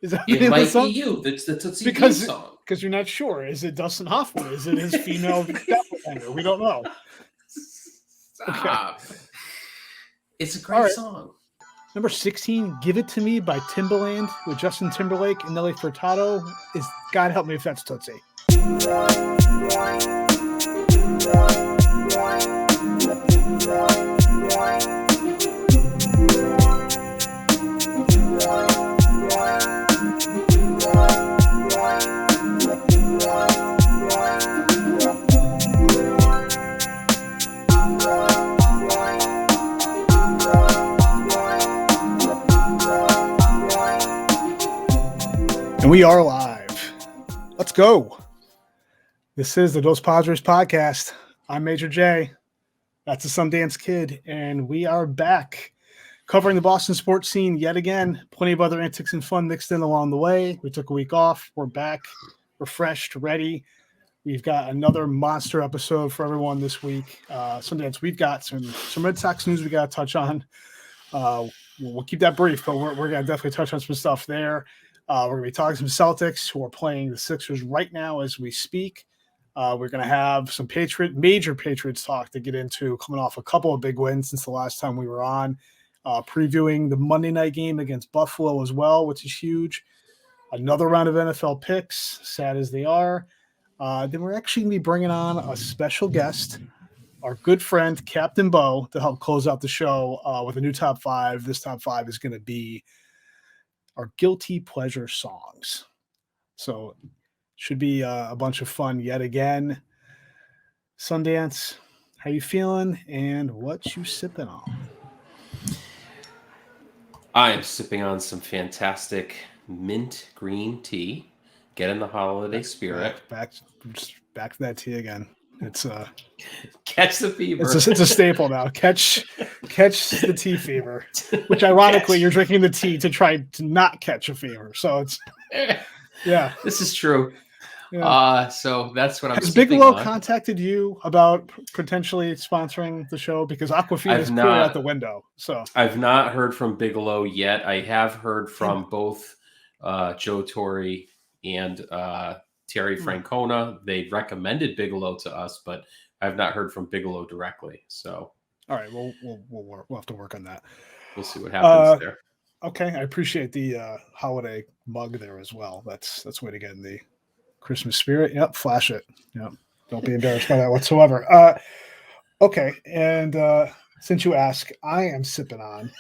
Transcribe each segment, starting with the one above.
Is that It the might song? be you. That's the Tootsie theme song. Because you're not sure. Is it Dustin Hoffman? Is it his female doppelganger? We don't know. Okay. Stop. It's a All great right. song. Number 16, Give It To Me by Timbaland with Justin Timberlake and Nelly Furtado. Is God help me if that's Tootsie. And we are live. Let's go. This is the Dos Podres podcast. I'm Major J. That's the Sundance Kid. And we are back covering the Boston sports scene yet again. Plenty of other antics and fun mixed in along the way. We took a week off. We're back, refreshed, ready. We've got another monster episode for everyone this week. Sundance, we've got some Red Sox news we got to touch on. We'll keep that brief, but we're going to definitely touch on some stuff there. We're going to be talking some Celtics who are playing the Sixers right now as we speak. We're going to have some major Patriots talk to get into, coming off a couple of big wins since the last time we were on. Previewing the Monday night game against Buffalo as well, which is huge. Another round of NFL picks, sad as they are. Then we're actually going to be bringing on a special guest, our good friend Captain Bo, to help close out the show with a new top 5. This top 5 is going to be our guilty pleasure songs. So should be a bunch of fun yet again. Sundance, how you feeling and what you sipping on? I am sipping on some fantastic mint green tea. Get in the holiday spirit. Back to that tea again. It's catch the fever. It's a staple now. Catch the tea fever. Which ironically, you're drinking the tea to try to not catch a fever. So it's yeah. This is true. Yeah. So that's what I'm. Has Bigelow contacted you about potentially sponsoring the show? Because Aquafina is clear out the window. So I've not heard from Bigelow yet. I have heard from both Joe Torre and Terry Francona. They recommended Bigelow to us, but I've not heard from Bigelow directly. So all right, we'll have to work on that. We'll see what happens there. Okay, I appreciate the holiday mug there as well. That's way to get in the Christmas spirit. Yep, flash it. Yep, don't be embarrassed by that whatsoever. Okay, and since you ask, I am sipping on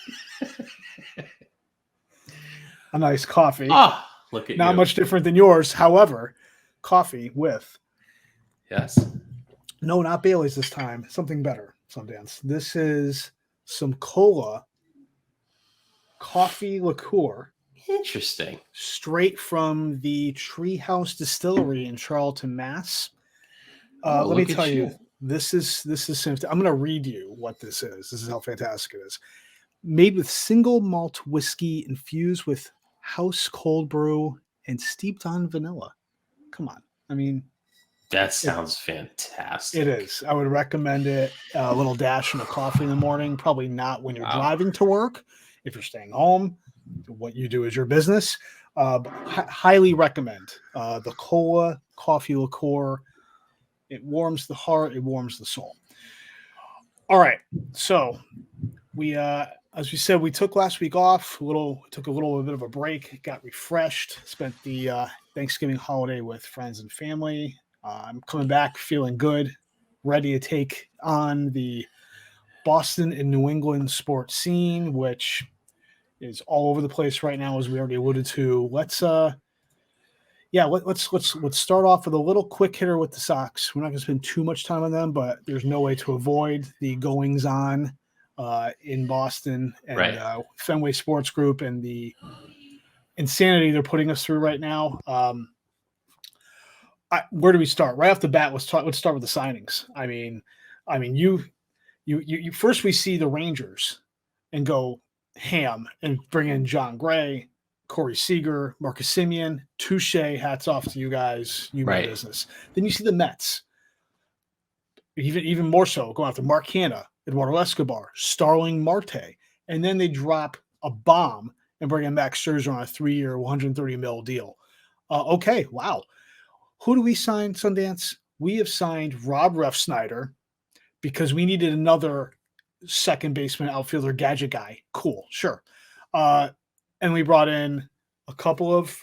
a nice coffee. Look at Not you. much different than yours. However, coffee with no, not Bailey's this time. Something better, Sundance. This is some cola coffee liqueur. Interesting. Straight from the Treehouse Distillery in Charlton, Mass. Let me tell you, this is I'm going to read you what this is. This is how fantastic it is. Made with single malt whiskey infused with house cold brew and steeped on vanilla. Come on. I mean, that sounds fantastic. It is. I would recommend it. A little dash in a coffee in the morning. Probably not when you're driving to work. If you're staying home, what you do is your business. Highly recommend the cola coffee liqueur. It warms the heart. It warms the soul. All right. So we, as we said, we took last week off. Took a little bit of a break. Got refreshed. Spent the Thanksgiving holiday with friends and family. I'm coming back feeling good, ready to take on the Boston and New England sports scene, which is all over the place right now, as we already alluded to. Let's start off with a little quick hitter with the Sox. We're not going to spend too much time on them, but there's no way to avoid the goings on in Boston and Fenway Sports Group and the insanity they're putting us through right now. Where do we start? Right off the bat, let's start with the signings. I mean, you first we see the Rangers and go ham and bring in John Gray, Corey Seager, Marcus Semien, touche, hats off to you guys. You mean business. Then you see the Mets, even more so, going after Mark Hanna, Eduardo Escobar, Starling Marte, and then they drop a bomb and bring in Max Scherzer on a 3-year, $130 million deal. Okay, wow. Who do we sign, Sundance? We have signed Rob Refsnyder because we needed another second baseman, outfielder, gadget guy. Cool, sure. And we brought in a couple of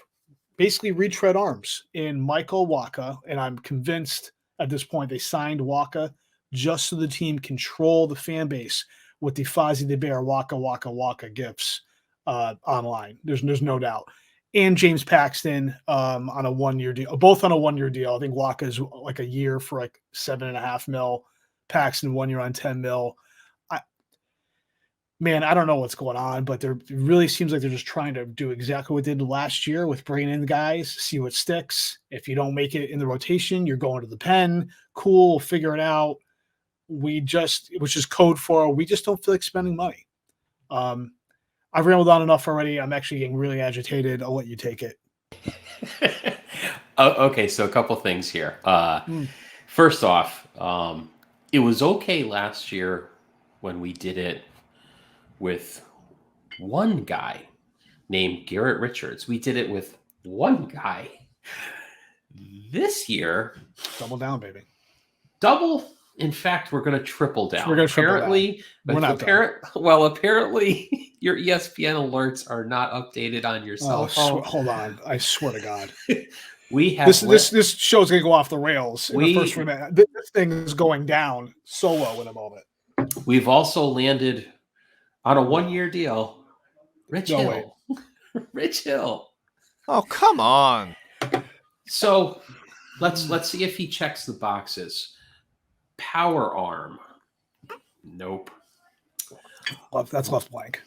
basically retread arms in Michael Wacha, and I'm convinced at this point they signed Wacha just so the team control the fan base with the Fozzie the Bear Waka Waka Waka gifts online. There's no doubt. And James Paxton on a 1-year deal, both on a 1-year deal. I think Waka is like a year for like $7.5 million. Paxton 1 year on $10 million. I don't know what's going on, but it really seems like they're just trying to do exactly what they did last year with bringing in the guys, see what sticks. If you don't make it in the rotation, you're going to the pen. Cool, figure it out. Which is code for, we just don't feel like spending money. I've rambled on enough already. I'm actually getting really agitated. I'll let you take it. Okay, so a couple things here. First off, it was okay last year when we did it with one guy named Garrett Richards. We did it with one guy. This year, double down, baby. Double. In fact, we're going to triple down. We're going to triple down. We're not apparently your ESPN alerts are not updated on your cell phone. Hold on. I swear to God. We have this show's going to go off the rails in the first minute. This thing is going down solo in a moment. We've also landed on a 1-year deal. Rich Hill. Rich Hill. Oh, come on. So let's see if he checks the boxes. Power arm. Nope. That's left blank.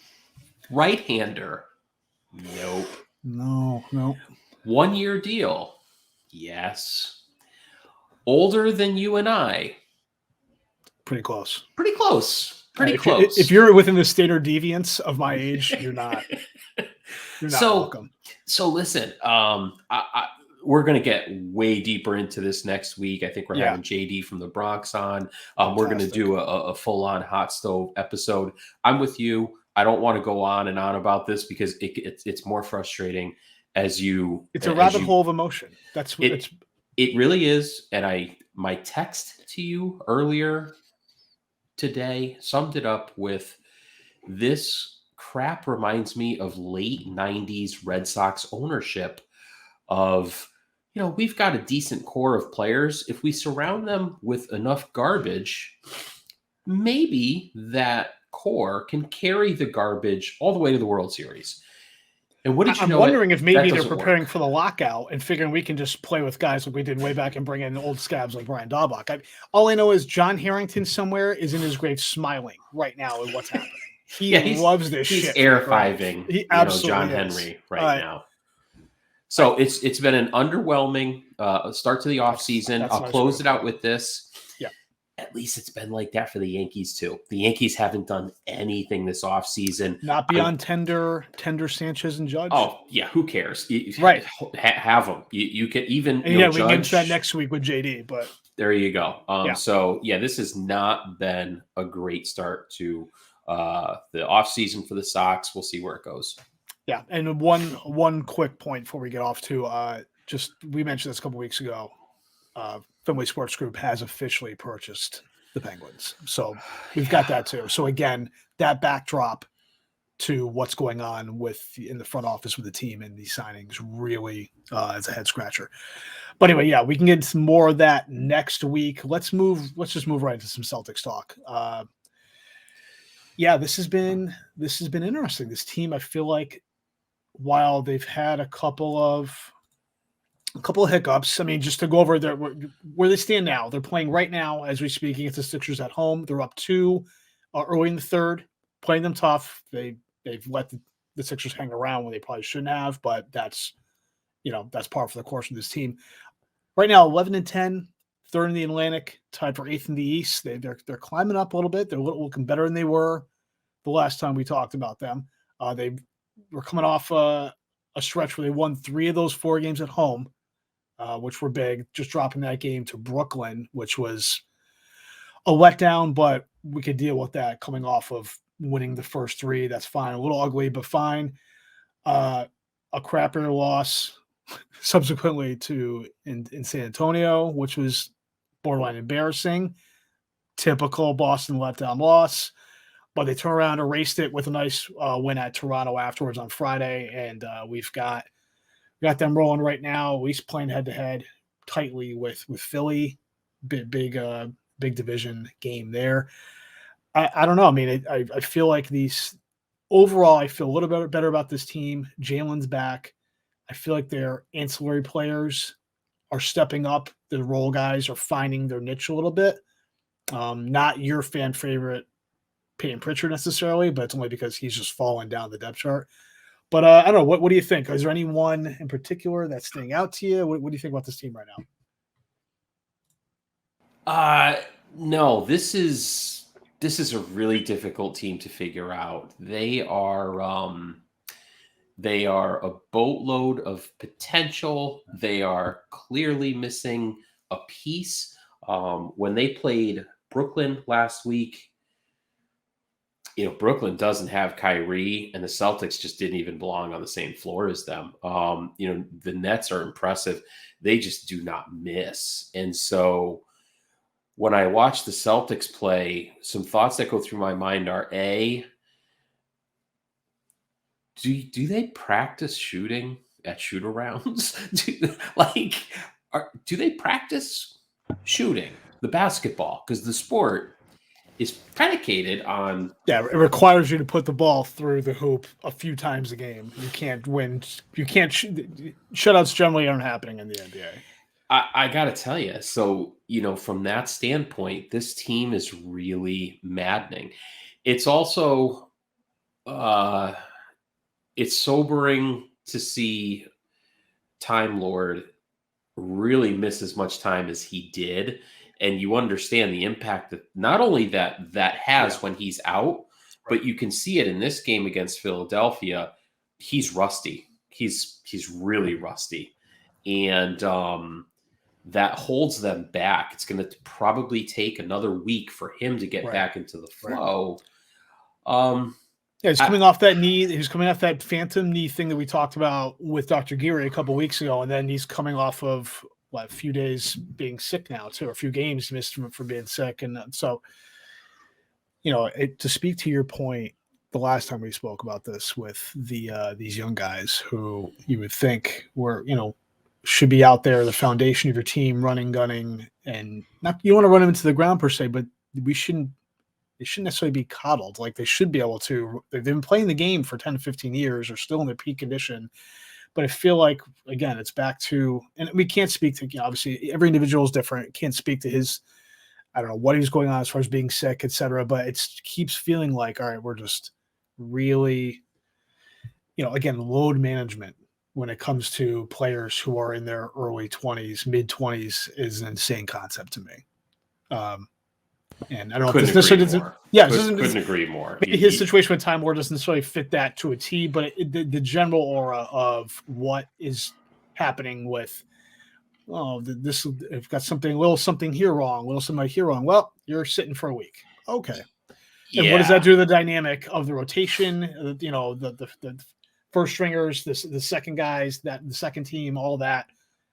Right-hander. Nope. No. 1-year deal. Yes. Older than you and I. Pretty close. Pretty close. If you're within the standard deviance of my age, you're not. You're not welcome. So listen, we're going to get way deeper into this next week. I think we're having JD from the Bronx on. We're going to do a full-on hot stove episode. I'm with you. I don't want to go on and on about this because it's more frustrating as you. It's a rabbit hole of emotion. That's what it really is. And my text to you earlier today summed it up with this crap reminds me of late 90s Red Sox ownership of, we've got a decent core of players. If we surround them with enough garbage, maybe that core can carry the garbage all the way to the World Series. And what did you know? I'm wondering if maybe they're preparing for the lockout and figuring we can just play with guys like we did way back and bring in old scabs like Brian Daubach. All I know is John Harrington somewhere is in his grave smiling right now at what's happening. He loves this shit. He's air-fiving he absolutely John Henry right now. So it's been an underwhelming start to the offseason. I'll close it out with this. At least it's been like that for the Yankees too. The Yankees haven't done anything this offseason. Not beyond tender Sanchez and Judge. Oh yeah, who cares? Right, have them. You can even. And we can get to that next week with JD. But there you go. So this has not been a great start to the offseason for the Sox. We'll see where it goes. Yeah, and one quick point before we get off to we mentioned this a couple weeks ago. Fenway Sports Group has officially purchased the Penguins. So we've got that too. So again, that backdrop to what's going on in the front office with the team and these signings really is a head scratcher. But anyway, we can get some more of that next week. Let's just move right into some Celtics talk. This has been interesting. This team, I feel like while they've had a couple of hiccups. I mean, just to go over where they stand now, they're playing right now as we speak against the Sixers at home. They're up 2 early in the third, playing them tough. They've let the Sixers hang around when they probably shouldn't have, but that's par for the course of this team. Right now, 11-10, third in the Atlantic, tied for 8th in the East. They're climbing up a little bit. They're looking better than they were the last time we talked about them. They were coming off a stretch where they won 3 of those 4 games at home. Which were big, just dropping that game to Brooklyn, which was a letdown, but we could deal with that coming off of winning the first 3. That's fine. A little ugly, but fine. A crappier loss subsequently in San Antonio, which was borderline embarrassing. Typical Boston letdown loss. But they turn around, erased it with a nice win at Toronto afterwards on Friday, and we've got them rolling right now. At least playing head to head tightly with Philly, big division game there. I don't know. I mean, I feel like these overall. I feel a little bit better about this team. Jalen's back. I feel like their ancillary players are stepping up. The role guys are finding their niche a little bit. Not your fan favorite Peyton Pritchard necessarily, but it's only because he's just fallen down the depth chart. But I don't know. What do you think? Is there anyone in particular that's standing out to you? What do you think about this team right now? No, this is a really difficult team to figure out. They are a boatload of potential. They are clearly missing a piece. When they played Brooklyn last week, Brooklyn doesn't have Kyrie, and the Celtics just didn't even belong on the same floor as them. The Nets are impressive. They just do not miss. And so when I watch the Celtics play, some thoughts that go through my mind are, A, do they practice shooting at shoot-arounds? Do they practice shooting the basketball? Because the sport is predicated on... Yeah, it requires you to put the ball through the hoop a few times a game. You can't win. You can't... Shutouts generally aren't happening in the NBA. I got to tell you, so, from that standpoint, this team is really maddening. It's also... it's sobering to see Time Lord really miss as much time as he did. And you understand the impact that not only that has when he's out, but you can see it in this game against Philadelphia. He's rusty. He's really rusty. And that holds them back. It's going to probably take another week for him to get back into the flow. Yeah, he's coming off that knee. He's coming off that phantom knee thing that we talked about with Dr. Geary a couple of weeks ago. And then he's coming off of a few days being sick now too, or a few games missed for being sick. And so, to speak to your point, the last time we spoke about this with these young guys who you would think were, should be out there, the foundation of your team, running, gunning, and not, you don't want to run them into the ground per se, but they shouldn't necessarily be coddled. Like, they should be able to. They've been playing the game for 10 to 15 years, or still in their peak condition. But I feel like, again, it's back to, and we can't speak to, obviously every individual is different. Can't speak to his, I don't know what he's going on as far as being sick, et cetera. But it keeps feeling like, all right, we're just really, again, load management when it comes to players who are in their early 20s, mid 20s is an insane concept to me. And I don't know if this necessarily couldn't agree more. His situation with Time Lord doesn't necessarily fit that to a T, but the general aura of what is happening with, this I've got something, a little something here wrong, a little something here wrong. Well, you're sitting for a week. Okay. Yeah. And what does that do to the dynamic of the rotation? The first stringers, the second guys, the second team, all that.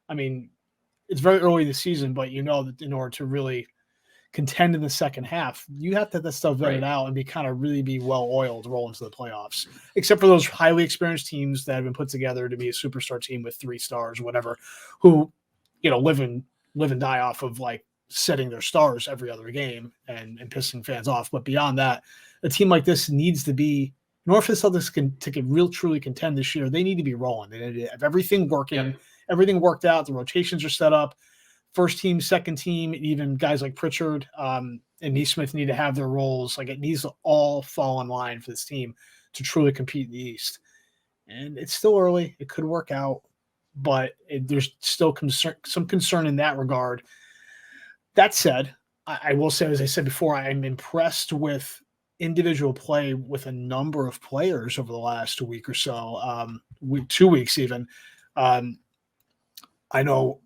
I mean, it's very early in the season, but that in order to really contend in the second half, you have to have that stuff vetted out and really be well oiled to roll into the playoffs, except for those highly experienced teams that have been put together to be a superstar team with 3 stars or whatever, who, live and die off of like setting their stars every other game and pissing fans off. But beyond that, a team like this needs to be, in order for the Celtics to truly contend this year, they need to be rolling. They need to have everything working, everything worked out. The rotations are set up. First team, second team, even guys like Pritchard and Neesmith need to have their roles. Like, it needs to all fall in line for this team to truly compete in the East. And it's still early. It could work out, but there's still some concern in that regard. That said, I will say, as I said before, I'm impressed with individual play with a number of players over the last week or so, 2 weeks even. I know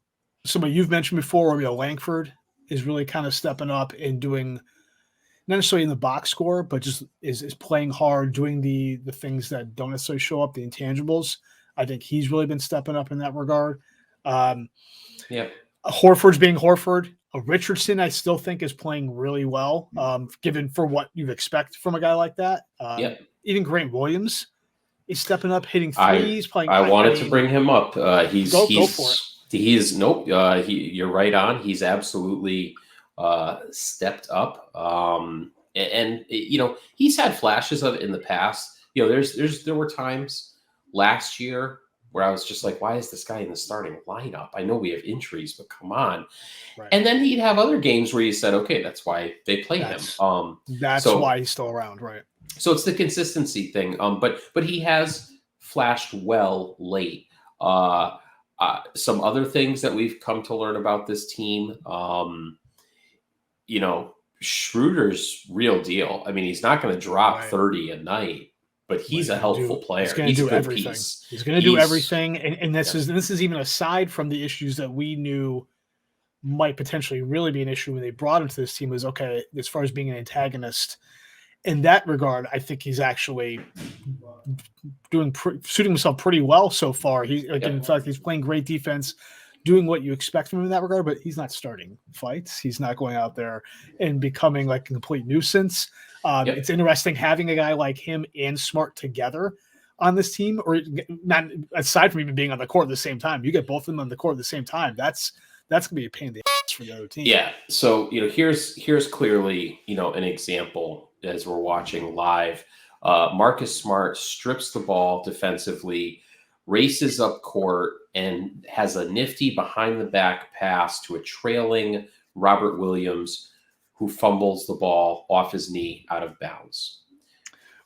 somebody you've mentioned before, Langford is really kind of stepping up and doing not necessarily in the box score, but just is playing hard, doing the things that don't necessarily show up, the intangibles. I think he's really been stepping up in that regard. Yeah. Horford's being Horford. Richardson, I still think, is playing really well, given for what you expect from a guy like that. Even Grant Williams is stepping up, hitting threes. I wanted to bring him up. Go for it. You're right on. He's absolutely stepped up. And he's had flashes of it in the past. There were times last year where I was just like, why is this guy in the starting lineup? I know we have injuries, but come on. Right. And then he'd have other games where you said, okay, that's why they play him. That's why he's still around, right? So it's the consistency thing. But he has flashed well late. Some other things that we've come to learn about this team, Schroeder's real deal. I mean, he's not going to drop 30 a night, but he's a helpful player. He's going to do everything. He's going to do everything. And this is even aside from the issues that we knew might potentially really be an issue when they brought him to this team was, okay, as far as being an antagonist, in that regard, I think he's actually suiting himself pretty well so far. In fact, he's playing great defense, doing what you expect from him in that regard, but he's not starting fights. He's not going out there and becoming like a complete nuisance. It's interesting having a guy like him and Smart together on this team, or not aside from even being on the court at the same time. You get both of them on the court at the same time. That's going to be a pain in the ass for the other team. Yeah. So, here's clearly, an example as we're watching live. Marcus Smart strips the ball defensively, races up court, and has a nifty behind the back pass to a trailing Robert Williams, who fumbles the ball off his knee out of bounds.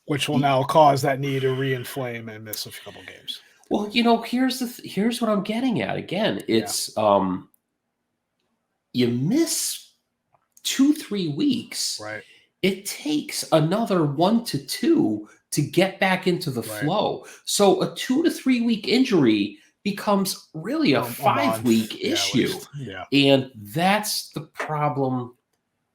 Which will now cause that knee to reinflame and miss a couple games. Well, here's what I'm getting at. Again, it's you miss 2-3 weeks. Right. It takes another 1 to 2 to get back into the flow. So a 2 to 3 week injury becomes really a 5-week issue. And that's the problem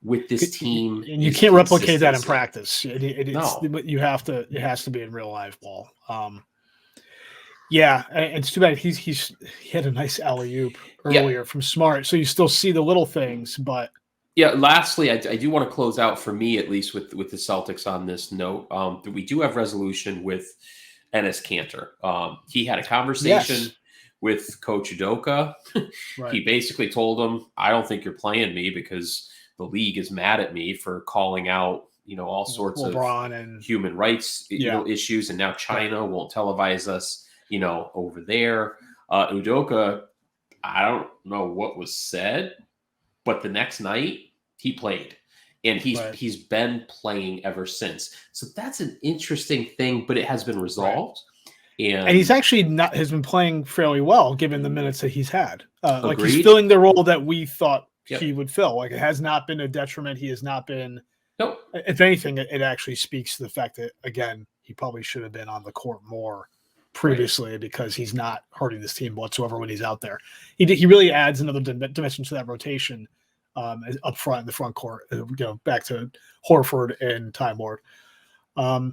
with this team. And you can't replicate that in practice. It has to be in real live ball. And it's too bad he had a nice alley-oop earlier from Smart. So you still see the little things, but lastly, I do want to close out, for me at least, with the Celtics on this note. That we do have resolution with Enes Kanter. He had a conversation with Coach Udoka. Right. He basically told him, I don't think you're playing me because the league is mad at me for calling out, all sorts of human rights issues. And now China won't televise us, over there. Udoka, I don't know what was said, but the next night he played, and he's been playing ever since. So that's an interesting thing, but it has been resolved. Right. And he's actually has been playing fairly well given the minutes that he's had. Like he's filling the role that we thought he would fill. Like it has not been a detriment. He has not been. Nope. If anything, it actually speaks to the fact that, again, he probably should have been on the court more previously because he's not hurting this team whatsoever when he's out there. He really adds another dimension to that rotation up front in the front court. Back to Horford and Time Lord. I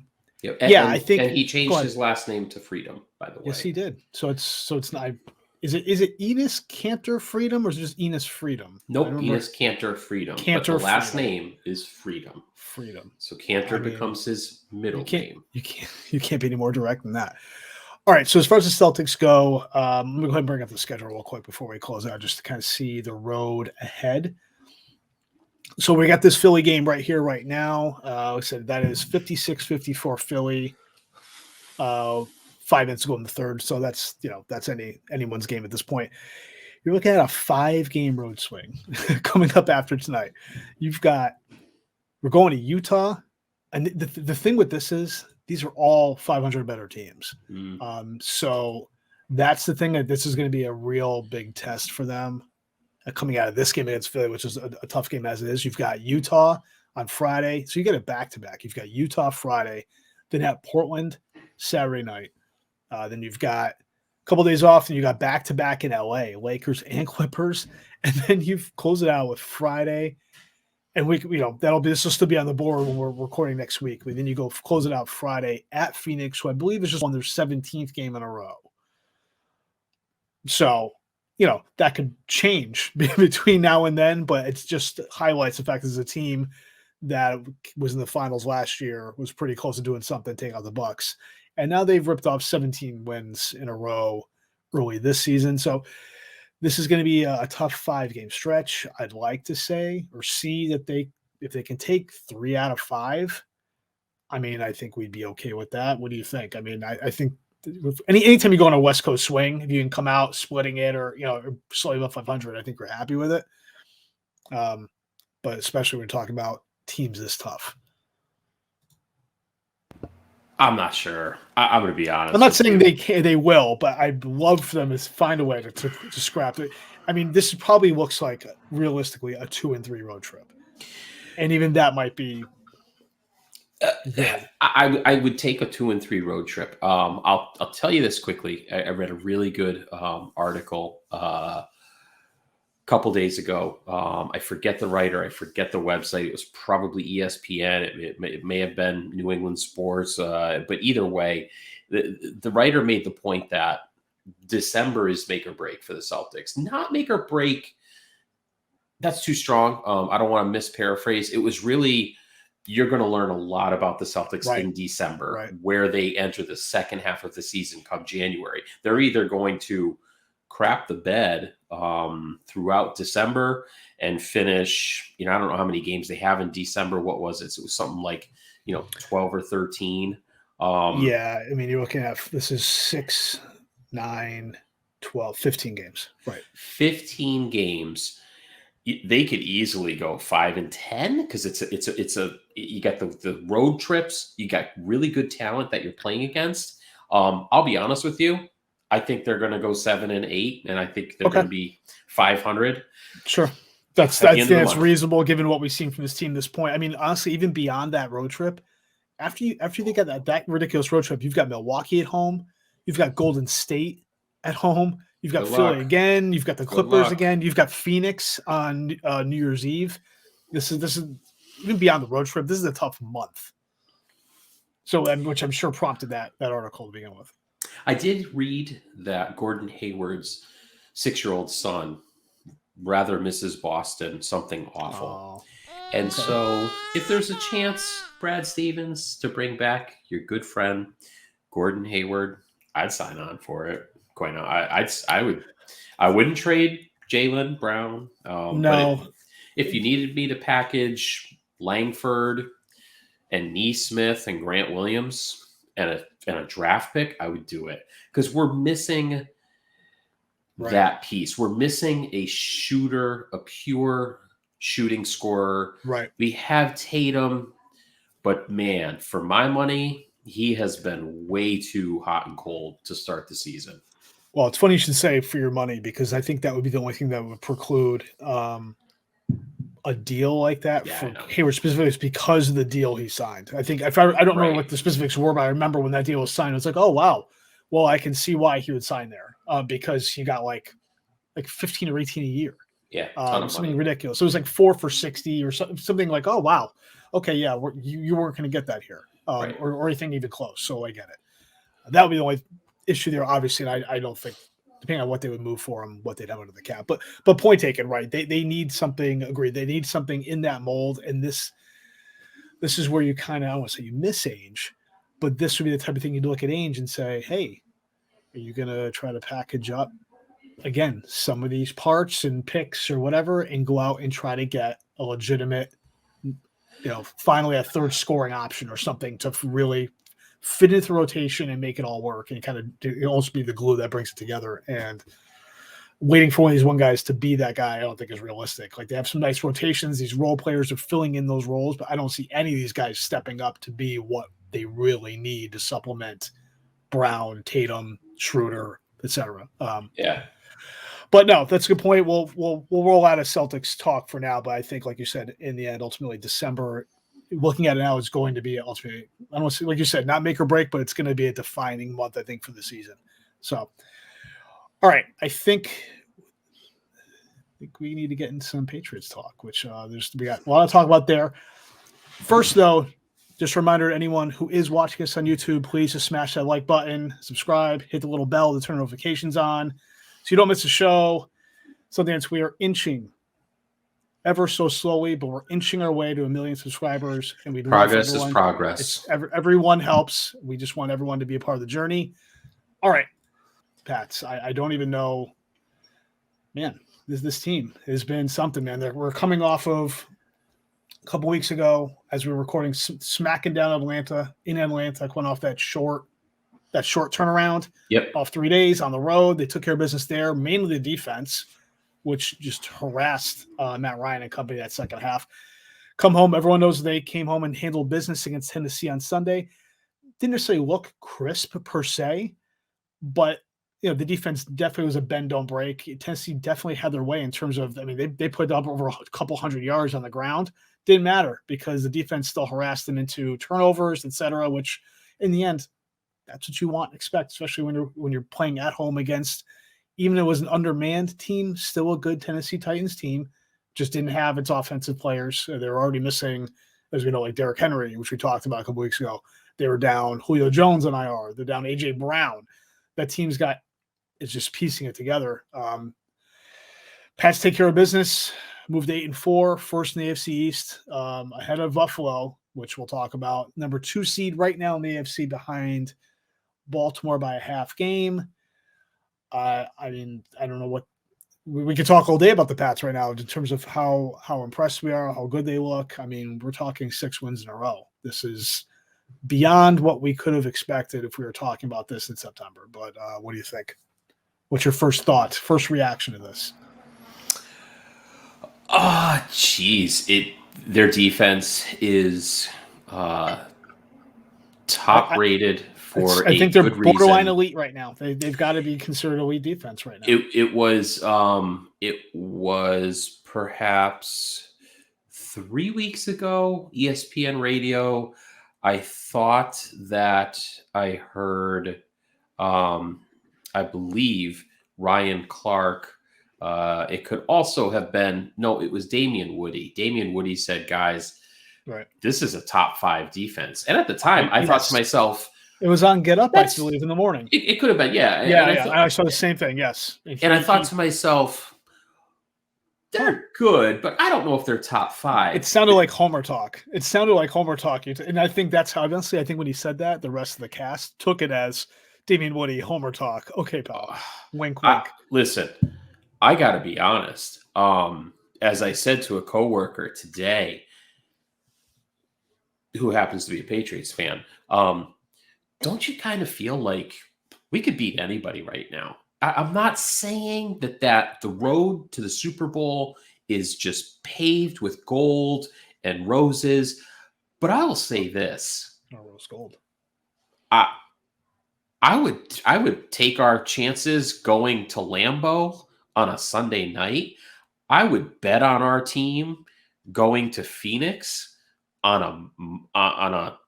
think, and he changed his last name to Freedom, by the way. Yes, he did. So it's not. Is it Enes Kanter Freedom or is it just Enes Freedom? Nope, Enes Kanter Freedom. But the last name is Freedom. Freedom. So Kanter becomes his middle name. You can't be any more direct than that. All right. So as far as the Celtics go, let me go ahead and bring up the schedule real quick before we close out, just to kind of see the road ahead. So we got this Philly game right here, right now. Like I said, that is 56-54 Philly. 5 minutes to go in the third. So that's anyone's game at this point. You're looking at a 5-game road swing coming up after tonight. We're going to Utah. And the thing with this is these are all 500 better teams. So that's the thing, that this is going to be a real big test for them coming out of this game against Philly, which is a tough game as it is. You've got Utah on Friday. So you get it back-to-back. You've got Utah Friday, then at Portland Saturday night. Then you've got a couple days off, and you got back-to-back in LA, Lakers and Clippers. And then you've closed it out with Friday And this will still be on the board when we're recording next week. But then you go close it out Friday at Phoenix, who I believe is just won their 17th game in a row. So, that could change between now and then, but it's just highlights the fact that there's a team that was in the finals last year, was pretty close to doing something, take out the Bucks. And now they've ripped off 17 wins in a row early this season. So this is going to be a tough 5-game stretch. I'd like to say or see that if they can take 3 out of 5, I think we'd be okay with that. What do you think? I think anytime you go on a West Coast swing, if you can come out splitting it or slightly above 500, I think we're happy with it. But especially when we're talking about teams this tough. I'm not sure. I'm going to be honest. I'm not saying they will, but I'd love for them to find a way to scrap it. This probably looks like realistically a 2-3 road trip, and even that might be. I would take a 2-3 road trip. I'll tell you this quickly. I read a really good article a couple days ago. I forget the writer. I forget the website. It was probably ESPN. It may have been New England Sports. But either way, the writer made the point that December is make or break for the Celtics. Not make or break. That's too strong. I don't want to misparaphrase. It was really, you're going to learn a lot about the Celtics in December, where they enter the second half of the season come January. They're either going to crap the bed throughout December and finish, I don't know how many games they have in December. What was it? It was something like, 12 or 13. You're looking at, this is 6, 9, 12, 15 games. Right. 15 games. They could easily go 5-10 because you got the road trips. You got really good talent that you're playing against. I'll be honest with you. I think they're going to go 7-8, and I think they're going to be 500. Sure, that's reasonable given what we've seen from this team at this point. Honestly, even beyond that road trip, after they got that ridiculous road trip, you've got Milwaukee at home, you've got Golden State at home, you've got Philly again, you've got the Clippers again, you've got Phoenix on New Year's Eve. This is even beyond the road trip. This is a tough month. So, which I'm sure prompted that article to begin with. I did read that Gordon Hayward's 6-year-old son rather misses Boston, something awful. And so if there's a chance, Brad Stevens, to bring back your good friend, Gordon Hayward, I'd sign on for it. Quite now, I wouldn't trade Jaylen Brown. No. But if you needed me to package Langford and Neesmith and Grant Williams and a draft pick, I would do it because we're missing that piece. We're missing a shooter, a pure shooting scorer. Right. We have Tatum, but man, for my money, he has been way too hot and cold to start the season. Well, it's funny you should say for your money because I think that would be the only thing that would preclude a deal like that for Hayward specifically because of the deal he signed. I think I don't know what the specifics were, but I remember when that deal was signed, it was like, oh wow, well I can see why he would sign there because he got like 15 or 18 a year. Yeah, something ridiculous. So it was like 4 for 60 or something like, oh wow, okay, yeah, you weren't going to get that here or anything even close. So I get it. That would be the only issue there, obviously. And I don't think, depending on what they would move for him, what they'd have under the cap. But point taken, right? They need something. Agreed. They need something in that mold. And this is where you kind of, I don't want to say you miss Ainge, but this would be the type of thing you'd look at Ainge and say, hey, are you going to try to package up again some of these parts and picks or whatever, and go out and try to get a legitimate, finally a third scoring option or something to really fit into the rotation and make it all work and kind of also be the glue that brings it together. And waiting for one of these one guys to be that guy, I don't think is realistic. Like, they have some nice rotations. These role players are filling in those roles, but I don't see any of these guys stepping up to be what they really need to supplement Brown, Tatum, Schroeder, etc. But no, that's a good point. We'll roll out of Celtics talk for now, but I think, like you said, in the end, ultimately December, looking at it now, is going to be ultimately, I don't want to say, like you said, not make or break, but it's going to be a defining month, I think, for the season. So, all right, I think think we need to get into some Patriots talk, which we got a lot to talk about there. First, though, just a reminder to anyone who is watching us on YouTube, please just smash that like button, subscribe, hit the little bell to turn notifications on so you don't miss a show. Sundance, we are inching ever so slowly, but we're inching our way to 1 million subscribers. And progress is progress. Everyone helps. We just want everyone to be a part of the journey. All right, Pats, I don't even know. Man, this team has been something, man. We're coming off of a couple weeks ago as we were recording, smacking down Atlanta, went off that short turnaround. Yep. Off 3 days on the road. They took care of business there, mainly the defense, which just harassed Matt Ryan and company that second half. Come home. Everyone knows they came home and handled business against Tennessee on Sunday. Didn't necessarily look crisp per se, but the defense definitely was a bend don't break. Tennessee definitely had their way in terms of, they put up over a couple hundred yards on the ground. Didn't matter because the defense still harassed them into turnovers, etc., which in the end, that's what you want and expect, especially when you're playing at home against, even if it was an undermanned team, still a good Tennessee Titans team, just didn't have its offensive players. They were already missing, as we know, like Derrick Henry, which we talked about a couple weeks ago. They were down Julio Jones on IR. They're down A.J. Brown. That team's is just piecing it together. Pats take care of business, moved 8-4, first in the AFC East, ahead of Buffalo, which we'll talk about. Number 2 seed right now in the AFC behind Baltimore by a half game. I don't know what we could talk all day about the Pats right now in terms of how impressed we are, how good they look. We're talking 6 wins in a row. This is beyond what we could have expected if we were talking about this in September. But what do you think? What's your first thought, first reaction to this? Oh, geez. Their defense is top rated for I think they're good borderline reason. elite right now. They've got to be considered elite defense right now. It was perhaps 3 weeks ago, ESPN radio. I thought that I heard, I believe, Ryan Clark. It could also have been, it was Damian Woody. Damian Woody said, guys, right, this is a top 5 defense. And at the time, I thought to myself, it was on Get Up, I believe, in the morning. It could have been, yeah. Yeah, I saw the same thing, yes. And I thought to myself, they're good, but I don't know if they're top 5. It sounded like Homer talk. And I think that's how, honestly, I think when he said that, the rest of the cast took it as Damian Woody, Homer talk. Okay, pal. Wink, wink. Listen, I got to be honest. As I said to a coworker today, who happens to be a Patriots fan, don't you kind of feel like we could beat anybody right now? I'm not saying that the road to the Super Bowl is just paved with gold and roses, but I will say this: rose gold. I would take our chances going to Lambeau on a Sunday night. I would bet on our team going to Phoenix on a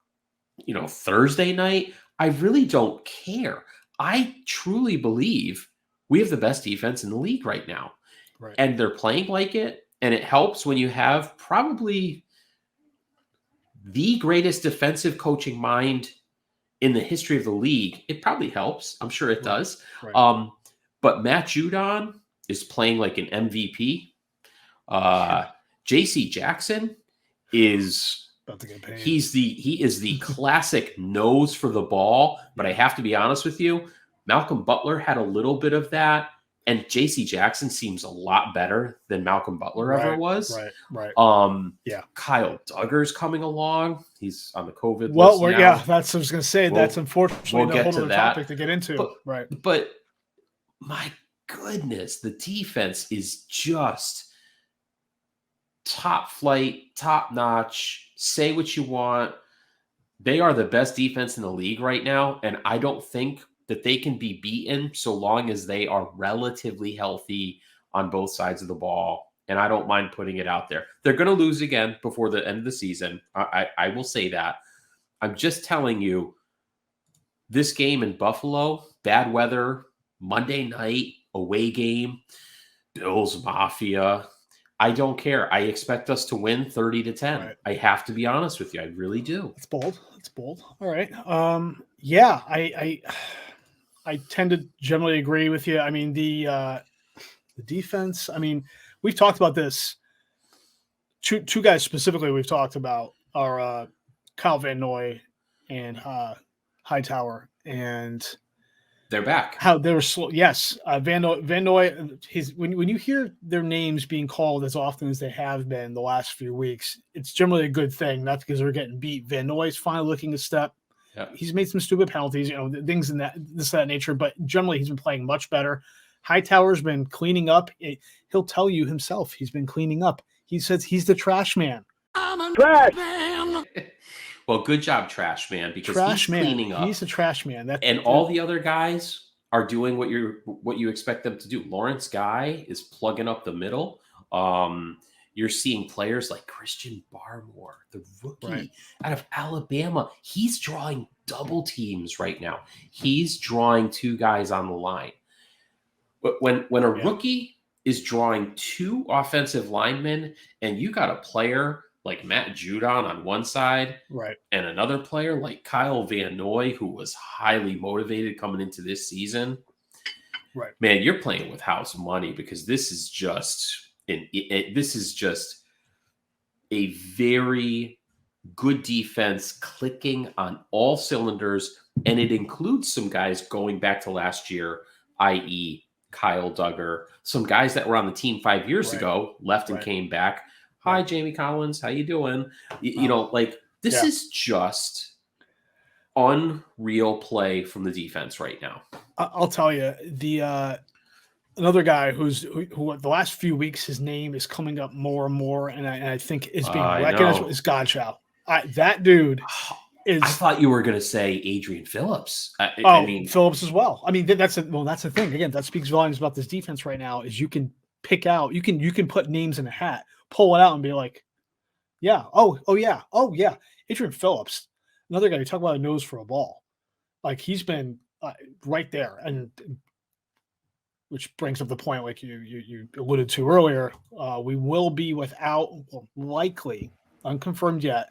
Thursday night. I really don't care. I truly believe we have the best defense in the league right now. Right. And they're playing like it. And it helps when you have probably the greatest defensive coaching mind in the history of the league. It probably helps. I'm sure it does. Right. But Matt Judon is playing like an MVP. J.C. Jackson is... about to get paid. He is the classic nose for the ball, but I have to be honest with you, Malcolm Butler had a little bit of that, and J.C. Jackson seems a lot better than Malcolm Butler ever was. Right. Yeah. Kyle Duggar's coming along. He's on the COVID list now. Yeah, that's what I was going to say. That's unfortunately we'll a whole other topic to get into. But my goodness, the defense is just top flight, top notch. Say what you want. They are the best defense in the league right now, and I don't think that they can be beaten so long as they are relatively healthy on both sides of the ball. And I don't mind putting it out there. They're going to lose again before the end of the season. I will say that. I'm just telling you, this game in Buffalo, bad weather, Monday night, away game, Bills Mafia. I don't care. I expect us to win 30-10. Right. I have to be honest with you. I really do. It's bold. It's bold. All right. Yeah, I tend to generally agree with you. I mean, the defense, I mean, we've talked about this. Two guys specifically we've talked about are Kyle Van Noy and Hightower, and they're back. how they were slow. Yes, Van Noy. When you hear their names being called as often as they have been the last few weeks, it's generally a good thing. Not because they're getting beat. Van Noy's finally looking a step. Yep. He's made some stupid penalties, things in that nature. But generally, he's been playing much better. Hightower's been cleaning up. He'll tell you himself he's been cleaning up. He says he's the trash man. I'm a trash man. Well, good job, trash man, because Trash he's man. cleaning up. He's the trash man. And all the other guys are doing what you expect them to do. Lawrence Guy is plugging up the middle. You're seeing players like Christian Barmore, the rookie out of Alabama. He's drawing double teams right now. He's drawing two guys on the line. But when a rookie is drawing two offensive linemen and you got a player like Matt Judon on one side and another player like Kyle Van Noy, who was highly motivated coming into this season, man, you're playing with house money, because this is just a very good defense clicking on all cylinders, and it includes some guys going back to last year, i.e. Kyle Duggar, some guys that were on the team 5 years ago, left and came back. Hi, Jamie Collins. How you doing? This is just unreal play from the defense right now. I'll tell you, another guy who the last few weeks, his name is coming up more and more, and I think is being recognized is Godchow. That dude is. I thought you were going to say Adrian Phillips. Phillips as well. I mean, that's the thing. Again, that speaks volumes about this defense right now. Is you can pick out, you can put names in a hat, pull it out, and be like, yeah, oh yeah, Adrian Phillips, another guy. You talk about a nose for a ball, like he's been right there, and which brings up the point, like you alluded to earlier. We will be without, likely unconfirmed yet,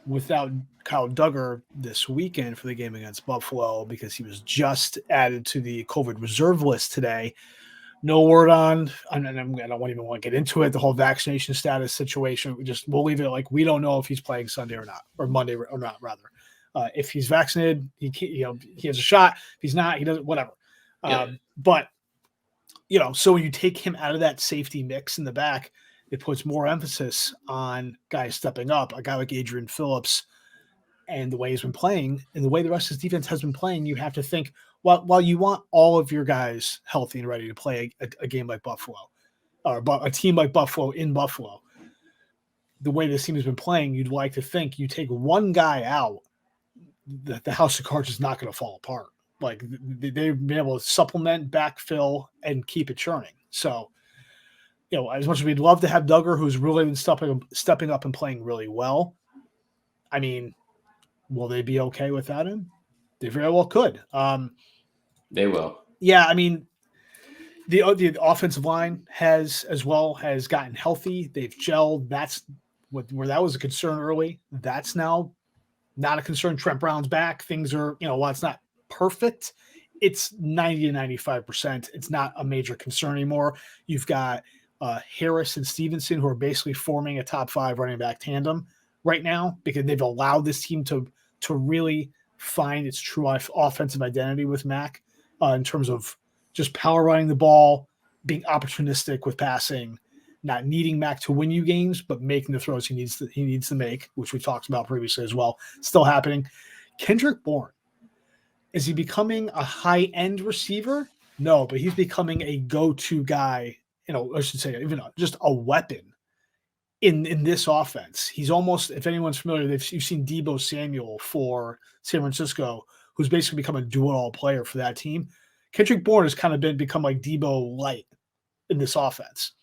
without Kyle Duggar this weekend for the game against Buffalo, because he was just added to the COVID reserve list today. No word on, I don't even want to get into it, the whole vaccination status situation. We'll leave it like we don't know if he's playing Sunday or not, or Monday or not, rather. If he's vaccinated, he has a shot. If he's not, he doesn't, whatever. But, so when you take him out of that safety mix in the back, it puts more emphasis on guys stepping up. A guy like Adrian Phillips, and the way he's been playing, and the way the rest of his defense has been playing, you have to think, while you want all of your guys healthy and ready to play a game like Buffalo, or a team like Buffalo in Buffalo, the way this team has been playing, you'd like to think you take one guy out, the house of cards is not going to fall apart. Like they've been able to supplement, backfill, and keep it churning. So, as much as we'd love to have Duggar, who's really been stepping up and playing really well, I mean, will they be okay without him? They very well could. They will. Yeah, I mean, the offensive line has gotten healthy. They've gelled. That's where that was a concern early. That's now not a concern. Trent Brown's back. Things are, while it's not perfect, it's 90 to 95%. It's not a major concern anymore. You've got Harris and Stevenson, who are basically forming a top 5 running back tandem right now, because they've allowed this team to really find its true offensive identity with Mac, in terms of just power running the ball, being opportunistic with passing, not needing Mac to win you games, but making the throws he needs to make, which we talked about previously as well. Still happening. Kendrick Bourne, is he becoming a high-end receiver? No, but he's becoming a go-to guy, I should say, even just a weapon in this offense. He's almost, if anyone's familiar, you've seen Deebo Samuel for San Francisco, who's basically become a do-it-all player for that team. Kendrick Bourne has kind of become like Deebo light in this offense,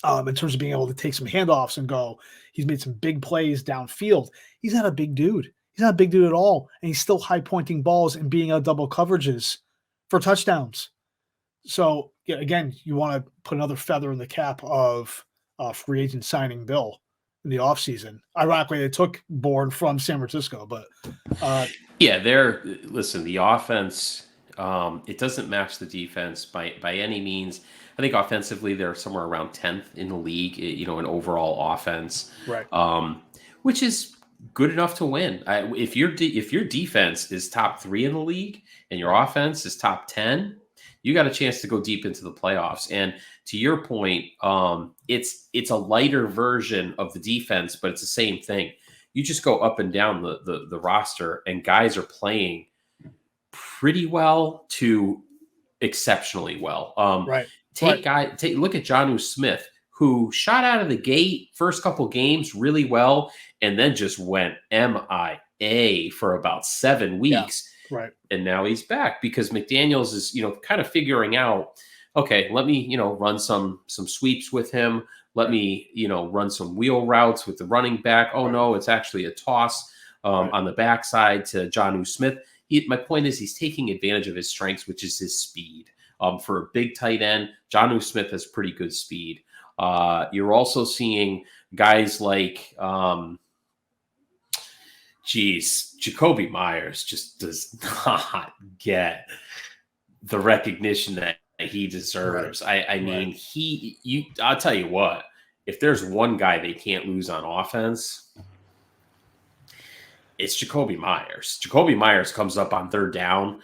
in terms of being able to take some handoffs and go. He's made some big plays downfield. He's not a big dude. He's not a big dude at all, and he's still high-pointing balls and being out double coverages for touchdowns. So again, you want to put another feather in the cap of free agent signing Bill in the offseason. Ironically, they took Bourne from San Francisco, but yeah, listen, the offense, it doesn't match the defense by any means. I think offensively they're somewhere around 10th in the league, in overall offense, right. Which is good enough to win. If your defense is top 3 in the league and your offense is top 10, you got a chance to go deep into the playoffs. And to your point, it's a lighter version of the defense, but it's the same thing. You just go up and down the roster, and guys are playing pretty well to exceptionally well. Right. Look at Jonnu Smith, who shot out of the gate first couple games really well, and then just went MIA for about 7 weeks. Yeah, right. And now he's back because McDaniels is, kind of figuring out, okay, let me, run some sweeps with him. Let me, run some wheel routes with the running back. Oh, no, it's actually a toss on the backside to Jonnu Smith. My point is he's taking advantage of his strengths, which is his speed. For a big tight end, Jonnu Smith has pretty good speed. You're also seeing guys like, Jacoby Myers just does not get the recognition that he deserves. Right. I mean, I'll tell you what, if there's one guy they can't lose on offense, it's Jacoby Myers. Jacoby Myers comes up on third down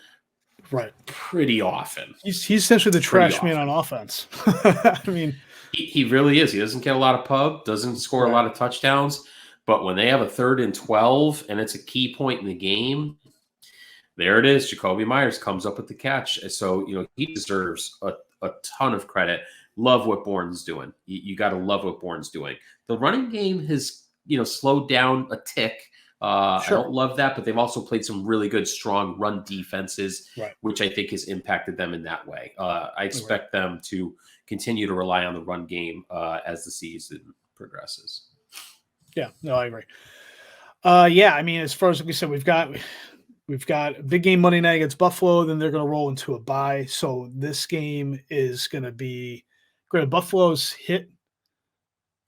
pretty often. He's essentially the trash man on offense. I mean, he really is. He doesn't get a lot of pub, doesn't score a lot of touchdowns. But when they have a 3rd and 12 and it's a key point in the game, there it is. Jacoby Myers comes up with the catch. So, he deserves a ton of credit. Love what Bourne's doing. You got to love what Bourne's doing. The running game has, slowed down a tick. I don't love that, but they've also played some really good, strong run defenses, which I think has impacted them in that way. I expect them to continue to rely on the run game as the season progresses. Yeah, no, I agree. I mean, as far as we said, we've got a big game Monday night against Buffalo. Then they're going to roll into a bye. So this game is going to be great. Buffalo's hit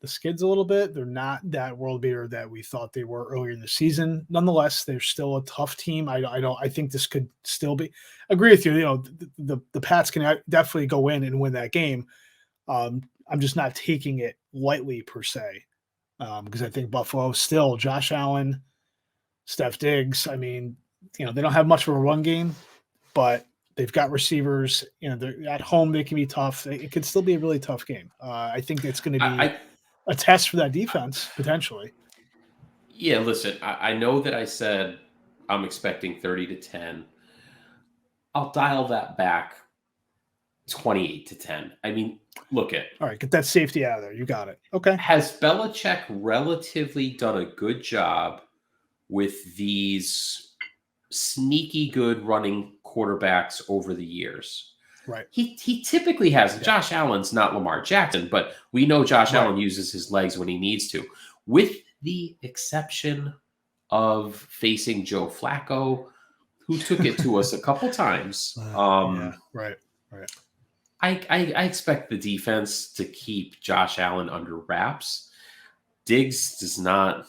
the skids a little bit. They're not that world beater that we thought they were earlier in the season. Nonetheless, they're still a tough team. I think this could still be. Agree with you. The Pats can definitely go in and win that game. I'm just not taking it lightly per se. Because I think Buffalo still, Josh Allen, Steph Diggs, I mean, they don't have much of a run game, but they've got receivers. They're at home, they can be tough. It could still be a really tough game. I think it's going to be a test for that defense, potentially. Yeah, listen, I know that I said I'm expecting 30-10. I'll dial that back 28-10. I mean, look at. All right, get that safety out of there. You got it. Okay. Has Belichick relatively done a good job with these sneaky good running quarterbacks over the years? Right. He typically has. Josh Allen's not Lamar Jackson, but we know Josh Allen uses his legs when he needs to, with the exception of facing Joe Flacco, who took it to us a couple times. Right. I expect the defense to keep Josh Allen under wraps. Diggs does not,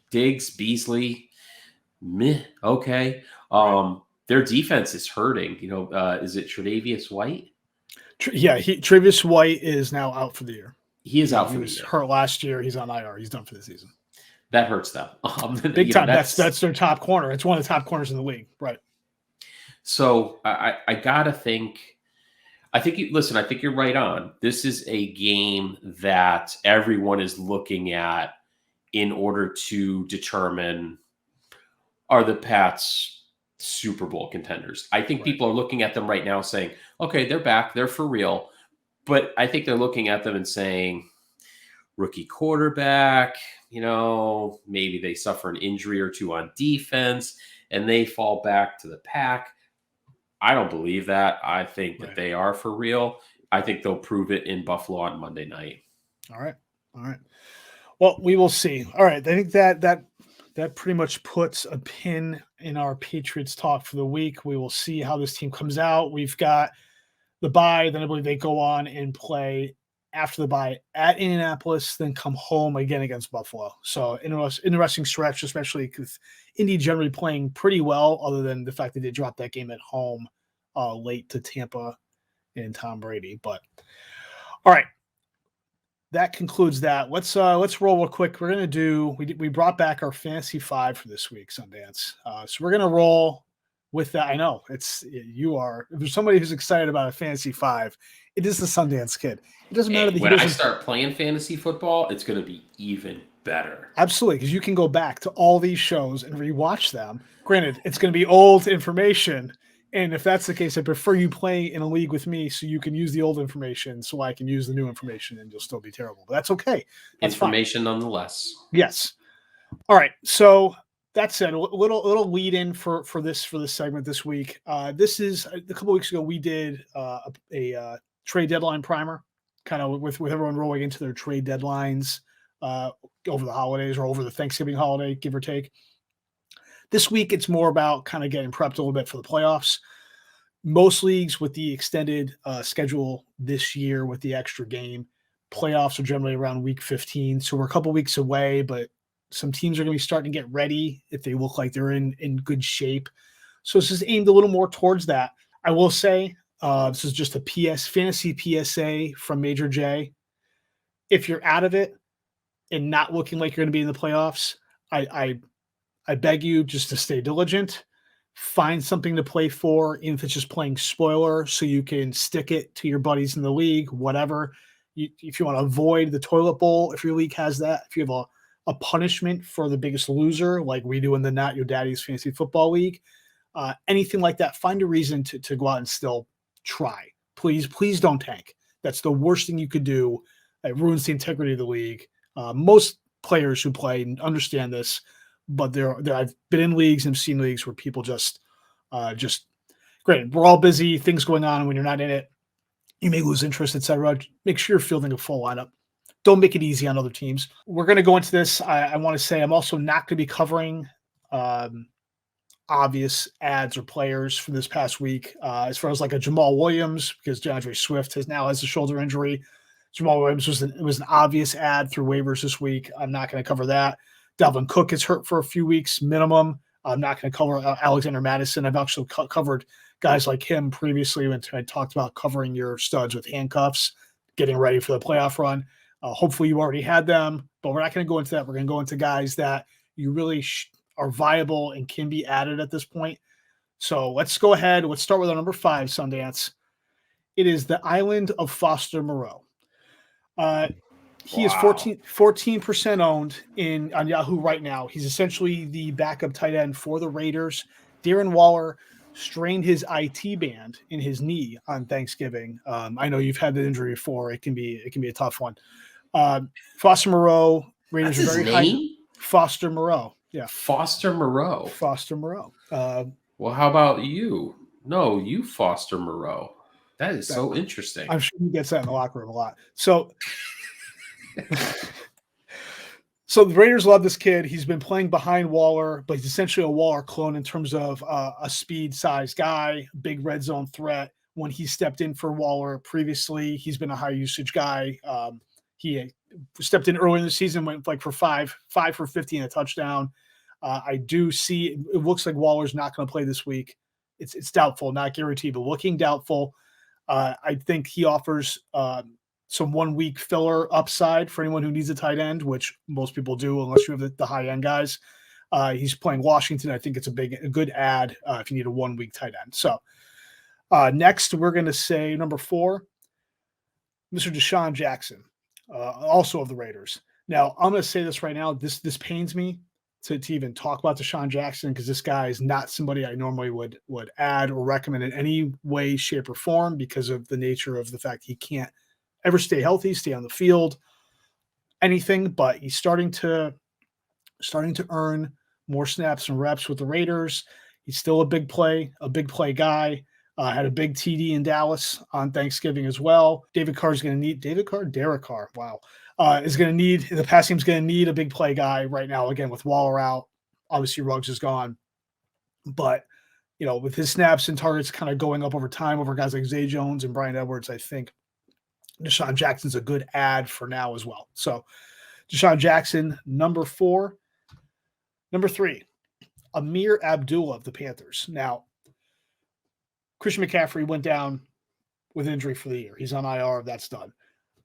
Diggs, Beasley, meh, okay. Their defense is hurting. Is it Tre'Davious White? Tre'Davious White is now out for the year. He is out for the year. He was hurt last year. He's on IR. He's done for the season. That hurts them. Big time. That's their top corner. It's one of the top corners in the league. Right. So I gotta think. I think you're right on. This is a game that everyone is looking at in order to determine, are the Pats Super Bowl contenders? I think people are looking at them right now saying, okay, they're back. They're for real. But I think they're looking at them and saying, rookie quarterback, maybe they suffer an injury or two on defense and they fall back to the pack. I don't believe that. I think that they are for real. I think they'll prove it in Buffalo on Monday night. All right. Well, we will see. All right. I think that pretty much puts a pin in our Patriots talk for the week. We will see how this team comes out. We've got the bye. Then I believe they go on and play after the bye at Indianapolis, then come home again against Buffalo. So interesting stretch, especially with Indy generally playing pretty well, other than the fact that they dropped that game at home late to Tampa and Tom Brady. But all right, that concludes that. Let's roll real quick. We're gonna do we brought back our fantasy 5 for this week, Sundance. So we're gonna roll with that. I know if there's somebody who's excited about a fantasy 5, it is the Sundance Kid. It doesn't matter that when I start playing fantasy football, it's going to be even better. Absolutely, because you can go back to all these shows and rewatch them. Granted, it's going to be old information, and if that's the case, I prefer you play in a league with me so you can use the old information so I can use the new information, and you'll still be terrible. But that's okay. That's information fine. Nonetheless. Yes. All right. So that said, a little lead in for this segment this week. This is a couple weeks ago we did a trade deadline primer, kind of with everyone rolling into their trade deadlines over the holidays or over the Thanksgiving holiday, give or take. This week, it's more about kind of getting prepped a little bit for the playoffs. Most leagues with the extended schedule this year with the extra game, playoffs are generally around week 15. So we're a couple weeks away, but some teams are going to be starting to get ready if they look like they're in good shape. So this is aimed a little more towards that. I will say, this is just a fantasy PSA from Major J. If you're out of it and not looking like you're going to be in the playoffs, I beg you just to stay diligent, find something to play for, even if it's just playing spoiler so you can stick it to your buddies in the league, whatever. If you want to avoid the toilet bowl, if your league has that, if you have a punishment for the biggest loser, like we do in the Not Your Daddy's Fantasy Football League, anything like that, find a reason to go out and still try. Please don't tank. That's the worst thing you could do. It ruins the integrity of the league. Most players who play understand this, but I've been in leagues and seen leagues where people just granted, we're all busy, things going on, and when you're not in it, you may lose interest, etc. Make sure you're fielding a full lineup. Don't make it easy on other teams. We're going to go into this. I want to say I'm also not going to be covering obvious ads or players from this past week. As far as like a Jamal Williams, because DeAndre Swift has a shoulder injury. Jamal Williams was an obvious ad through waivers this week. I'm not going to cover that. Dalvin Cook is hurt for a few weeks minimum. I'm not going to cover Alexander Madison. I've actually covered guys like him previously when I talked about covering your studs with handcuffs, getting ready for the playoff run. Hopefully you already had them, but we're not going to go into that. We're going to go into guys that you really are viable and can be added at this point. So let's go ahead. Let's start with our number 5, Sundance. It is the Island of Foster Moreau. He is 14% owned on Yahoo right now. He's essentially the backup tight end for the Raiders. Darren Waller strained his IT band in his knee on Thanksgiving. I know you've had the injury before. It can be a tough one. Foster Moreau, Raiders That's are very his name? high. Foster Moreau. Yeah. Foster Moreau. Foster Moreau. Well, how about you? No, you Foster Moreau. That is so interesting. I'm sure he gets that in the locker room a lot. So the Raiders love this kid. He's been playing behind Waller, but he's essentially a Waller clone in terms of a speed-sized guy, big red zone threat. When he stepped in for Waller previously, he's been a high-usage guy. He stepped in early in the season, went like for 5 for 50 and a touchdown. I do see it looks like Waller's not going to play this week. It's doubtful, not guaranteed, but looking doubtful. I think he offers some 1 week filler upside for anyone who needs a tight end, which most people do, unless you have the high end guys. He's playing Washington. I think it's a good ad if you need a 1 week tight end. So next, we're going to say number 4, Mr. Deshaun Jackson, also of the Raiders. Now, I'm going to say this right now. This pains me to even talk about Deshaun Jackson because this guy is not somebody I normally would add or recommend in any way, shape, or form because of the nature of the fact he can't ever stay healthy, stay on the field, anything. But he's starting to earn more snaps and reps with the Raiders. He's still a big play guy. Had a big TD in Dallas on Thanksgiving as well. Derek Carr. Wow. The pass team's going to need a big play guy right now. Again, with Waller out, obviously Ruggs is gone, but with his snaps and targets kind of going up over time over guys like Zay Jones and Brian Edwards, I think Deshaun Jackson's a good add for now as well. So Deshaun Jackson, number 4. Number 3, Amir Abdullah of the Panthers. Now, Christian McCaffrey went down with injury for the year. He's on IR. That's done.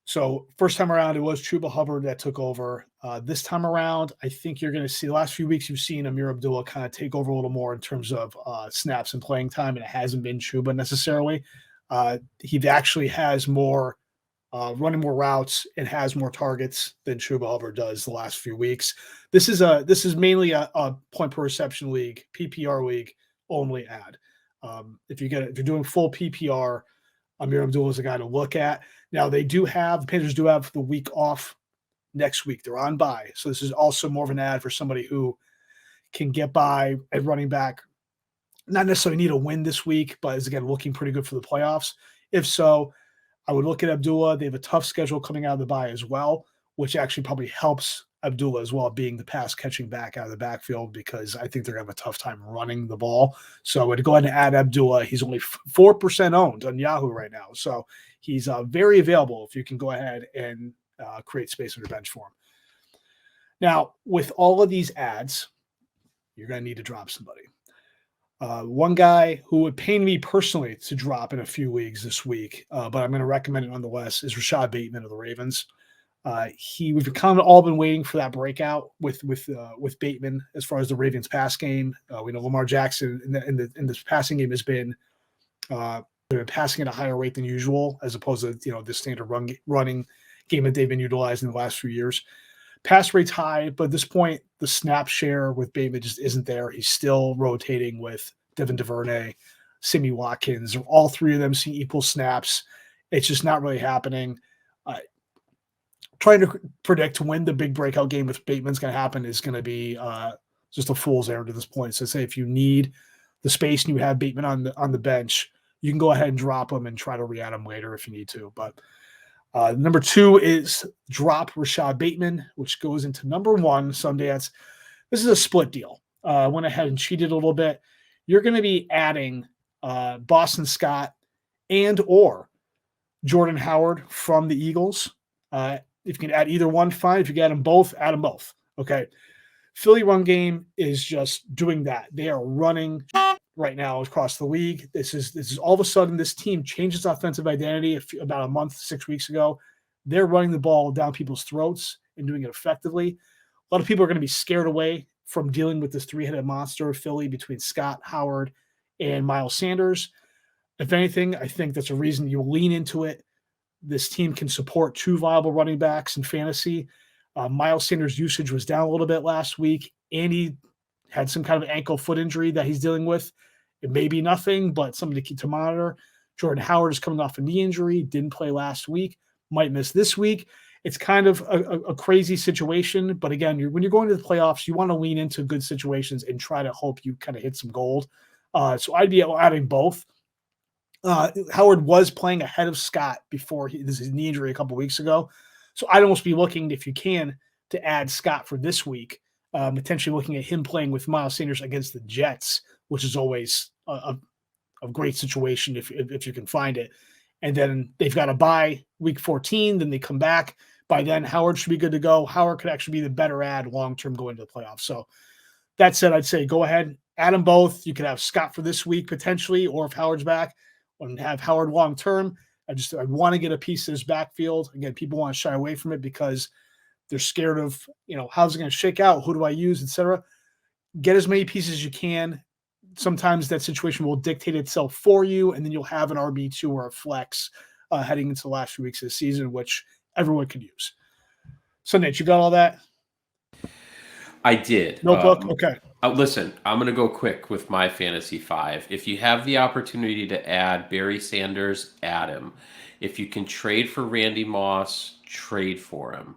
So first time around, it was Chuba Hubbard that took over. This time around, I think you're going to see the last few weeks you've seen Amir Abdullah kind of take over a little more in terms of snaps and playing time, and it hasn't been Chuba necessarily. He actually has more running more routes and has more targets than Chuba Hubbard does the last few weeks. This is mainly a point per reception league, PPR league only ad. If you're doing full PPR, Amir Abdullah is a guy to look at. Now the Panthers do have the week off next week. They're on bye. So this is also more of an ad for somebody who can get by at running back. Not necessarily need a win this week, but is again looking pretty good for the playoffs. If so, I would look at Abdullah. They have a tough schedule coming out of the bye as well, which actually probably helps Abdullah as well, being the pass catching back out of the backfield, because I think they're going to have a tough time running the ball. So I would go ahead and add Abdullah. He's only 4% owned on Yahoo right now. So he's very available if you can go ahead and create space on your bench for him. Now, with all of these ads, you're going to need to drop somebody. One guy who would pain me personally to drop in a few leagues this week, but I'm going to recommend it nonetheless, is Rashad Bateman of the Ravens. We've kind of all been waiting for that breakout with Bateman as far as the Ravens pass game. We know Lamar Jackson in this passing game has been passing at a higher rate than usual, as opposed to the standard running game that they've been utilizing in the last few years. Pass rate's high, but at this point, the snap share with Bateman just isn't there. He's still rotating with Devin DuVernay, Sammy Watkins. All three of them seeing equal snaps. It's just not really happening. Trying to predict when the big breakout game with Bateman's going to happen is going to be just a fool's errand at this point. So say if you need the space and you have Bateman on the bench, you can go ahead and drop him and try to re-add him later if you need to. But number 2 is drop Rashad Bateman, which goes into number 1, Sundance. This is a split deal. I went ahead and cheated a little bit. You're going to be adding Boston Scott and or Jordan Howard from the Eagles. If you can add either one, fine. If you can add them both, add them both. Okay. Philly run game is just doing that. They are running right now across the league. This is all of a sudden this team changes offensive identity about a month, 6 weeks ago. They're running the ball down people's throats and doing it effectively. A lot of people are going to be scared away from dealing with this 3-headed monster of Philly between Scott, Howard, and Miles Sanders. If anything, I think that's a reason you lean into it. This team can support 2 viable running backs in fantasy. Miles Sanders' usage was down a little bit last week, and he had some kind of ankle foot injury that he's dealing with. It may be nothing, but something to monitor. Jordan Howard is coming off a knee injury, didn't play last week, might miss this week. It's kind of a crazy situation, but again, when you're going to the playoffs, you want to lean into good situations and try to hope you kind of hit some gold. So I'd be adding both. Howard was playing ahead of Scott before his knee injury a couple weeks ago. So I'd almost be looking, if you can, to add Scott for this week, potentially looking at him playing with Miles Sanders against the Jets, which is always a great situation if you can find it. And then they've got a bye week 14, then they come back. By then, Howard should be good to go. Howard could actually be the better ad long-term going to the playoffs. So that said, I'd say go ahead, add them both. You could have Scott for this week potentially, or if Howard's back, and have Howard long-term. I want to get a piece of this backfield. Again, people want to shy away from it because they're scared of, how's it going to shake out? Who do I use, etc. Get as many pieces as you can. Sometimes that situation will dictate itself for you, and then you'll have an RB2 or a flex heading into the last few weeks of the season, which everyone could use. So, Nate, you got all that? I did. Notebook? Okay. Listen, I'm going to go quick with my Fantasy 5. If you have the opportunity to add Barry Sanders, add him. If you can trade for Randy Moss, trade for him.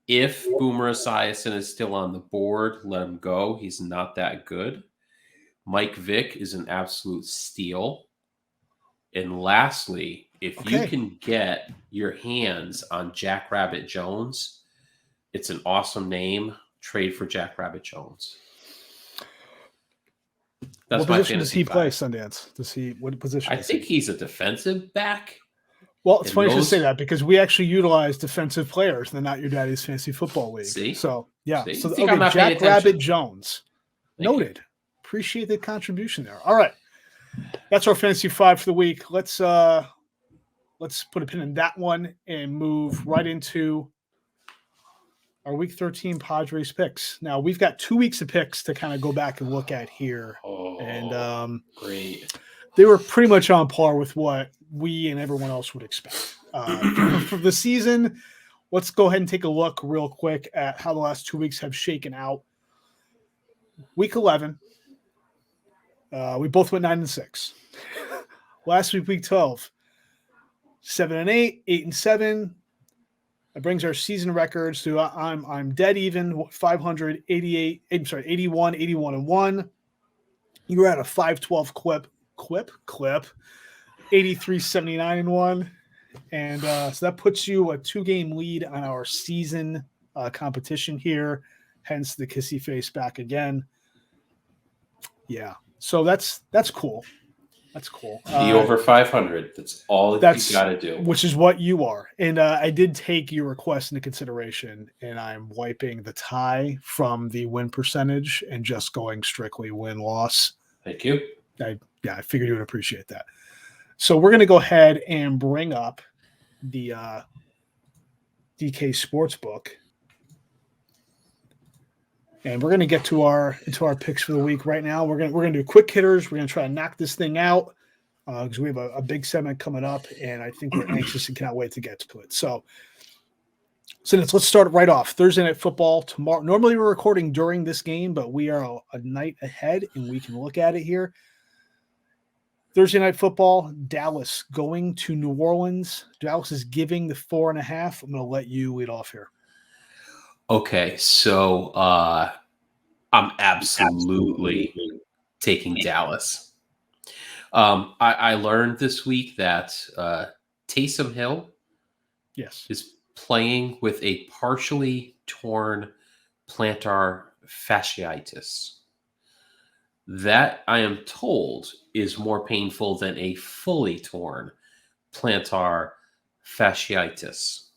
If Boomer Esiason is still on the board, let him go. He's not that good. Mike Vick is an absolute steal. And lastly, if you can get your hands on Jackrabbit Jones, it's an awesome name. Trade for Jackrabbit Jones. That's What my position does fantasy he play, five. Sundance? What position I is think he? he's a defensive back. Well, it's And funny you should say those- that because we actually utilize defensive players in the Not Your Daddy's Fantasy Football League. See? So, yeah. See? So, You think I'm not paying Jack Rabbit attention? Jones. Thank you. Noted. Appreciate the contribution there. All right. That's our fantasy five for the week. Let's put a pin in that one and move right into our week 13 Padres picks. Now, we've got 2 weeks of picks to kind of go back and look at here. Oh, And great. they were pretty much on par with what we and everyone else would expect. For the season, let's go ahead and take a look real quick at how the last 2 weeks have shaken out. Week 11, we both went 9-6. Last week, week 12, 7-8, 8-7. That brings our season records to I'm dead even 588. I'm sorry, 81, 81-1. You were at a 512 clip, 83, 79-1. And so that puts you a 2-game lead on our season competition here. Hence the kissy face back again. Yeah. So that's cool. That's cool. Be over 500. That's all you got to do. Which is what you are. And I did take your request into consideration, and I'm wiping the tie from the win percentage and just going strictly win-loss. Thank you. I figured you would appreciate that. So we're going to go ahead and bring up the DK Sportsbook. And we're going to get to our picks for the week right now. We're going to do quick hitters. We're going to try and knock this thing out because we have a big segment coming up, and I think we're anxious and cannot wait to get to it. So let's start right off. Thursday Night Football tomorrow. Normally we're recording during this game, but we are a night ahead, and we can look at it here. Thursday Night Football, Dallas going to New Orleans. Dallas is giving the 4.5. I'm going to let you lead off here. Okay, so I'm absolutely taking Dallas. I learned this week that Taysom Hill is playing with a partially torn plantar fasciitis. That, I am told, is more painful than a fully torn plantar fasciitis.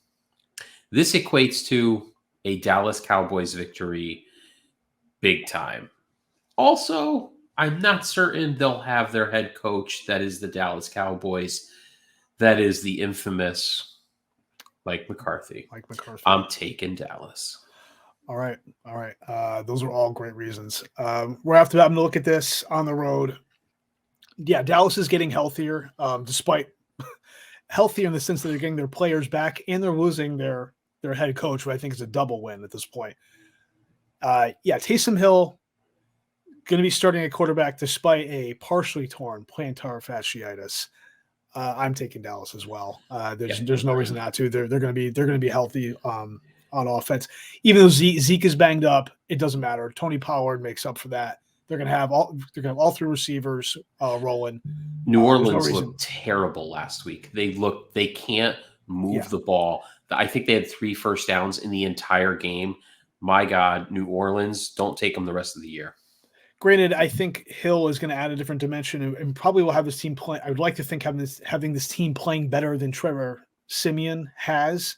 This equates to a Dallas Cowboys victory big time. Also, I'm not certain they'll have their head coach that is the Dallas Cowboys. That is the infamous Mike McCarthy. I'm taking Dallas. All right. Those are all great reasons. Right after that, I'm going to look at this on the road. Yeah, Dallas is getting healthier, despite healthier in the sense that they're getting their players back and they're losing their head coach, who I think is a double win at this point. Taysom Hill going to be starting at quarterback despite a partially torn plantar fasciitis. I'm taking Dallas as well. There's no reason not to. They're going to be healthy on offense. Even though Zeke is banged up, it doesn't matter. Tony Pollard makes up for that. They're going to have all three receivers rolling. New Orleans looked terrible last week. They can't move the ball. I think they had 3 first downs in the entire game. My God, New Orleans, don't take them the rest of the year. Granted, I think Hill is going to add a different dimension and probably will have this team play. I would like to think having this team playing better than Trevor Siemian has,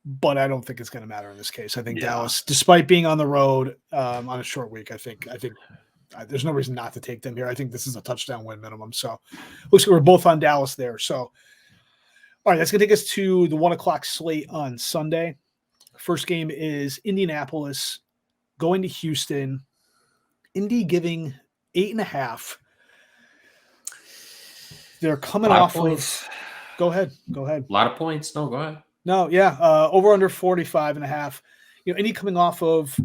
but I don't think it's going to matter in this case. I think Dallas, despite being on the road on a short week, I think there's no reason not to take them here. I think this is a touchdown win minimum. So looks like we're both on Dallas there. So, all right, that's going to take us to the 1:00 slate on Sunday. First game is Indianapolis going to Houston. Indy giving 8.5. They're coming off of. Go ahead. A lot of points. No, go ahead. No, yeah. Over under 45.5. Indy coming off of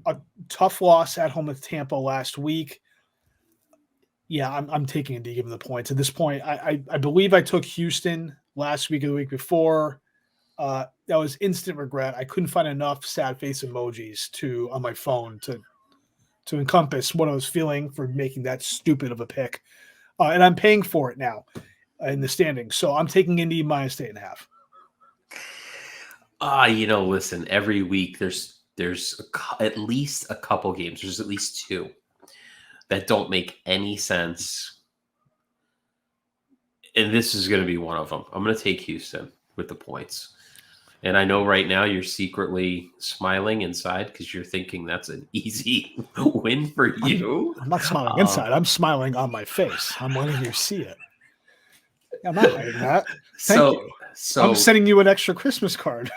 a tough loss at home with Tampa last week. Yeah, I'm taking Indy given the points. At this point, I believe I took Houston last week or the week before. That was instant regret. I couldn't find enough sad face emojis on my phone to encompass what I was feeling for making that stupid of a pick. And I'm paying for it now in the standings. So I'm taking Indy minus 8.5. Listen, every week there's at least a couple games. There's at least 2 that don't make any sense. And this is going to be one of them. I'm going to take Houston with the points. And I know right now you're secretly smiling inside because you're thinking that's an easy win for you. I'm not smiling inside. I'm smiling on my face. I'm letting you see it. I'm not hiding that. Thank you. I'm sending you an extra Christmas card.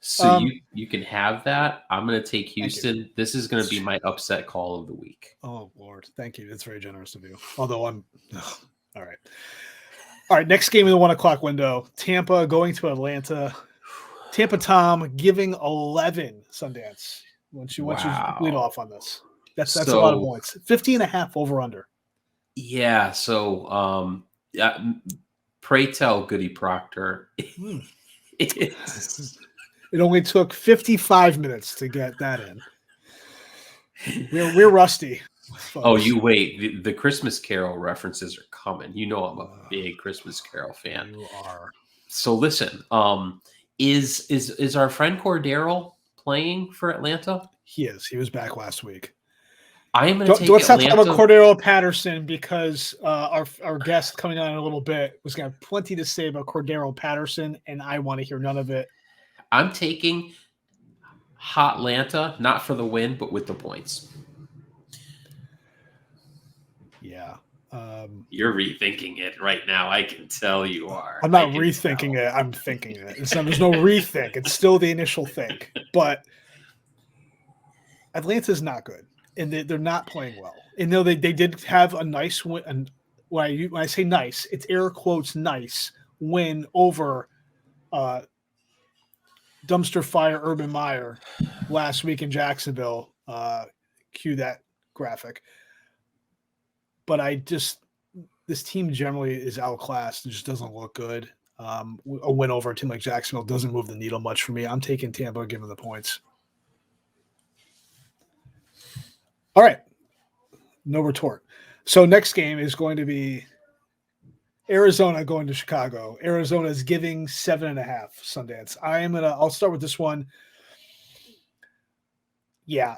So you can have that. I'm going to take Houston. This is going to be my upset call of the week. Oh, Lord. Thank you. That's very generous of you. Although all right. All right. Next game in the 1 o'clock window. Tampa going to Atlanta. Tampa Tom giving 11 Sundance. Once you lead off on this. That's a lot of points. 50.5 over under. Yeah. So pray tell Goody Proctor. It only took 55 minutes to get that in. We're rusty. Folks. Oh, you wait. The Christmas Carol references are coming. You know I'm a big Christmas Carol fan. You are. So listen, is our friend Cordero playing for Atlanta? He is. He was back last week. I am going to take Let's Atlanta. not talk about Cordero Patterson because our guest coming on in a little bit was going to have plenty to say about Cordero Patterson, and I want to hear none of it. I'm taking Hotlanta, not for the win, but with the points. Yeah. You're rethinking it right now. I can tell you are. I'm not rethinking it. I'm thinking it. There's no rethink. It's still the initial think. But Atlanta's not good, and they're not playing well. And though they did have a nice win, and when I say nice, it's air quotes nice win over dumpster fire Urban Meyer last week in Jacksonville. Cue that graphic. But this team generally is outclassed. It just doesn't look good. A win over a team like Jacksonville doesn't move the needle much for me. I'm taking Tampa, giving the points. All right. No retort. So next game is going to be Arizona going to Chicago. Arizona is giving 7.5 Sundance. I'll start with this one. Yeah,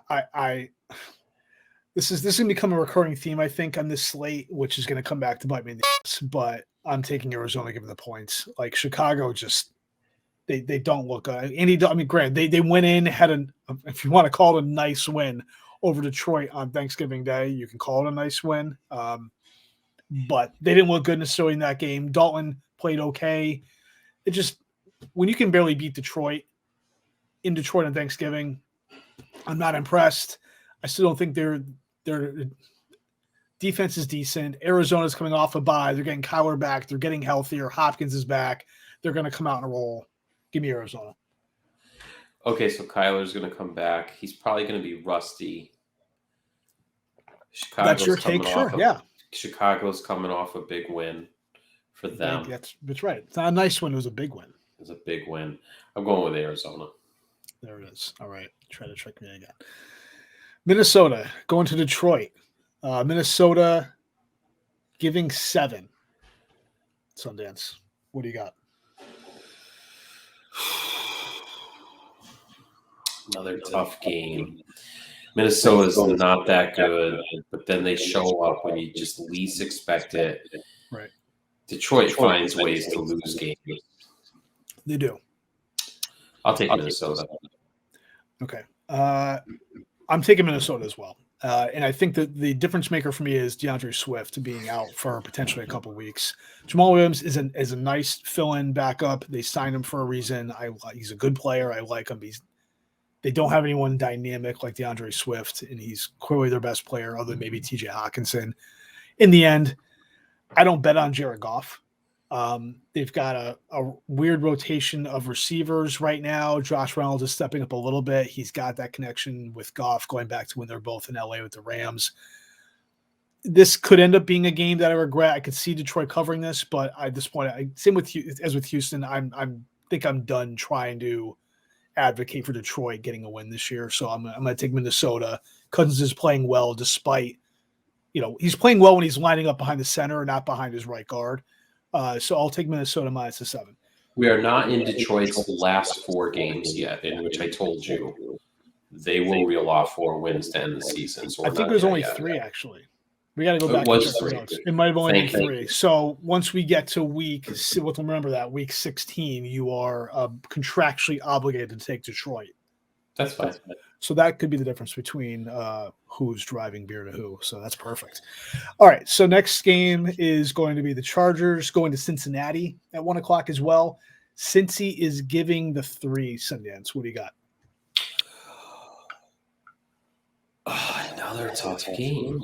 This is going to become a recurring theme, I think, on this slate, which is going to come back to bite me in the ass. But I'm taking Arizona, given the points. Like Chicago, just they don't look good. Granted, they went in, had if you want to call it a nice win over Detroit on Thanksgiving Day, you can call it a nice win. But they didn't look good necessarily in that game. Dalton played okay. It just when you can barely beat Detroit in Detroit on Thanksgiving, I'm not impressed. I still don't think their defense is decent. Arizona's coming off a bye. They're getting Kyler back. They're getting healthier. Hopkins is back. They're going to come out in a roll. Give me Arizona. Okay, so Kyler's going to come back. He's probably going to be rusty. That's your take? Sure, yeah. Chicago's coming off a big win for them. That's right. It's not a nice win. It was a big win. It was a big win. I'm going with Arizona. There it is. All right. Try to trick me again. Minnesota going to Detroit. Minnesota giving 7. Sundance. What do you got? Another tough game. Minnesota's not that good, but then they show up when you just least expect it. Right. Detroit finds ways to lose games. They do. I'll take Minnesota. Okay. I'm taking Minnesota as well. And I think that the difference maker for me is DeAndre Swift being out for potentially a couple of weeks. Jamal Williams is a nice fill-in backup. They signed him for a reason. He's a good player. I like him. They don't have anyone dynamic like DeAndre Swift, and he's clearly their best player other than maybe TJ Hawkinson. In the end, I don't bet on Jared Goff. They've got a weird rotation of receivers right now. Josh Reynolds is stepping up a little bit. He's got that connection with Goff going back to when they're both in LA with the Rams. This could end up being a game that I regret. I could see Detroit covering this, but at this point, same with as with Houston. I think I'm done trying to advocate for Detroit getting a win this year. So I'm going to take Minnesota. Cousins is playing well despite, he's playing well when he's lining up behind the center and not behind his right guard. So I'll take Minnesota minus the 7. We are not in Detroit's last 4 games yet, in which I told you they will reel off 4 wins to end the season. So I think there's only 3 actually. We got to go back It and was check the 3. notes. It might have only been Thank you. 3. So once we get to week 16, you are contractually obligated to take Detroit. That's fine. So that could be the difference between who's driving beer to who. So that's perfect. All right. So next game is going to be the Chargers going to Cincinnati at 1 o'clock as well. Cincy is giving the 3. Sundance, what do you got? Another tough game.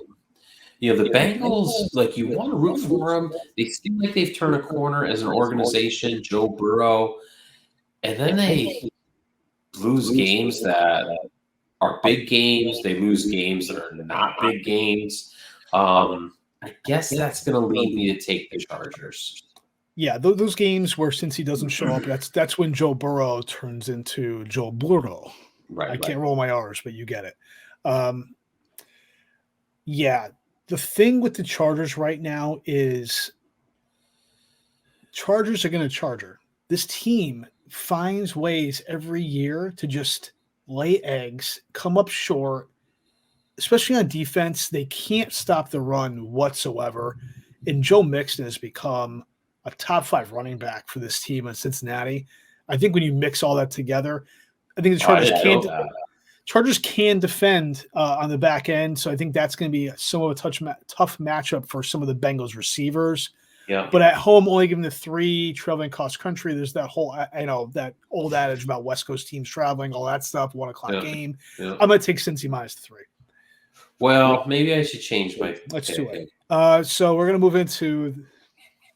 The Bengals, like, you want to root for them. They seem like they've turned a corner as an organization, Joe Burrow, and then they lose games that are big games. They lose games that are not big games. I guess that's going to lead me to take the Chargers. Yeah, those games where Cincy doesn't show up, that's when Joe Burrow turns into Joe Burrow. Right. I can't roll my R's, but you get it. Yeah, the thing with the Chargers right now is Chargers are going to Charger. This team finds ways every year to just lay eggs, come up short, especially on defense. They can't stop the run whatsoever. And Joe Mixon has become a top 5 running back for this team in Cincinnati. I think when you mix all that together, I think the Chargers can defend on the back end. So I think that's going to be somewhat a tough matchup for some of the Bengals receivers. Yeah. But at home, only giving the 3, traveling cross country. There's that whole, that old adage about West Coast teams traveling, all that stuff. 1 o'clock game. Yeah. I'm going to take Cincy minus 3. Well, maybe I should change my pick. Let's do it. So we're going to move into.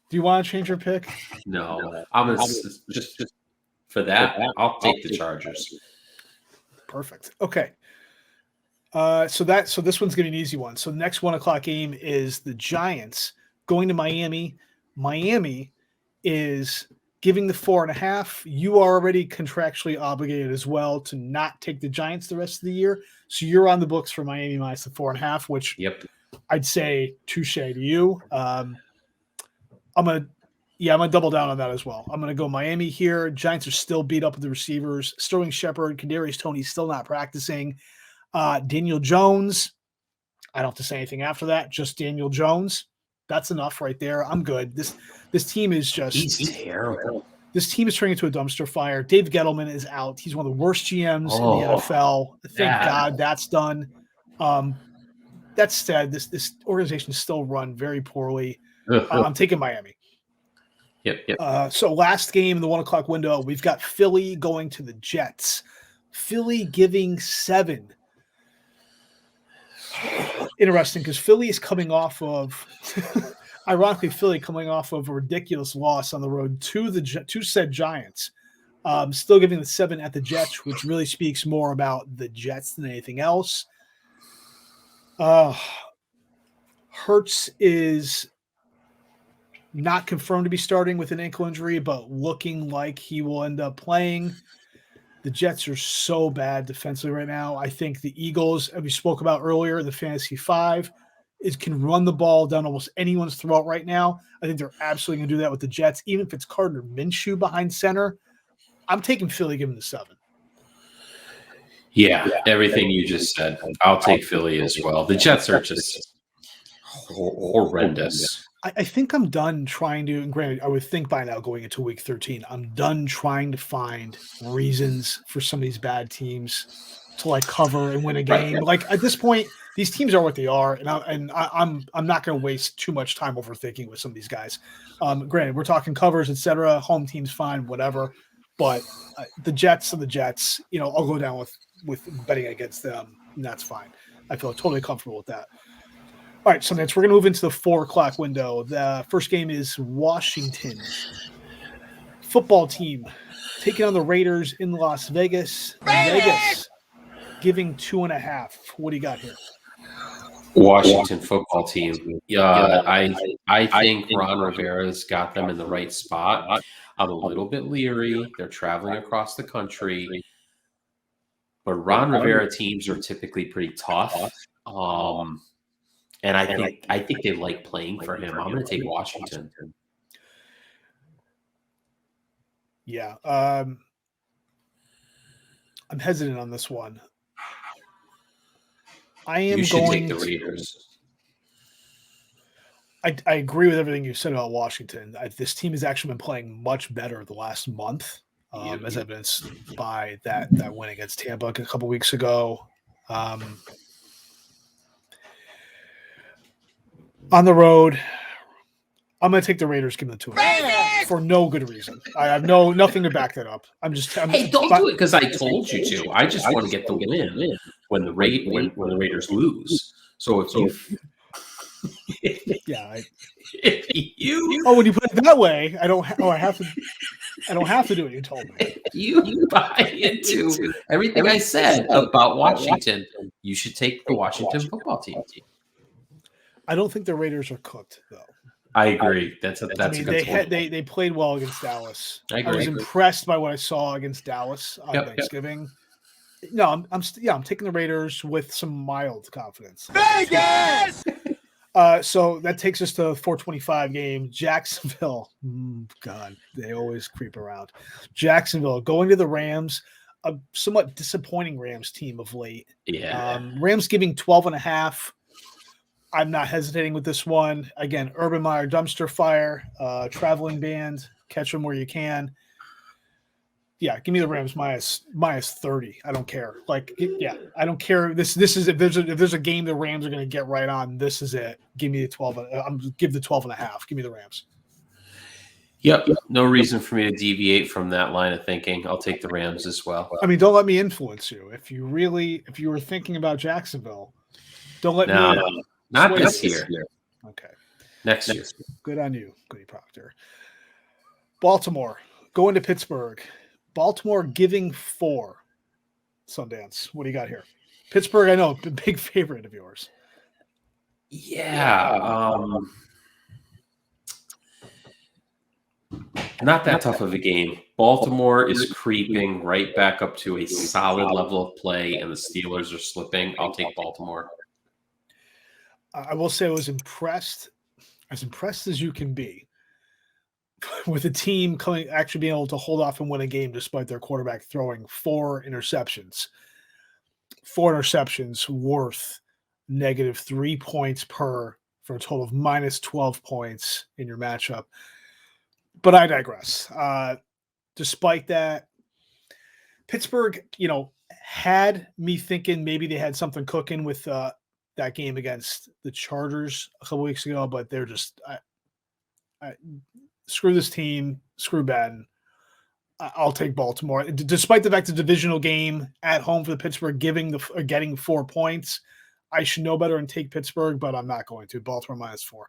Do you want to change your pick? No, I'm going to just for that. I'll take the Chargers. Perfect. Okay. So this one's going to be an easy one. So the next 1 o'clock game is the Giants going to Miami. Miami is giving the 4.5. You are already contractually obligated as well to not take the Giants the rest of the year. So you're on the books for Miami minus the 4.5, which I'd say touche to you. I'm gonna double down on that as well. I'm gonna go Miami here. Giants are still beat up with the receivers. Sterling Shepard, Kadarius Toney still not practicing. Daniel Jones. I don't have to say anything after that. Just Daniel Jones. That's enough right there. I'm good. This team is just he's terrible. This team is turning into a dumpster fire. Dave Gettleman is out. He's one of the worst GMs in the NFL. Thank God that's done. That said, this organization is still run very poorly. I'm taking Miami. Yep. So last game in the 1 o'clock window, we've got Philly going to the Jets. Philly giving 7. Interesting, because Philly is coming off of, ironically, coming off of a ridiculous loss on the road to said Giants. Still giving the 7 at the Jets, which really speaks more about the Jets than anything else. Hurts is not confirmed to be starting with an ankle injury, but looking like he will end up playing. The Jets are so bad defensively right now. I think the Eagles, as we spoke about earlier, the Fantasy 5, can run the ball down almost anyone's throat right now. I think they're absolutely going to do that with the Jets, even if it's Gardner Minshew behind center. I'm taking Philly, giving the 7. Yeah, everything you just said. I'll take Philly as well. The Jets are just horrendous. I think I'm done trying to, and granted, I would think by now going into week 13, I'm done trying to find reasons for some of these bad teams to cover and win a game. Right. At this point, these teams are what they are, and I'm not going to waste too much time overthinking with some of these guys. Granted, we're talking covers, etc. Home teams, fine, whatever. But the Jets are the Jets. I'll go down with betting against them, and that's fine. I feel totally comfortable with that. All right, so next we're going to move into the 4 o'clock window. The first game is Washington football team taking on the Raiders in Las Vegas. Vegas giving 2.5. What do you got here? Washington football team. I think Ron Rivera's got them in the right spot. I'm a little bit leery. They're traveling across the country. But Ron Rivera teams are typically pretty tough. And I think they like playing for him. I'm going to take Washington. Yeah. I'm hesitant on this one. I am you should going take the Raiders. I agree with everything you said about Washington. This team has actually been playing much better the last month, as evidenced by that win against Tampa a couple weeks ago. On the road, I'm going to take the Raiders, give them 2 for no good reason. I have nothing to back that up. Hey, don't do it because I told you to. I just want to get the win when the Raiders lose. So if you, when you put it that way, I don't have to do what you told me. If you buy into everything I said about Washington, you should take the Washington football team. I don't think the Raiders are cooked, though. I agree. That's a good point. They played well against Dallas. I agree. I was impressed by what I saw against Dallas on Thanksgiving. No, I'm taking the Raiders with some mild confidence. Vegas! So that takes us to 4:25 game. Jacksonville. God, they always creep around. Jacksonville going to the Rams, a somewhat disappointing Rams team of late. Yeah. Rams giving 12.5. I'm not hesitating with this one. Again, Urban Meyer dumpster fire, traveling band, catch them where you can. Yeah, give me the Rams minus 30. I don't care. I don't care. This is if there's a game the Rams are going to get right on, this is it. Give me the 12. Give the 12.5. Give me the Rams. Yep. No reason for me to deviate from that line of thinking. I'll take the Rams as well. I mean, don't let me influence you. If you were thinking about Jacksonville, don't let me. Not this year. Okay. Next year. Good on you, Goody Proctor. Baltimore going to Pittsburgh. Baltimore giving 4. Sundance. What do you got here? Pittsburgh, I know, big favorite of yours. Yeah. Not that tough of a game. Baltimore is creeping right back up to a solid level of play, and the Steelers are slipping. I'll take Baltimore. I will say I was impressed, as impressed as you can be, with the team actually being able to hold off and win a game despite their quarterback throwing 4 interceptions. 4 interceptions worth -3 points for a total of -12 points in your matchup. But I digress. Despite that, Pittsburgh, had me thinking maybe they had something cooking with that game against the Chargers a couple weeks ago, but they're just screw this team, screw Ben. I'll take Baltimore. Despite the fact the divisional game at home for the Pittsburgh getting 4 points, I should know better and take Pittsburgh, but I'm not going to. Baltimore -4.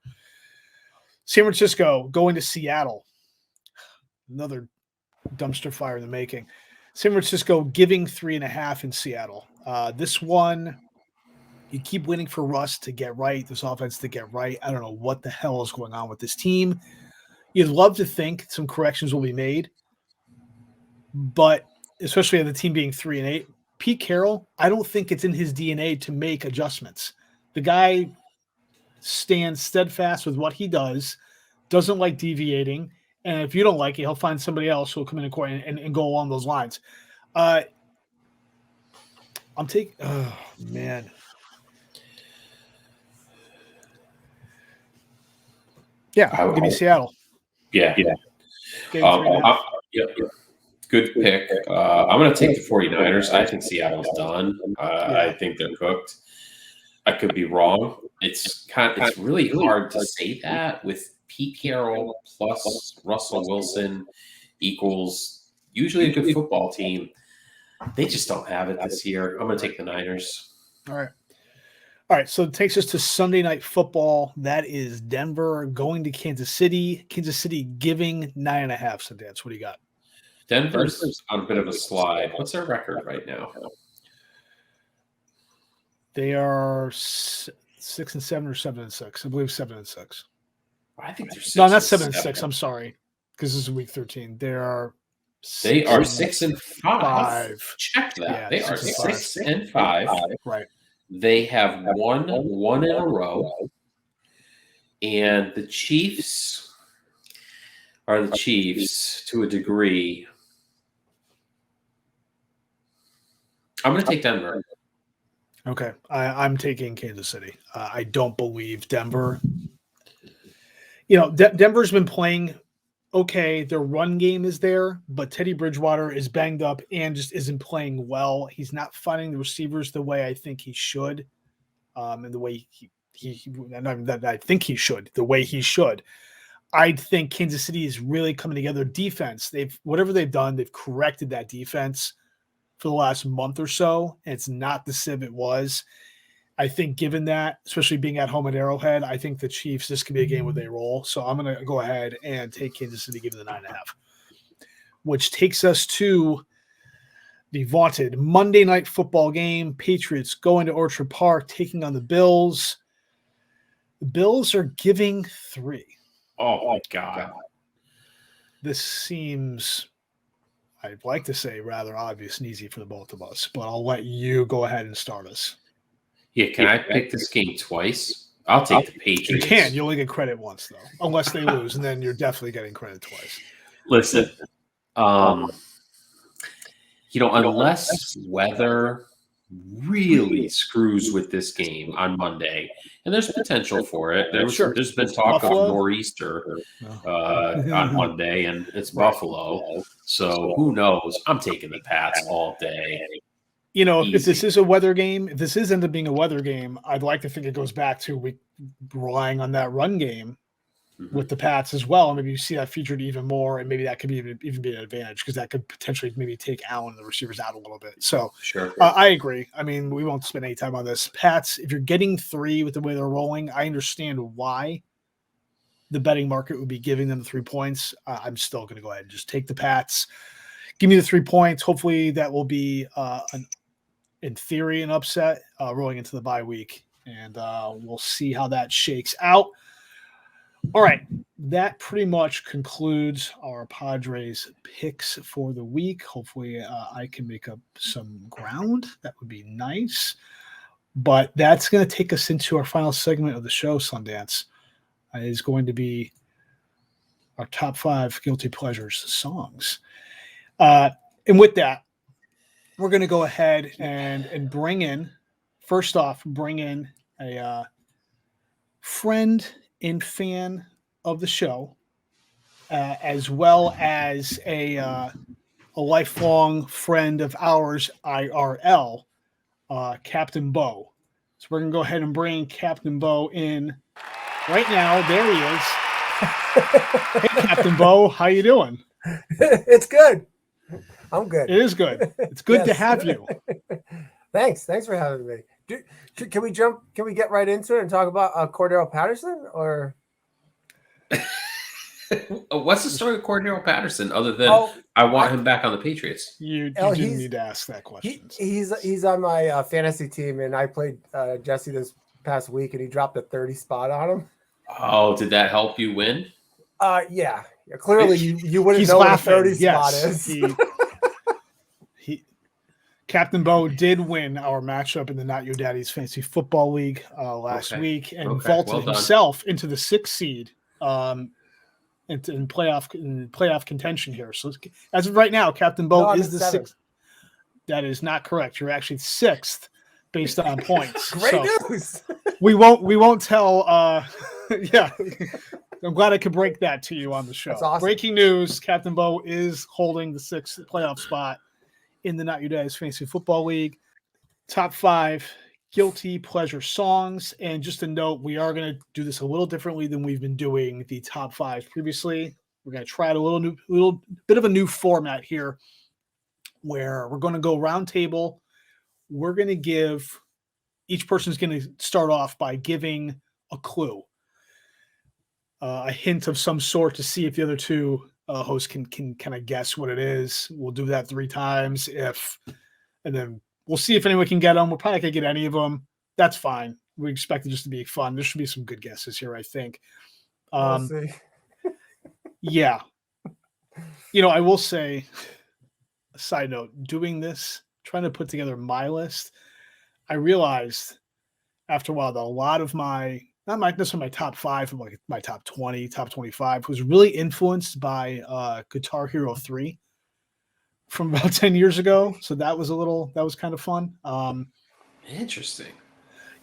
San Francisco going to Seattle. Another dumpster fire in the making. San Francisco giving 3.5 in Seattle. This one, you keep waiting for Russ to get right, this offense to get right. I don't know what the hell is going on with this team. You'd love to think some corrections will be made, but especially the team being 3-8, Pete Carroll, I don't think it's in his DNA to make adjustments. The guy stands steadfast with what he does, doesn't like deviating, and if you don't like it, he'll find somebody else who will come in court and go along those lines. I'm taking – oh, man. Yeah, give me Seattle. Yeah. Good pick. I'm going to take the 49ers. I think Seattle's done. I think they're cooked. I could be wrong. It's really hard to say that with Pete Carroll plus Russell Wilson equals usually a good football team. They just don't have it this year. I'm going to take the Niners. All right, so it takes us to Sunday Night Football. That is Denver going to Kansas City. Kansas City giving 9.5. Sundance, what do you got? Denver's on a bit of a slide. What's their record right now? They are 6-7 or 7-6. I believe 7-6. I think they're 6. No, not 7-6. I'm sorry, because this is week 13. They are 6-5. Check that. Yeah, they are 6-5. Right. They have won one in a row, and the Chiefs are the Chiefs to a degree. I'm going to take Denver. Okay, I'm taking Kansas City. I don't believe Denver Denver's been playing okay. Their run game is there, but Teddy Bridgewater is banged up and just isn't playing well. He's not finding the receivers the way I think he should, and the way I think he should, the way he should. I think Kansas City is really coming together. Defense, whatever they've done, they've corrected that defense for the last month or so, and it's not the sieve it was. I think given that, especially being at home at Arrowhead, I think the Chiefs, this could be a game where they roll. So I'm going to go ahead and take Kansas City, give them the 9.5, which takes us to the vaunted Monday Night Football game. Patriots going to Orchard Park, taking on the Bills. The Bills are giving 3. Oh, my God. This seems, I'd like to say, rather obvious and easy for the both of us, but I'll let you go ahead and start us. Yeah, can I pick this game twice? I'll take the Patriots. You can. You only get credit once, though, unless they lose, and then you're definitely getting credit twice. Listen, unless weather really screws with this game on Monday, and there's potential for it. There's been talk Buffalo? Of nor'easter on Monday, and it's Buffalo. So who knows? I'm taking the Pats all day. If this is a weather game, if this is end up being a weather game, I'd like to think it goes back to relying on that run game with the Pats as well. And maybe you see that featured even more, and maybe that could even be an advantage because that could potentially maybe take Allen and the receivers out a little bit. So sure. I agree. I mean, we won't spend any time on this. Pats, if you're getting 3 with the way they're rolling, I understand why the betting market would be giving them the 3 points. I'm still going to go ahead and just take the Pats. Give me the 3 points. Hopefully that will be in theory, an upset rolling into the bye week, and we'll see how that shakes out. All right, that pretty much concludes our Padres picks for the week. Hopefully I can make up some ground. That would be nice. But that's going to take us into our final segment of the show, Sundance. Is going to be our top 5 guilty pleasures songs. And with that, we're going to go ahead and bring in a friend and fan of the show, as well as a lifelong friend of ours, IRL, Captain Bo. So we're going to go ahead and bring Captain Bo in right now. There he is. Hey, Captain Bo, how you doing? It's good. I'm good. It is good. It's good to have you. Thanks for having me. Can we get right into it and talk about Cordero Patterson, or what's the story of Cordero Patterson other than I want him back on the Patriots? You didn't need to ask that question. He's on my fantasy team, and I played Jesse this past week, and he dropped a 30 spot on him. Oh, did that help you win? Yeah. Clearly, you wouldn't know laughing. What a 30 spot is. Captain Bo did win our matchup in the Not Your Daddy's Fantasy Football League last week and vaulted himself into the 6th seed in playoff contention here. So as of right now, Captain Bo is the 6th. That is not correct. You're actually 6th based on points. Great news. We won't tell. Yeah. I'm glad I could break that to you on the show. That's awesome. Breaking news, Captain Bo is holding the 6th playoff spot in the Not Your Daddy's Fantasy Football League. Top 5 guilty pleasure songs. And just a note, we are going to do this a little differently than we've been doing the top 5 previously. We're going to try a little bit of a new format here where we're going to go round table. We're going to give each person's going to start off by giving a clue. A hint of some sort to see if the other 2 hosts can kind of guess what it is. We'll do that 3 times and then we'll see if anyone can get them. We're probably not going to get any of them. That's fine. We expect it just to be fun. There should be some good guesses here, I think. We'll see. Yeah. I will say, a side note, doing this, trying to put together my list, I realized after a while that a lot of not necessarily my top 5, but like my top 20, top 25, was really influenced by Guitar Hero 3 from about 10 years ago. So that was kind of fun. Interesting.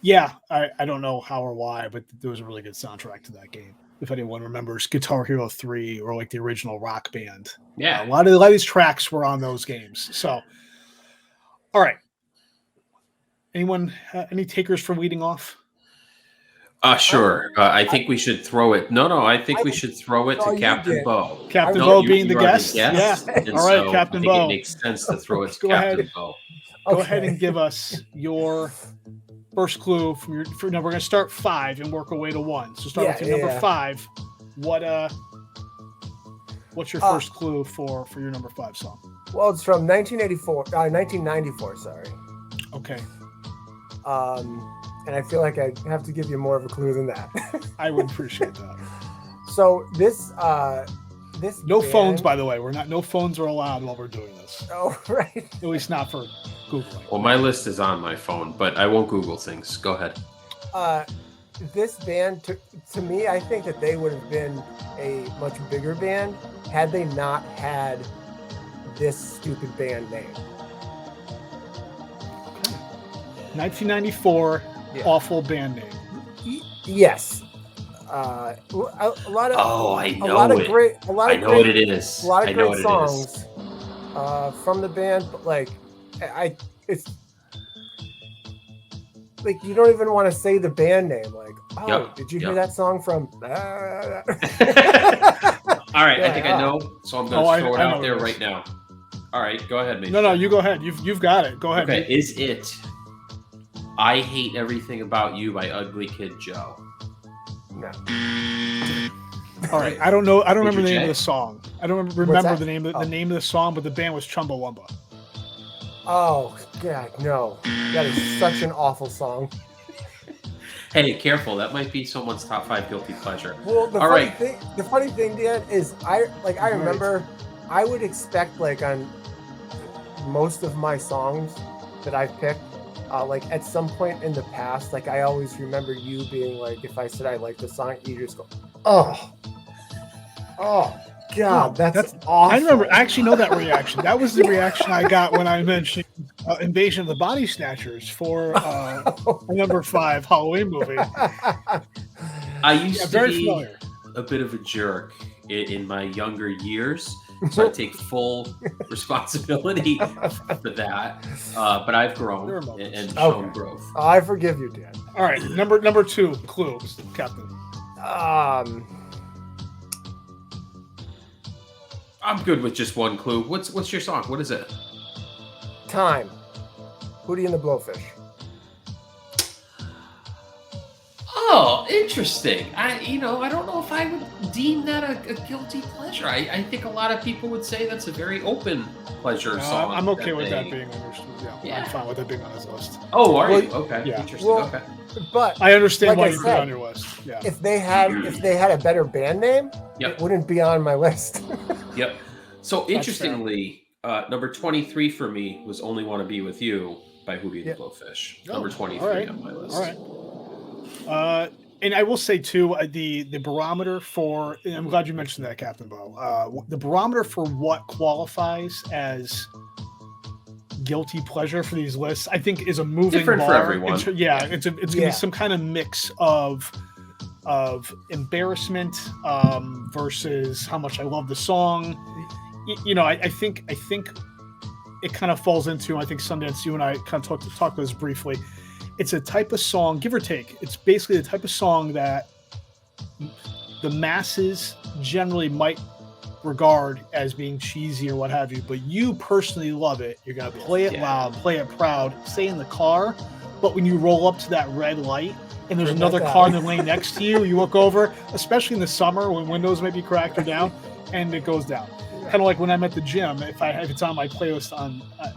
Yeah, I don't know how or why, but there was a really good soundtrack to that game. if anyone remembers Guitar Hero 3 or like the original Rock Band. Yeah. A lot of these tracks were on those games. So, all right. Anyone, any takers for leading off? Sure. I think we should throw it. No, I think we should throw it to Captain Bo. Captain No, Bo you- being you the are guest? Yeah. And All right, so Captain I think Bo. it makes sense to throw it to Go Captain ahead. Bo. Go ahead and give us your first clue from your. Now we're going to start 5 and work our way to 1. So start with your number 5. What's your first clue for your number 5 song? Well, it's from 1994. Sorry. Okay. And I feel like I have to give you more of a clue than that. I would appreciate that. So this No band, phones, by the way. No phones are allowed while we're doing this. Oh, right. At least not for Googling. Well, my list is on my phone, but I won't Google things. Go ahead. This band, to me, I think that they would have been a much bigger band had they not had this stupid band name. 1994, awful band name. Yes. A lot of I know a lot of it. great I know what it is. a lot I of know great what it is. songs from the band, but like it's like you don't even want to say the band name. Like, did you hear that song from? All right, I think I know, so I'm going to throw it out there right now. All right, go ahead, Major. No, you go ahead. You've got it. Go ahead. Okay, is it "I Hate Everything About You" by Ugly Kid Joe? No. All right, I don't know. I don't remember the name Jay? of the song. I don't remember the name of the song, but the band was Chumbawamba. Oh God, no! That is such an awful song. Hey, careful! That might be someone's top 5 guilty pleasure. Well, the All funny right. thing, Dan, is I remember I would expect like on most of my songs that I've picked, like at some point in the past, like I always remember you being like, if I said I like the song, you just go, oh God, that's awful. I remember. I actually know that reaction. That was the reaction I got when I mentioned Invasion of the Body Snatchers for number 5 Halloween movie. I used to very be familiar. a bit of a jerk in my younger years, so I take full responsibility for that. But I've grown and shown growth. I forgive you, Dan. All right, number 2 clue, Captain. I'm good with just one clue. What's your song? What is it? Time. Hootie and the Blowfish. Oh, interesting. I don't know if I would deem that a guilty pleasure. I think a lot of people would say that's a very open pleasure song. I'm okay with that being understood. Yeah. I'm fine with it being on his list. Oh, are you? Okay. Yeah. Interesting. Well, okay. But I understand like why you put it on your list. Yeah. if they had a better band name, Yep. it wouldn't be on my list. Yep. So interestingly, number 23 for me was "Only Want to Be with You" by Hootie and the Blowfish. Number 23 on my list. All right. And I will say too, the barometer for, and I'm glad you mentioned that, Captain Bo. The barometer for what qualifies as guilty pleasure for these lists, I think, is a moving Different bar. for everyone. It's going to be some kind of mix of embarrassment versus how much I love the song. I think it kind of falls into, I think, Sundance, you and I kind of talked about this briefly. It's a type of song, give or take. It's basically the type of song that the masses generally might regard as being cheesy or what have you, but you personally love it. You're going to play it loud, play it proud, stay in the car. But when you roll up to that red light and there's another car in the lane next to you, you look over, especially in the summer when windows may be cracked or down, and it goes down. Kind of like when I'm at the gym, if it's on my playlist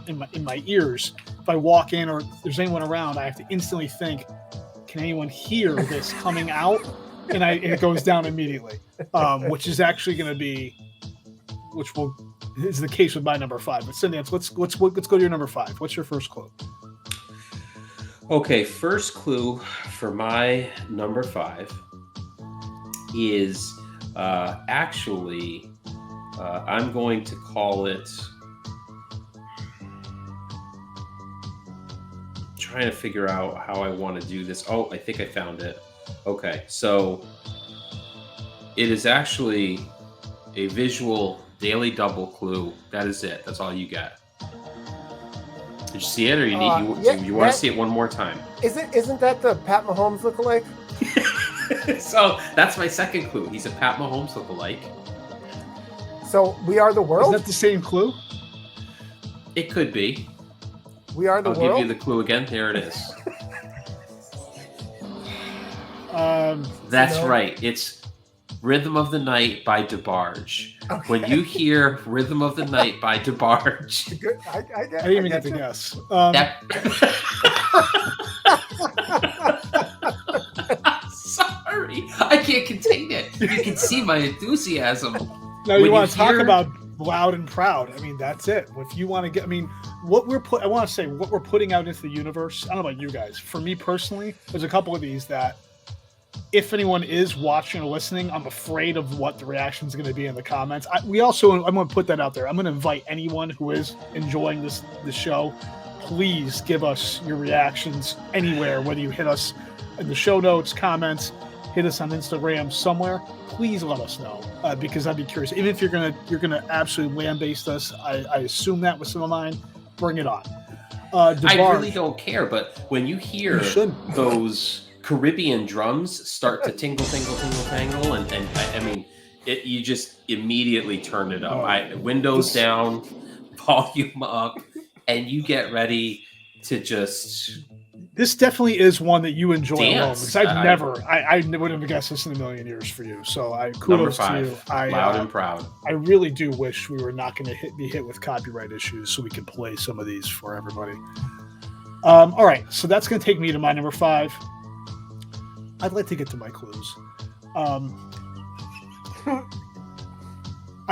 in my ears, if I walk in or there's anyone around, I have to instantly think, can anyone hear this coming out? And it goes down immediately, which is actually going to be, is the case with my number 5. But Sundance, let's go to your number 5. What's your first clue? Okay, first clue for my number 5 is actually. I'm going to call it. Trying to figure out how I want to do this. Oh, I think I found it. Okay, so It is actually a visual daily double clue. That is it. That's all you got. Did you see it, or you want to see it one more time? Isn't that the Pat Mahomes lookalike? So that's my second clue. He's a Pat Mahomes lookalike. So we are the world. Is that the same clue? It could be. We are the I'll world. give you the clue again. There it is. That's no. right. It's Rhythm of the Night by DeBarge. Okay. When you hear Rhythm of the Night by DeBarge, Good. I I didn't even get to guess. that... Sorry, I can't contain it. You can see my enthusiasm. Now you when want to talk hear- about loud and proud. I mean, that's it. If you want to get, I mean, what we're putting out into the universe. I don't know about you guys. For me personally, there's a couple of these that, if anyone is watching or listening, I'm afraid of what the reaction is going to be in the comments. I'm going to put that out there. I'm going to invite anyone who is enjoying this show. Please give us your reactions anywhere, whether you hit us in the show notes, comments, hit us on Instagram somewhere. Please let us know because I'd be curious. Even if you're gonna absolutely lambaste us, I assume that with some of mine. Bring it on. I really don't care, but when you hear those Caribbean drums start to tingle, tingle, tingle, tangle, and I mean, you just immediately turn it up. Windows down, volume up, and you get ready to just. This definitely is one that you enjoy alone. Dance. Because I wouldn't have guessed this in a million years for you. So kudos to you. Loud and proud. I really do wish we were not going to be hit with copyright issues so we could play some of these for everybody. All right, so that's going to take me to my number 5. I'd like to get to my clues. I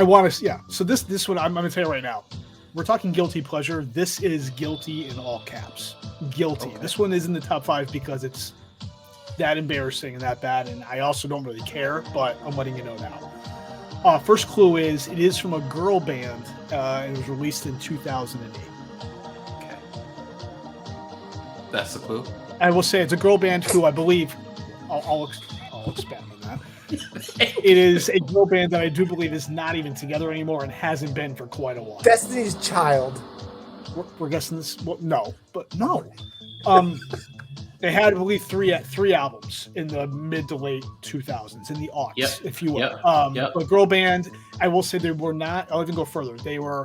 want to, yeah. So this one I'm going to tell you right now. We're talking guilty pleasure. This is guilty in all caps. Guilty. Okay. This one is in the top 5 because it's that embarrassing and that bad, and I also don't really care, but I'm letting you know now. First clue is it is from a girl band. It was released in 2008. Okay. That's the clue? I will say it's a girl band who I believe, I'll expand on that. It is a girl band that I do believe is not even together anymore and hasn't been for quite a while. Destiny's Child. We're guessing this. Well, no. They had, I believe, three albums in the mid to late 2000s, in the aughts, if you will. But girl band, I will say they were not. I'll even go further. They were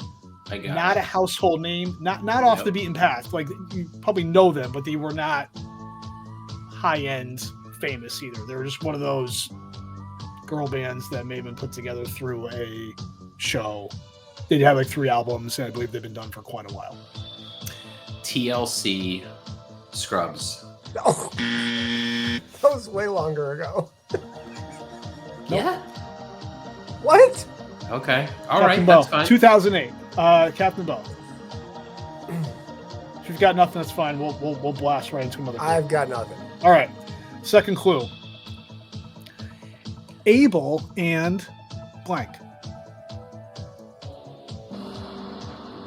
not a household name, not off the beaten path. Like you probably know them, but they were not high end famous either. They were just one of those girl bands that may have been put together through a show. They'd have like 3 albums, and I believe they've been done for quite a while. TLC Scrubs. Oh, that was way longer ago. Yeah. What? Okay. All Captain right. Bo, That's fine. 2008. Captain Bo. If you've got nothing, that's fine. We'll blast right into another clue. I've got nothing. All right. Second clue. Abel and blank.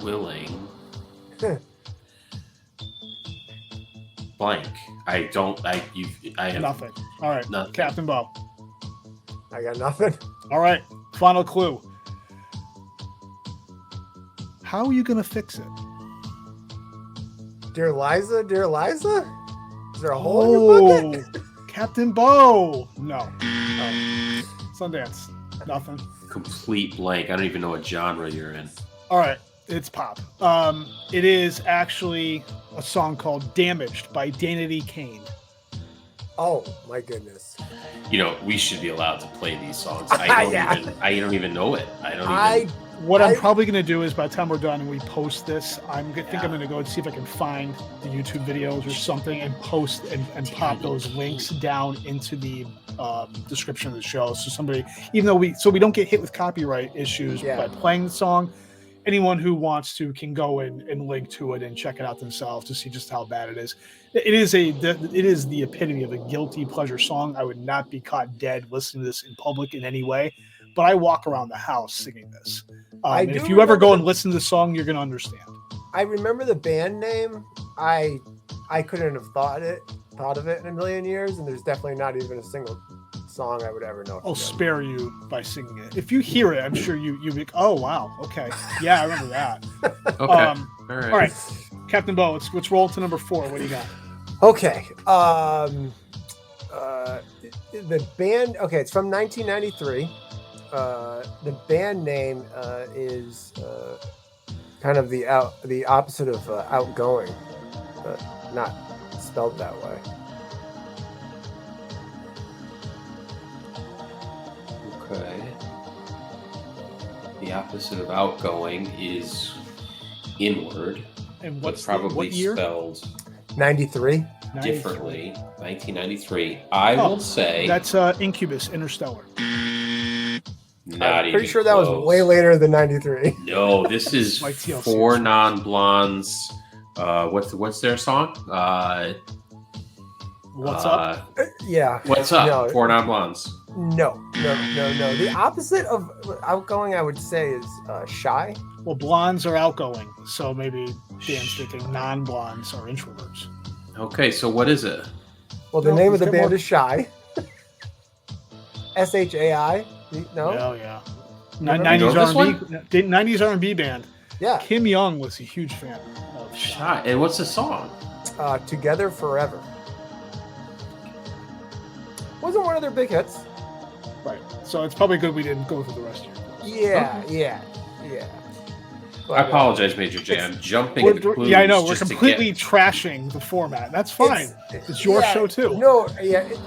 Willing. Blank. I have Nothing. All right. Nothing. Captain Bo. I got nothing. All right. Final clue. How are you going to fix it? Dear Liza? Is there a hole in your bucket? Captain Bo. No. Sundance. Nothing. complete blank. I don't even know what genre you're in. All right. It's pop. It is actually a song called Damaged by Danity Kane. Oh, my goodness. You know, we should be allowed to play these songs. I don't even know it. I'm probably going to do is by the time we're done and we post this, I'm going to go and see if I can find the YouTube videos or something and post and pop those links down into the description of the show. So somebody, even though we don't get hit with copyright issues by playing the song, anyone who wants to can go and link to it and check it out themselves to see just how bad it is. It is the epitome of a guilty pleasure song. I would not be caught dead listening to this in public in any way, but I walk around the house singing this. If you ever go and listen to the song, you're going to understand. I remember the band name. I couldn't have thought of it in a million years, and there's definitely not even a single song I would ever know. I'll spare you by singing it. If you hear it, I'm sure you be, oh wow, okay, yeah, I remember that. Okay. All right. Captain Bo, let's roll to number 4. What do you got? Okay. The band. Okay, it's from 1993. The band name is kind of the opposite of outgoing, but not spelled that way. Okay. The opposite of outgoing is inward. And but what's probably what year? spelled 93. differently. 1993. I will say That's Incubus, Interstellar. not I'm pretty even sure that was close. way later than 93. No, this is Like TLC. 4 Non-Blondes. What's their song? What's up? Yeah. What's up? No. 4 Non-Blondes. No. The opposite of outgoing, I would say, is shy. Well, blondes are outgoing, so maybe Dan's thinking non-blondes are introverts. Okay, so what is it? Well, the No, name of the come band on. is Shy. SHAI. No. Oh yeah. You know 90s this R&B, 90s R&B band. Yeah. Kim Young was a huge fan of Shy. And what's the song? Together Forever. Wasn't one of their big hits. Right. So it's probably good we didn't go through the rest of your Yeah. I apologize, Major J. I'm jumping the clues. Yeah, I know. We're just to completely get- trashing the format. That's fine. It's your show too. No, it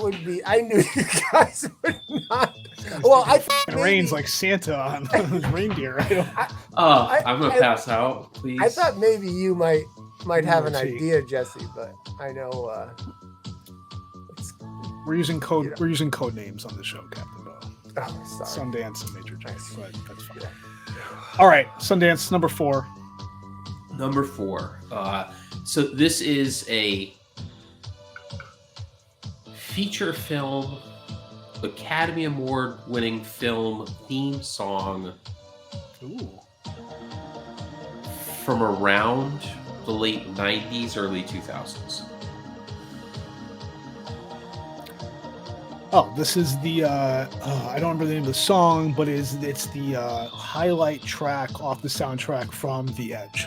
would be. I knew you guys would not. Well, I thought It rains like Santa on his reindeer. I'm gonna pass out, please. I thought maybe you might have an Let's see. idea, Jesse, but I know We're using code. Yeah. We're using code names on the show, Captain Bo. oh, sorry. Sundance and Major J. Nice. But that's fine. Yeah. All right, Sundance number 4. Number 4. So this is a feature film, Academy Award winning film theme song Ooh. from around the late 90s, early 2000s. Oh, this is the I don't remember the name of the song, but it's the highlight track off the soundtrack from The Edge.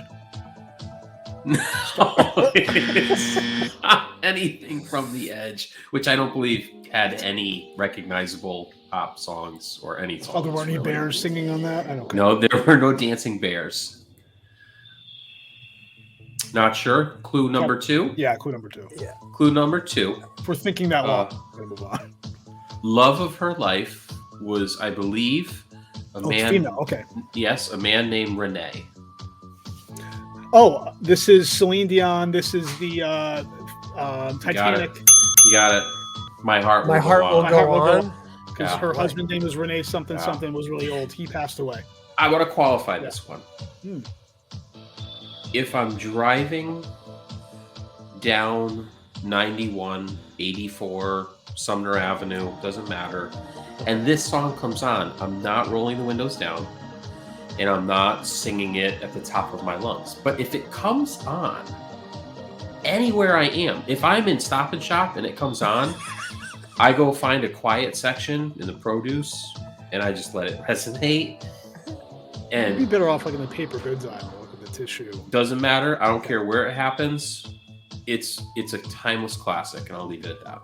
No, it's not anything from The Edge, which I don't believe had any recognizable pop songs or any songs. Oh, there weren't any really. bears singing on that? I don't care. No, there were no dancing bears. Not sure. Clue number 2. Yeah, clue number 2. Yeah. Clue number 2. If we're thinking that long, Uh, we're gonna move on. Love of her life was, I believe, a Oh, it's man. female. Okay. Yes, a man named Renee. Oh, this is Celine Dion. This is the Titanic. You got it. My heart will My go heart on. will My go heart will go on. Because Yeah. her husband's name was Renee something Yeah. something, was really old. He passed away. I want to qualify this one. Hmm. If I'm driving down 91, 84, Sumner Avenue, doesn't matter, and this song comes on, I'm not rolling the windows down, and I'm not singing it at the top of my lungs. But if it comes on anywhere I am, if I'm in Stop and Shop and it comes on, I go find a quiet section in the produce and I just let it resonate. You'd be And better off like in the paper goods aisle with the tissue. doesn't matter. I don't care where it happens. It's a timeless classic, and I'll leave it at that.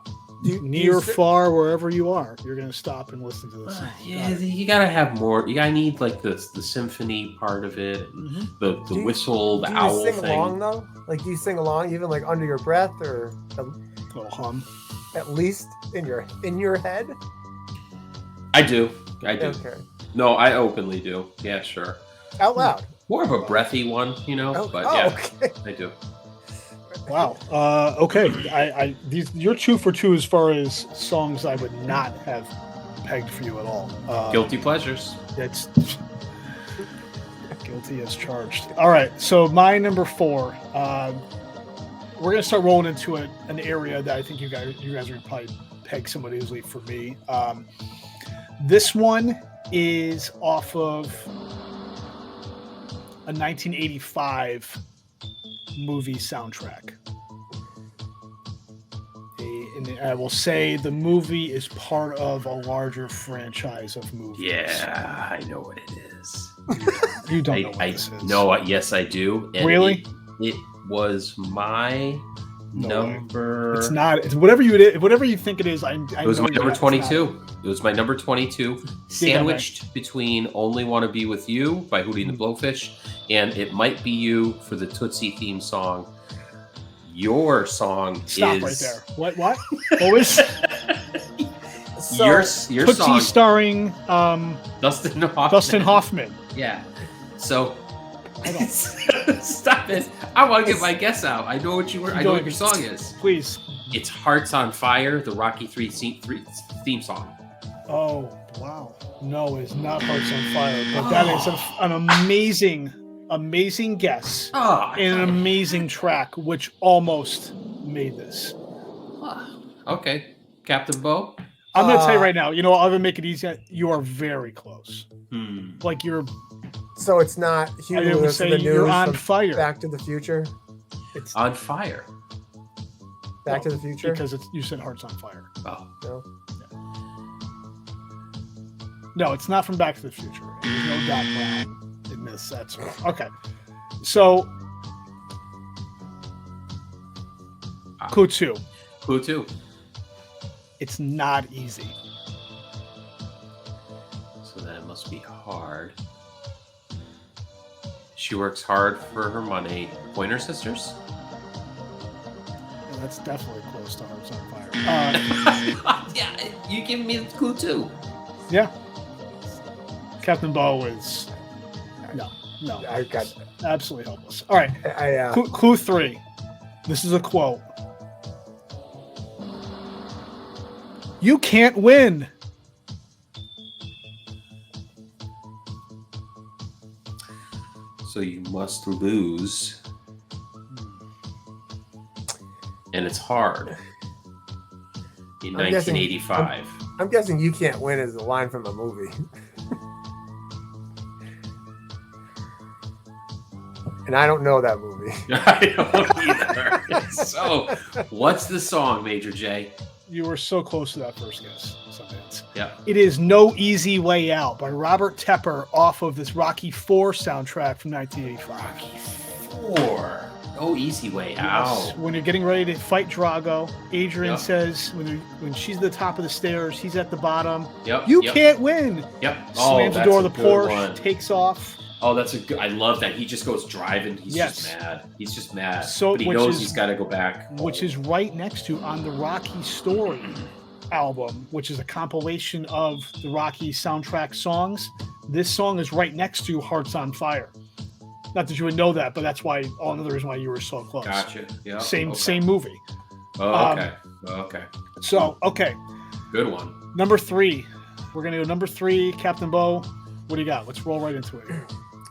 Near, far, wherever you are, you're going to stop and listen to this song. Yeah, you gotta have more. I need like the symphony part of it, Mhm. the Do you- whistle, the Do owl you sing thing. along though? Like, do you sing along even like under your breath, or Little hum. at least in your head? I do. Okay. No, I openly do. Yeah, sure. Out loud. More of a breathy one, you know. Oh, but oh, yeah, okay. I do. Wow. Okay. You're 2 for 2 as far as songs I would not have pegged for you at all. Guilty pleasures. That's guilty as charged. All right. So my number 4. We're gonna start rolling into an area that I think you guys would probably peg somewhat easily for me. This one is off of a 1985 movie soundtrack. and I will say the movie is part of a larger franchise of movies. Yeah, I know what it is. You don't know what this is. No, yes, I do. And Really? It was my number. It's not. It's whatever you think it is. It was my number 22. It was my number 22, sandwiched between "Only Want to Be with You" by Hootie and the Blowfish and "It Might Be You" for the Tootsie theme song. Your song Stop is right there. What? What was your Tootsie song starring Dustin Hoffman. Dustin Hoffman. Yeah. So stop it. I want to get my guess out. I know what I know what your song is. Please. It's "Hearts on Fire," the Rocky 3 theme song. Oh, wow. No, it's not Hearts on Fire, but that is an amazing guess and an amazing track, which almost made this. Okay. Captain Bo? I'm going to tell you right now, I'll even make it easy. You are very close. Like you're... So it's not Hugh Lewis in the news. You're on fire. Back to the Future? It's on fire. Back to the Future? Because you said Hearts on Fire. Oh. No. No, it's not from Back to the Future. There's no Doc Brown in this. That's okay. So, Clue 2. Clue 2. It's not easy. So then it must be hard. She works hard for her money. Pointer Sisters? Yeah, that's definitely close to Hearts on Fire. Yeah, you give me Clue 2. Yeah. Captain Bo is no. I got absolutely helpless. All right. Clue 3. This is a quote. You can't win. So you must lose. And it's hard. In 1985. I'm guessing "You Can't Win" is a line from a movie. And I don't know that movie. I don't either. So, what's the song, Major J? You were so close to that first guess, Sundance. Yeah. It is "No Easy Way Out" by Robert Tepper off of this Rocky IV soundtrack from 1985. Rocky IV. No Easy Way Out. When you're getting ready to fight Drago, Adrian says when she's at the top of the stairs, he's at the bottom. You can't win. Yep. Slams the door of the Porsche, takes off. Oh, that's a good. I love that. He just goes driving. He's just mad. He's just mad. So, but he knows he's got to go back. Which is right next to on the Rocky Story album, which is a compilation of the Rocky soundtrack songs. This song is right next to Hearts on Fire. Not that you would know that, but that's why another reason why you were so close. Gotcha. Yeah. Same movie. Oh, okay. Okay. So, okay. Good one. Number 3. We're gonna go number 3, Captain Bo. What do you got? Let's roll right into it.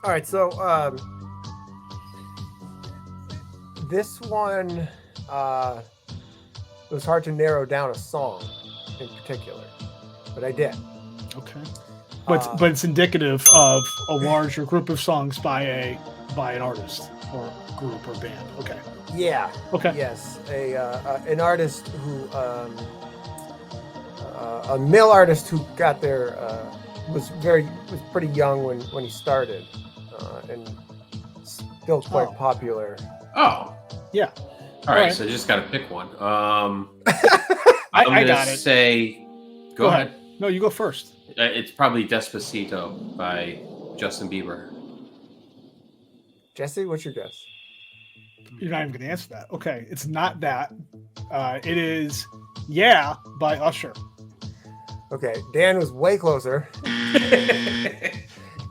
All right, so this one, it was hard to narrow down a song in particular, but I did. Okay. But it's indicative of a larger group of songs by an artist or group or band. Okay. Yeah. Okay. Yes, an artist who a male artist who got there was pretty young when he started, and still quite popular. Oh. Yeah. All right. So I just got to pick one. I'm I got gonna it. say, go ahead. No, you go first. It's probably Despacito by Justin Bieber. Jesse, what's your guess? You're not even going to answer that. Okay, it's not that. It is "Yeah" by Usher. Okay, Dan was way closer.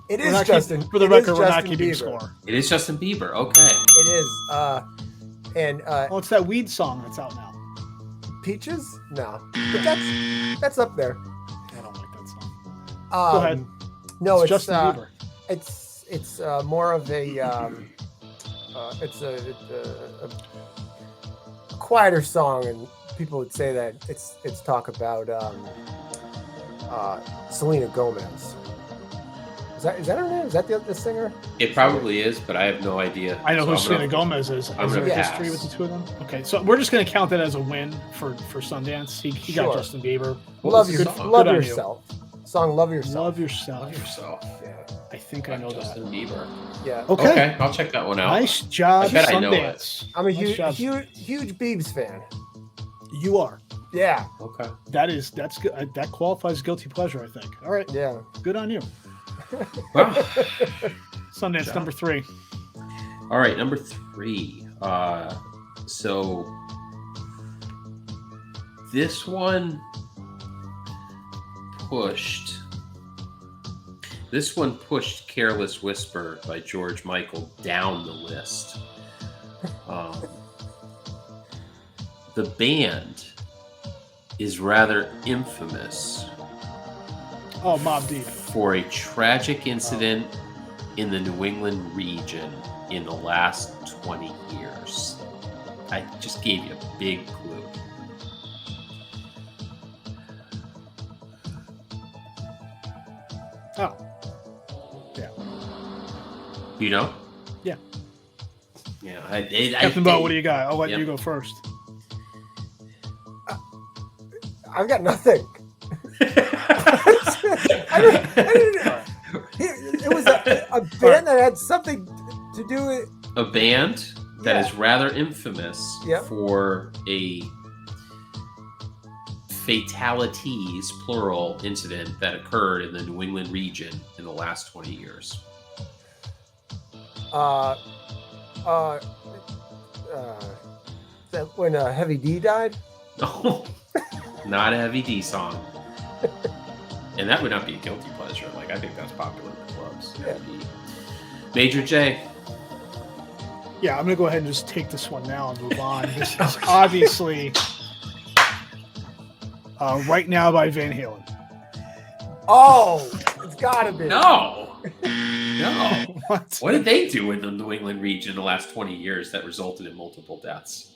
It is Justin. For the record, we're not keeping score. It is Justin Bieber. Okay. It is. Well, it's that weed song that's out now. Peaches? No, but that's up there. I don't like that song. Go ahead. No, it's Justin Bieber. It's more of a it's a quieter song, and people would say that it's talk about Selena Gomez. Is that her name? Is that the singer? It probably is, but I have no idea. I know So who I'm Selena gonna- Gomez is. I'm Is gonna there a pass. history with the two of them? Okay, so we're just going to count that as a win for Sundance. He got Sure. Justin Bieber. What Love was your, the song? love Good on you. yourself. Song "Love Yourself." Love yourself. Love yourself. Yeah. I think I know Justin that. Bieber. Yeah. Okay. I'll check that one out. Nice job, I bet I know Sundance. I'm a Nice huge, job. huge Biebs fan. You are. Yeah. Okay. That's good. That qualifies guilty pleasure, I think. All right. Yeah. Good on you. Well, Sundance job. number 3. all right, number 3. So this one pushed. This one pushed "Careless Whisper" by George Michael down the list. The band is rather infamous Oh, Mobb Deep. for a tragic incident in the New England region in the last 20 years. I just gave you a big clue. Oh. Yeah. You know? Yeah. Yeah. Captain Bo, what do you got? I'll let Yep. you go first. I've got nothing. It was a band that had something to do with. A band that Yeah. is rather infamous Yep. for a fatalities, plural, incident that occurred in the New England region in the last 20 years. That when Heavy D died. No, not a Heavy D song. And that would not be a guilty pleasure. Like, I think that's popular in the clubs. Yeah. Major J. Yeah, I'm going to go ahead and just take this one now and move on. This is obviously Right Now by Van Halen. Oh, it's gotta be. No. No. What? What did they do in the New England region in the last 20 years that resulted in multiple deaths?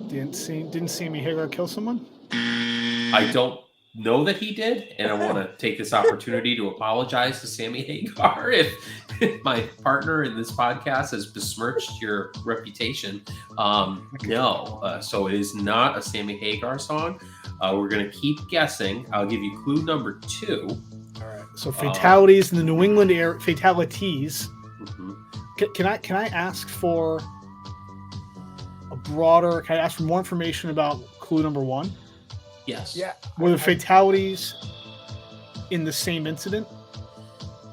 Didn't see me Hagar kill someone? I don't know that he did, and I want to take this opportunity to apologize to Sammy Hagar if my partner in this podcast has besmirched your reputation. No, so it is not a Sammy Hagar song. We're going to keep guessing. I'll give you clue number 2. All right. So fatalities in the New England area. Fatalities. Mhm. Can I ask for a broader? Can I ask for more information about clue number 1? Yes. Yeah. Were the fatalities in the same incident,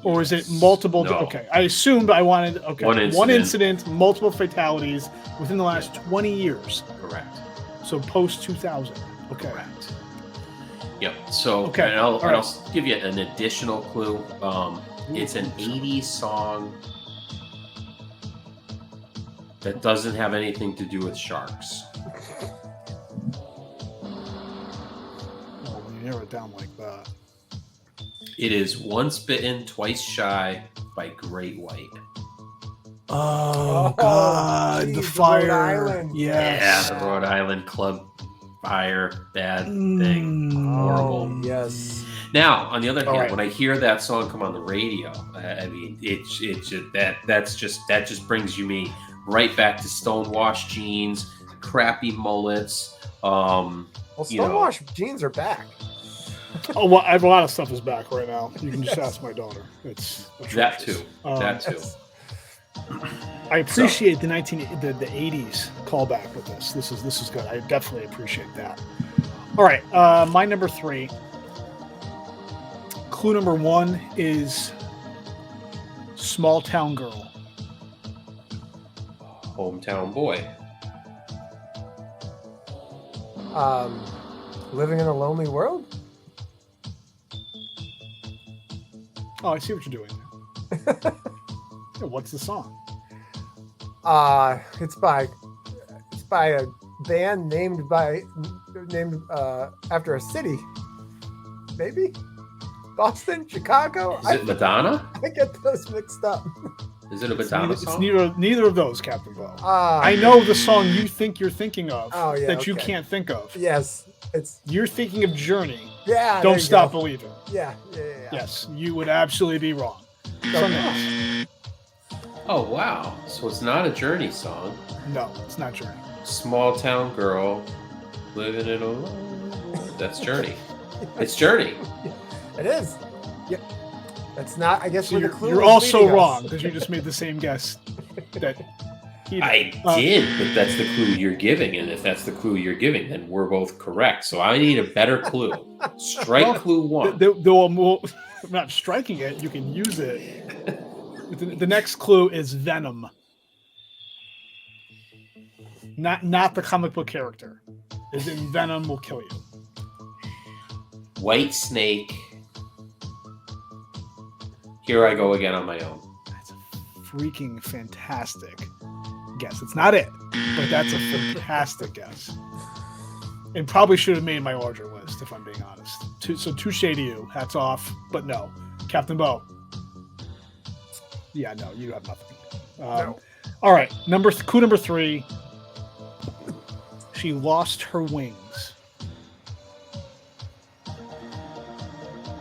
or is it multiple? No. Okay, I assumed I wanted. Okay, One incident, multiple fatalities within the last 20 years. Correct. So post 2000. Okay. Correct. Yep. So, Okay, and I'll, all right. I'll give you an additional clue. It's an 80s song that doesn't have anything to do with sharks. Well, when you narrow it down like that. It is Once Bitten, Twice Shy by Great White. Oh God, geez, the the fire. Rhode Island. Yes. Yeah, the Rhode Island Club fire, bad thing. Horrible. Oh, yes. Now, on the other hand, All right. when I hear that song come on the radio, I mean, that just brings me right back to stonewashed jeans, crappy mullets. Well, You know. Stonewashed jeans are back. Oh, well, a lot of stuff is back right now. You can just ask my daughter. It's That atrocious. too. That too. I appreciate the 80s callback with this. This is good. I definitely appreciate that. All right, my number 3. Clue number 1 is Small Town Girl. Hometown Boy. Living in a Lonely World. Oh, I see what you're doing. Yeah, what's the song? It's by a band named after a city. Maybe Boston, Chicago. Is it Madonna? I get those mixed up. Is it a Madonna It's song? neither of those, Captain Bo. I I know the song you think you're thinking of Oh, yeah, that you okay. can't think of. Yes, it's You're thinking of Journey. yeah. there Don't you Stop go. Believing. Yeah. Yes, you would absolutely be wrong. Sundance. Oh, wow. So it's not a Journey song. No, it's not Journey. Small town girl living in a... That's Journey. It's Journey. It is. Yep. That's not, I guess, So where the clue you're was also leading us. wrong because you just made the same guess that he did. I did, but that's the clue you're giving. And if that's the clue you're giving, then we're both correct. So I need a better clue. Strike clue one. I'm not striking it. You can use it. The next clue is Venom. Not the comic book character. Is in Venom will kill you. White Snake. Here I go again on my own. That's a freaking fantastic guess. It's not it, but that's a fantastic guess. And probably should have made my larger list, if I'm being honest. So touche to you. Hats off. But no. Captain Bo. Yeah, no, you have nothing. No. All right. Clue number 3. She lost her wings.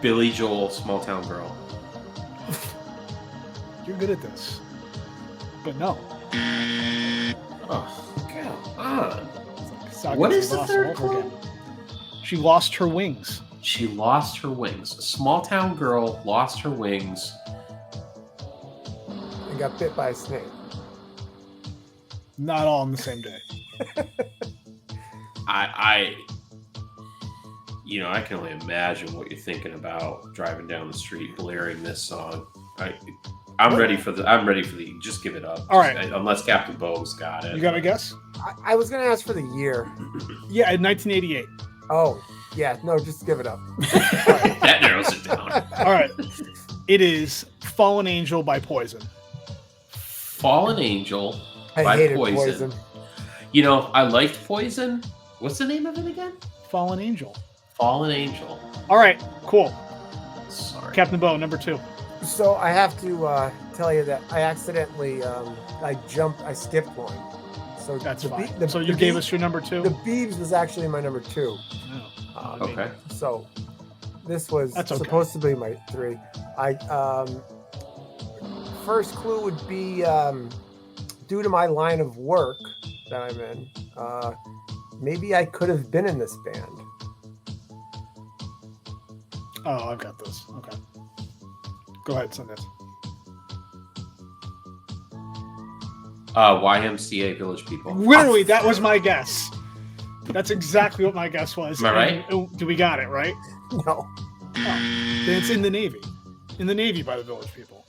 Billy Joel, Small Town Girl. You're good at this. But no. Oh, come on. It's like What is Saga the lost third all clue? over again. She lost her wings. She lost her wings. A small town girl lost her wings. And got bit by a snake. Not all on the same day. I can only imagine what you're thinking about driving down the street blaring this song. I'm ready for the. Just give it up. All right. Unless Captain Bo's got it. You got a guess? I was going to ask for the year. Yeah, in 1988. Oh, yeah. No, just give it up. That narrows it down. All right. It is Fallen Angel by Poison. Fallen Angel I by hated Poison. You know, I liked Poison. What's the name of it again? Fallen Angel. Fallen Angel. All right, cool. Sorry. Captain Bo, number 2. So I have to tell you that I accidentally, I skipped one. So That's the fine. Be- So the you Be- gave us your number 2? The Beebs was actually my number 2. Oh. Okay. So this was That's okay. supposed to be my 3. First clue would be due to my line of work that I'm in. Maybe I could have been in this band. Oh, I've got this. Okay. Go ahead, Sundance. YMCA Village People. Literally, that was my guess. That's exactly what my guess was. Am I right? Do we got it, right? No. Oh, then it's In the Navy. In the Navy by the Village People.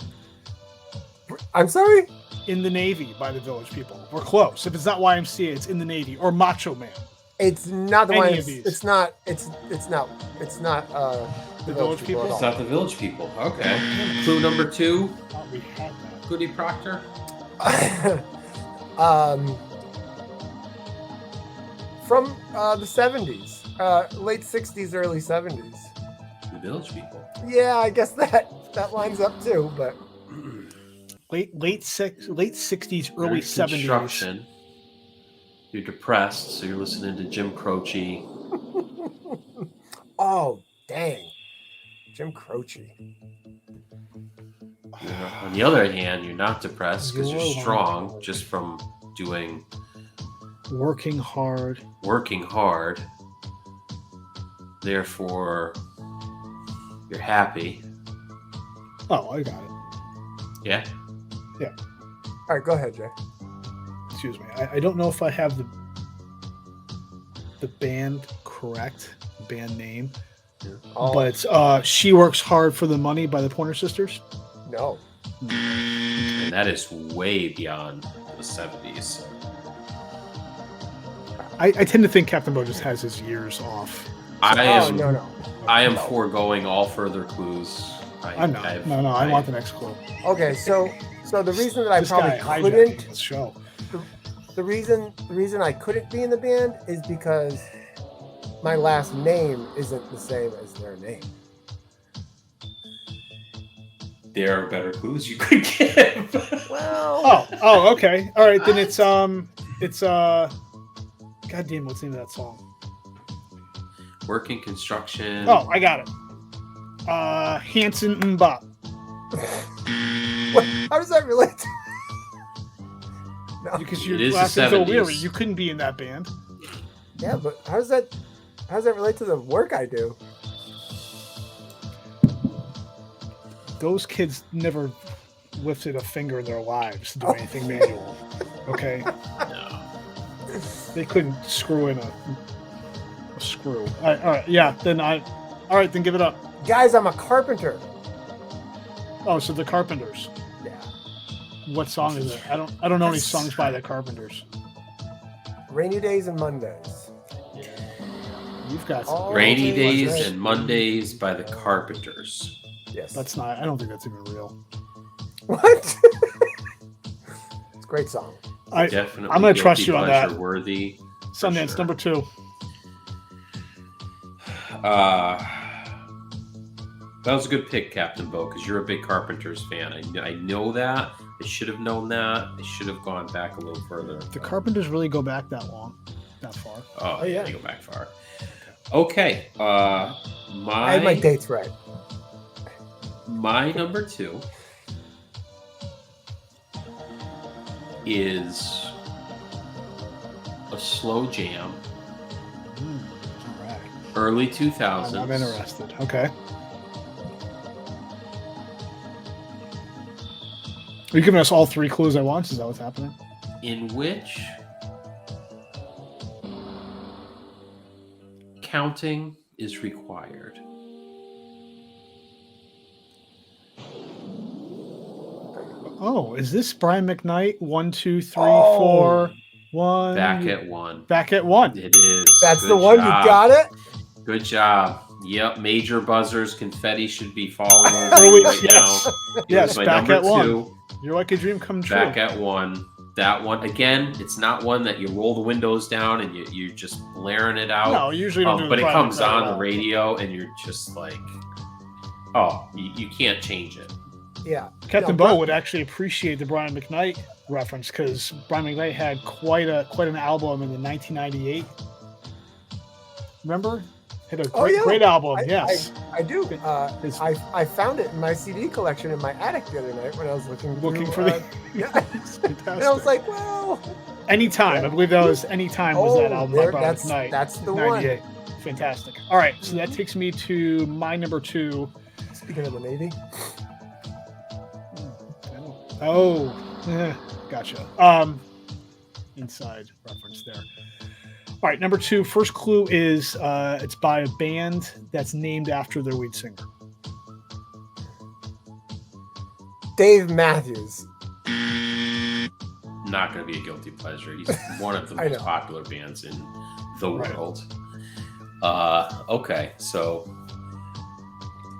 I'm sorry? In the Navy by the Village People. We're close. If it's not YMCA, it's In the Navy or Macho Man. It's not the Any one. of these. It's not The Village People? at It's all. not the Village People. Okay. Clue number 2. Thought we had that. Goody Proctor. From the 70s, late 60s, early 70s. The Village People. Yeah, I guess that lines up too. But Late 60s, early 70s. Construction. You're depressed, so you're listening to Jim Croce. oh dang, Jim Croce. On the other hand, you're not depressed because you're You're strong just from doing Working hard. Therefore, you're happy. Oh, I got it. Yeah. All right, go ahead, Jay. Excuse me. I don't know if I have the band correct, band name, Oh, but it's She Works Hard for the Money by the Pointer Sisters. no. And that is way beyond the 70s. I tend to think Captain Bo just has his years off. I am No. I am No. foregoing all further clues. I'm not. I want the next clue. Okay, so the reason that I This probably guy hijacking couldn't this show. the reason I couldn't be in the band is because my last name isn't the same as their name. There are better clues you could give. Well, Oh, okay. All right, then it's goddamn, what's the name of that song? Working construction. Oh, I got it. Hanson Mbop. What? How does that relate to... No. Because It you're is the acting so weary. 70s. You couldn't be in that band. Yeah, but how does that relate to the work I do? Those kids never lifted a finger in their lives to do anything manual. Okay? No. They couldn't screw in a screw. All right, yeah. All right, then give it up. Guys, I'm a carpenter. Oh, so the Carpenters. Yeah. What song is it? I don't know any songs by the Carpenters. Rainy Days and Mondays. You've got some. Oh, Rainy okay, Days that's right. and Mondays by the Carpenters. Yes. That's not. I don't think that's even real. What? It's a great song. Definitely. I'm gonna trust guilty you on that. pleasure Worthy. Sundance sure. number 2. That was a good pick, Captain Bo, because you're a big Carpenters fan. I know that. I should have known that. I should have gone back a little further. The Carpenters really go back that far. Oh, yeah. They go back far. Okay. I had my dates right. My number 2 is a slow jam, All right. early 2000s. I'm interested. Okay. Are you giving us all 3 clues at once? Is that what's happening? In which counting is required. Oh, is this Brian McKnight? 1, 2, 3, Oh. 4, 1. Back at 1. Back at 1. It is. That's Good the one. job. You got it? Good job. Yep, major buzzers. Confetti should be falling over Oh, you right yes. now. It Yes, was my back number at 1. 2. You're like a dream come true. Back at 1. That one, again, it's not one that you roll the windows down and you're just blaring it out. No, usually don't do But the it Brian comes McKnight on at the all. radio and you're just like, oh, you can't change it. Yeah. Captain No, Bo would actually appreciate the Brian McKnight reference because Brian McKnight had quite an album in the 1998. Remember? Had a great album. Yes. I do. It's- I found it in my CD collection in my attic the other night when I was looking for the. yeah. It's fantastic. And I was like, well, Anytime. I believe that was Anytime was that album by Brian McKnight. that's the one. 98. Fantastic. All right, so that takes me to my number 2. Speaking of the Navy, Oh, gotcha. Inside reference there. All right, number 2. First clue is it's by a band that's named after their lead singer. Dave Matthews. Not going to be a guilty pleasure. He's one of the I most know. popular bands in the Right. world. Okay, so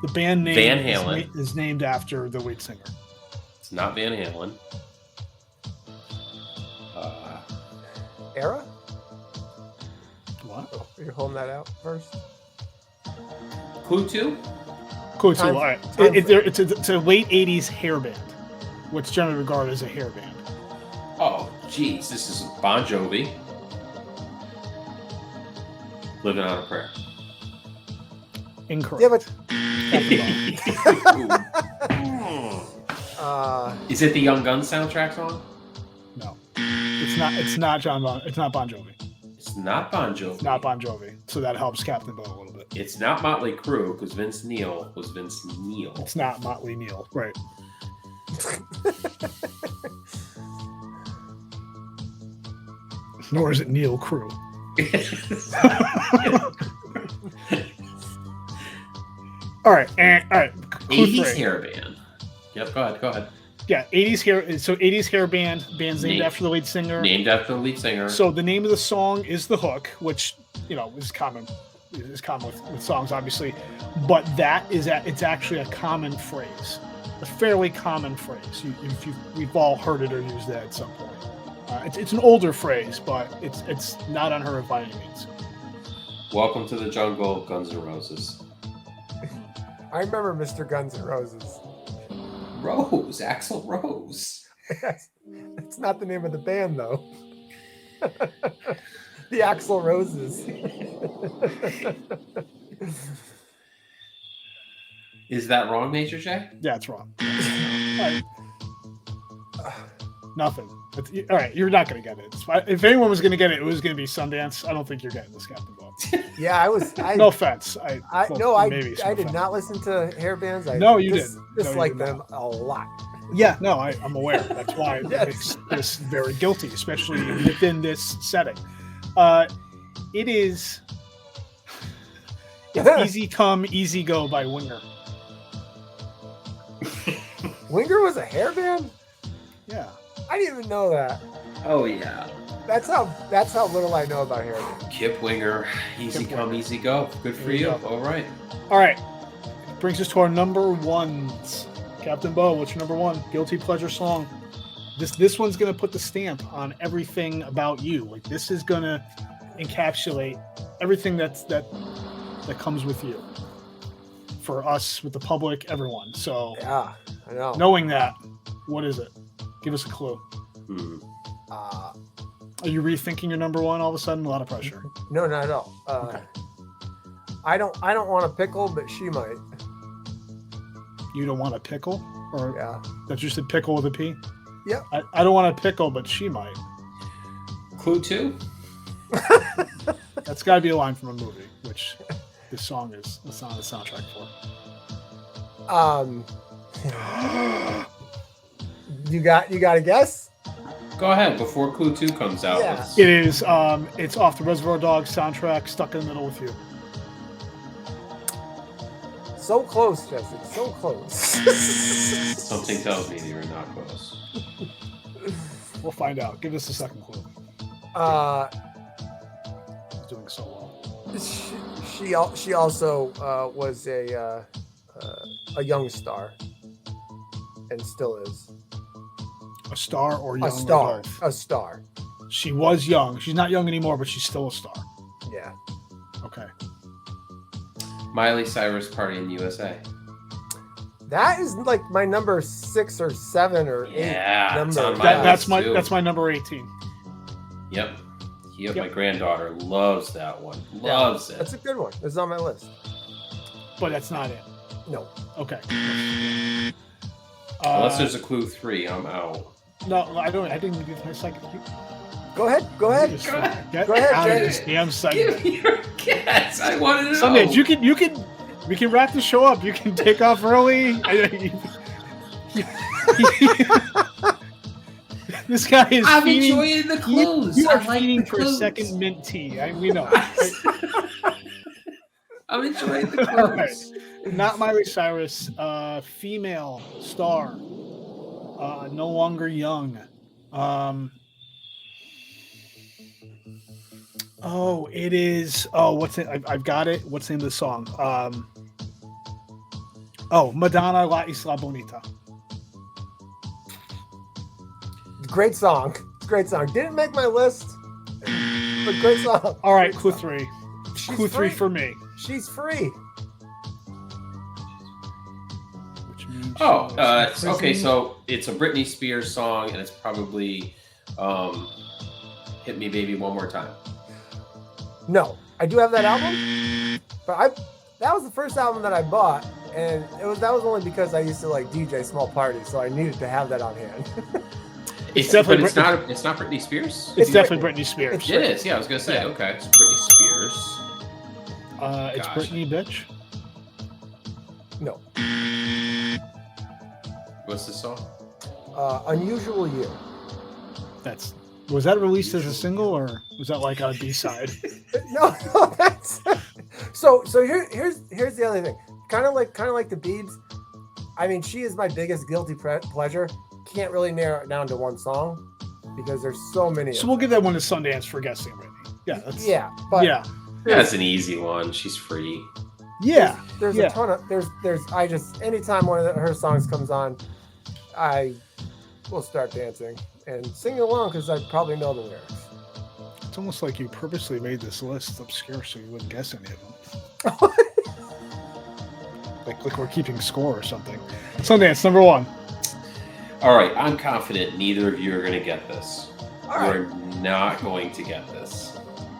The band name Van Halen. is named after the lead singer. it's not Van Halen. Era? What? Oh, you're holding that out first? Clue 2? Cool, too. Time- All right. time It's a late 80s hair band, what's generally regarded as a hair band. Oh, geez, this is Bon Jovi. Living on a Prayer. Incorrect. Yeah, but Is it the Young Guns soundtrack song? No. It's not Bon Jovi. It's not Bon Jovi. Not Bon Jovi. So that helps Captain Bo a little bit. It's not Motley Crue because Vince Neil was Vince Neil. It's not Motley Neal. Right. Nor is it Neil Crew. All right. All right. Clue 80s 3. hair band. Yep, go ahead. Yeah, 80s hair. So 80s hair band's named after the lead singer. Named after the lead singer. So the name of the song is the hook, which is common. Is common with songs, obviously, but it's actually a common phrase, a fairly common phrase. We've all heard it or used that at some point. It's an older phrase, but it's not unheard of by any means. Welcome to the Jungle, Guns N' Roses. I remember Mr. Guns N' Roses. Rose, Axl Rose. It's not the name of the band, though. The Axl Roses. Is that wrong, Major J? Yeah, it's wrong. All right. Nothing. All right, you're not going to get it. If anyone was going to get it, it was going to be Sundance. I don't think you're getting this, Captain Bob. Yeah, I was. No offense. I maybe did not listen to hair bands. No, you didn't. Dislike them a lot. Yeah, no, I'm aware. That's why it makes this very guilty, especially within this setting. It is Easy Come, Easy Go by Winger. Winger was a hair band? Yeah. I didn't even know that. Oh yeah. That's how little I know about hair bands. Kip Winger, Easy Come, Easy Go. Good for you. All right. All right. Brings us to our number ones. Captain Bo, what's your number one? Guilty pleasure song. This one's gonna put the stamp on everything about you. Like this is gonna encapsulate everything that comes with you. For us, with the public, everyone. So yeah, I know. Knowing that, what is it? Give us a clue. Are you rethinking your number one all of a sudden? A lot of pressure. No, not at all. Okay. I don't want a pickle, but she might. You don't want a pickle? Or yeah. That you said pickle with a P? Yep. I don't want a pickle, but she might. Clue 2? That's got to be a line from a movie, which this song is. It's not a soundtrack for. You got a guess? Go ahead before Clue 2 comes out. Yeah. It is. It's off the Reservoir Dogs soundtrack. Stuck in the Middle with You. So close, Jesse. So close. Something tells me that you're not close. We'll find out. Give us a second clue. He's doing so well. She also was a young star, and still is. A star or young? A star. Or both? A star. She was young. She's not young anymore, but she's still a star. Yeah. Okay. Miley Cyrus, Party in the USA. That is like my number 6 or 7 or 8. Yeah, number. it's on That's list, my number 18. Yep. My granddaughter loves that one. Loves it. That's a good one. It's on my list. But that's not it. No. Okay. Unless there's a Clue 3, I'm out. No, I don't. I didn't give my second. Go ahead. Get Go ahead, out of Jay. this damn segment. Give me your guess. I want to know. Sundance, you can. We can wrap the show up. You can take off early. This guy is. I'm enjoying the clues. You are I like feeding the for clues. second mint tea. We know. I'm enjoying the All right. clues. Not Miley Cyrus. Female star. No longer young. Oh, it is. Oh, what's it? I've got it. What's the name of the song? Madonna, La Isla Bonita. Great song. Didn't make my list, but great song. All right, Clue 3. She's Clue 3 free. for me. She's free. Which means Okay, so it's a Britney Spears song, and it's probably Hit Me Baby One More Time. No, I do have that album, but that was the first album that I bought, and that was only because I used to like DJ small parties, so I needed to have that on hand. It's definitely. But it's not Britney Spears. It's definitely Britney Spears. It is. Yeah, I was gonna say. Okay, it's Britney Spears. It's Britney, bitch. No. What's the song? Unusual You. Was that released as a single or was that like a B-side? No, that's so here's the other thing. Kind of like the Biebs. I mean, she is my biggest guilty pleasure. Can't really narrow it down to one song because there's so many. So we'll give that one to Sundance for guessing, Britney. Yeah, but that's an easy one. She's free. Yeah, there's a ton of there's anytime one of her songs comes on, I will start dancing and singing along because I probably know the lyrics. It's almost like you purposely made this list obscure so you wouldn't guess any of them. like we're keeping score or something. Sundance, number 1. All right, I'm confident neither of you are going to get this. All You're not going to get this.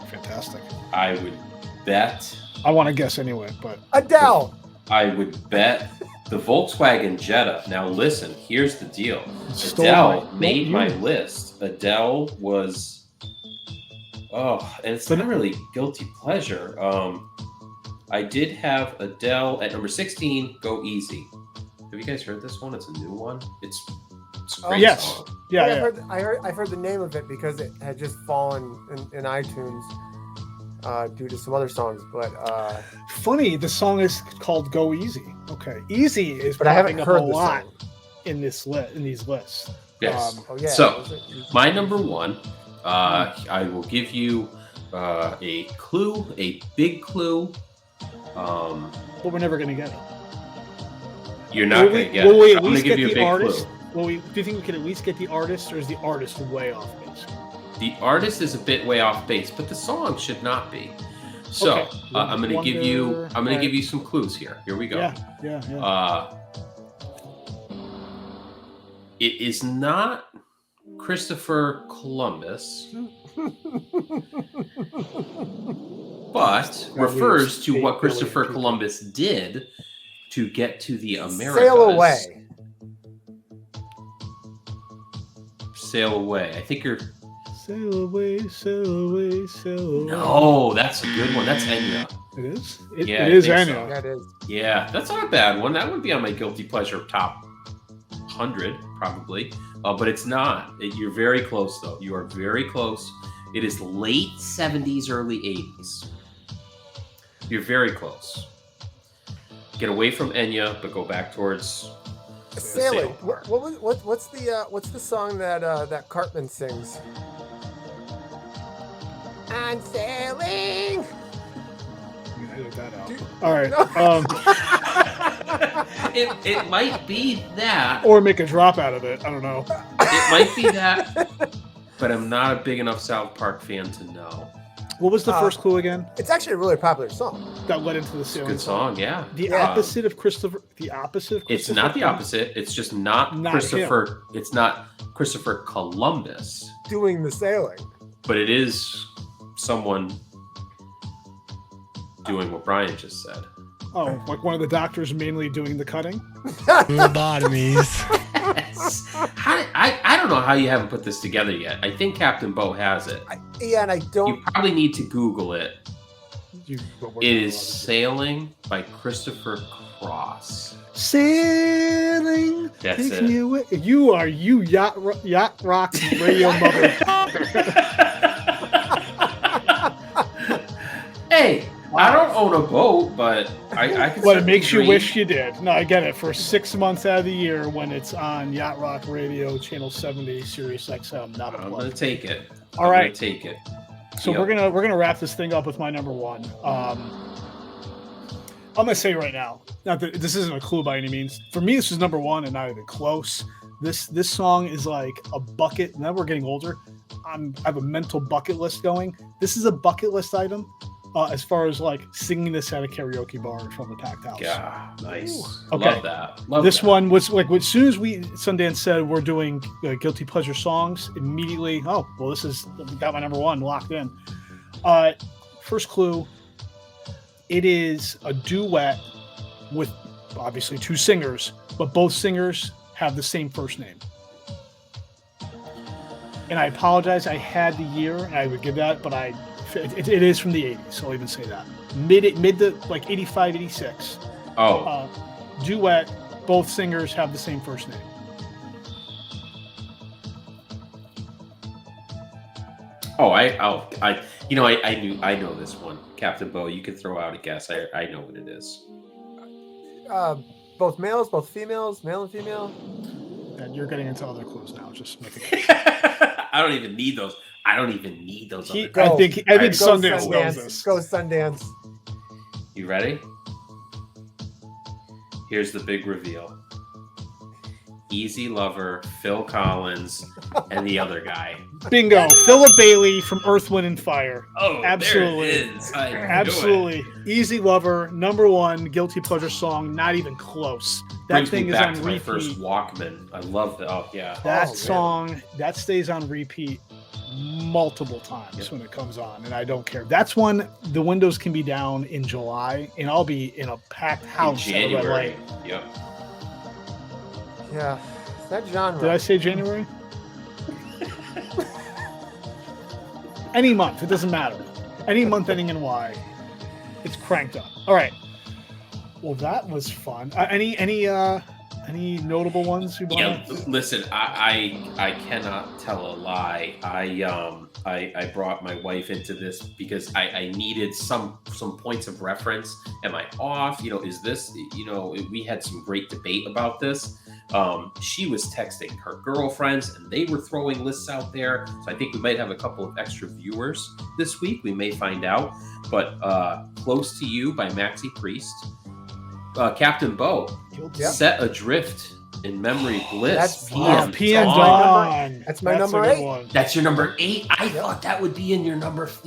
Fantastic. I would bet. I want to guess anyway, but Adele. I would bet the Volkswagen Jetta. Now listen, here's the deal. Stole Adele my- made my you- list. Adele was, and it's not really guilty pleasure. I did have Adele at number 16, Go Easy. Have you guys heard this one? It's a new one. It's a great yes. song. Yeah, I've yeah. heard the name of it because it had just fallen in iTunes due to some other songs. But Funny, the song is called "Go Easy." Okay, "Easy" is but I haven't popping up heard a the lot song. in these lists. Yes. Oh yeah. So, was it- my number one, I will give you a clue, a big clue. But we're never gonna get it. You're not going to get Will we it. at I'm going least to give get you a the big artist? clue. Do you think we can at least get the artist, or is the artist way off base? The artist is a bit way off base, but the song should not be. So Okay. I'm going to give you. Wonder- I'm going right. to give you some clues here. Here we go. Yeah. It is not Christopher Columbus, but refers to what Christopher Columbus did to get to the Americas. Sail Away. Sail Away. I think you're. Sail away, sail away, sail away. No, that's a good one. That's Enya. It is. Yeah, It I is think so. Enya. That is. Yeah, that's not a bad one. That would be on my guilty pleasure top 100 probably, but it's not. You're very close though. You are very close. It is late 70s, early 80s. You're very close. Get away from Enya, but go back towards Sailing. sail part. What's the song that that Cartman sings? I'm sailing. I'm gonna edit that out. Dude, All right. It might be that. Or make a drop out of it. I don't know. It might be that. But I'm not a big enough South Park fan to know. What was the first clue again? It's actually a really popular song. That led into the It's a sailing good song, yeah. The Yeah. opposite of Christopher. The opposite of It's Christopher. not the opposite. It's just not Not Christopher. It's not Christopher Columbus, Doing the sailing. but it is someone doing what Brian just said. Oh, like one of the doctors mainly doing the cutting. Lobotomies. I don't know how you haven't put this together yet. I think Captain Bo has it. Yeah, and I You don't. probably need to Google it. But we're It not is allowed to. Sailing by Christopher Cross. Sailing. That's takes it. me away. You yacht rock radio mother. Hey, I don't own a boat, but I can. But it makes you dream. wish you did. No, I get it. For 6 months out of the year when it's on Yacht Rock Radio, Channel 70, Sirius XM, not a I'm plug. gonna take it. All I'm right. gonna take it. So Yep. we're gonna wrap this thing up with my number one. I'm gonna say right now, not that this isn't a clue by any means. For me, this is number one and not even close. This song is like a bucket. Now we're getting older. I have a mental bucket list going. This is a bucket list item as far as like singing this at a karaoke bar in front of a packed house. Yeah, nice. Ooh. Okay. Love that. Love This that. one was like as soon as Sundance said we're doing guilty pleasure songs, immediately. Oh well, this is got my number one locked in. First clue. It is a duet with obviously two singers, but both singers have the same first name. And I apologize. I had the year, and I would give that, but it is from the 80s. So I'll even say that mid the like 85, 86. Oh, Duet, both singers have the same first name. I know this one. Captain Bo, you can throw out a guess. I know what it is. Both males, both females, male and female. And you're getting into other clues now. Just make it. I don't even need those. other I clues. think Sundance knows this. Go Sundance. You ready? Here's the big reveal. Easy Lover, Phil Collins, and the other guy. Bingo. Philip Bailey from Earth, Wind, and Fire. Oh, Absolutely. there it is. I knew it. Absolutely. Easy Lover, number one, guilty pleasure song, not even close. That Brings thing me is back on to repeat. my first Walkman. I love that. Oh, yeah. That Oh, man. song, that stays on repeat multiple times when it comes on, and I don't care. That's when the windows can be down in July, and I'll be in a packed house In at a red January. light. Yep. Yeah, that genre. Did I say January? Any month, it doesn't matter. Any month ending in Y, it's cranked up. All right. Well, that was fun. Any notable ones you Yeah, brought? listen, I cannot tell a lie. I brought my wife into this because I needed some points of reference. Am I off? Is this, we had some great debate about this. She was texting her girlfriends and they were throwing lists out there. So I think we might have a couple of extra viewers this week. We may find out. But Close to You by Maxi Priest. Captain Bo, Set Adrift in Memory Bliss. That's PM Dawn. That's my That's number a good 8. one. That's your number 8. I thought that would be in your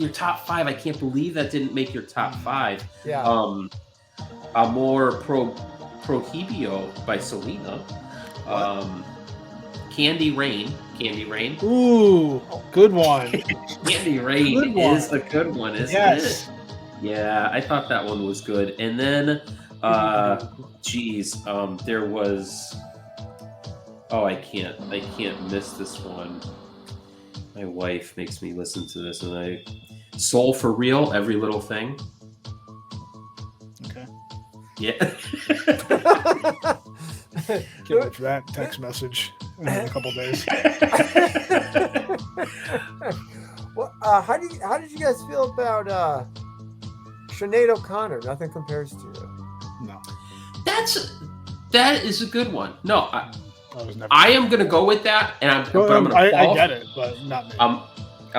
top 5. I can't believe that didn't make your top 5. Yeah. Amor Prohibio by Selena. Candy Rain. Ooh, good one. Candy Rain Good one. is a good one, isn't Yes. it? Yeah, I thought that one was good. And then, there was. Oh, I can't miss this one. My wife makes me listen to this, and Soul for Real, Every Little Thing. Okay. Yeah. Can't wait for that text message in a couple days. Well, how did you guys feel about Sinead O'Connor? Nothing compares to you. No, that is a good one. No, I was never. I am gonna go with that, and I'm gonna I get it, but not me. I'm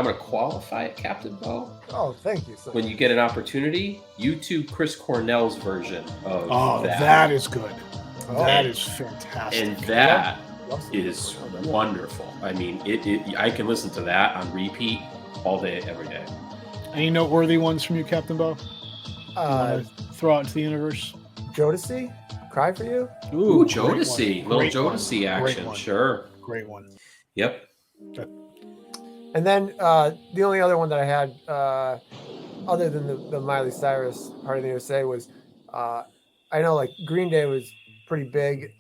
gonna qualify it, Captain Bo. Oh, thank you. When you get an opportunity, YouTube Chris Cornell's version of that. That is good. Oh. That is fantastic. And that Love some is Chris Cornell. wonderful. I mean, I can listen to that on repeat all day, every day. Any noteworthy ones from you, Captain Bo? Throw out into the universe. Jodeci, Cry for You. Ooh, great Jodeci, one. little Great one. Jodeci Great action, one. sure. Great one. Yep. And then the only other one that I had, other than the Miley Cyrus Part of the USA, was I know like Green Day was pretty big.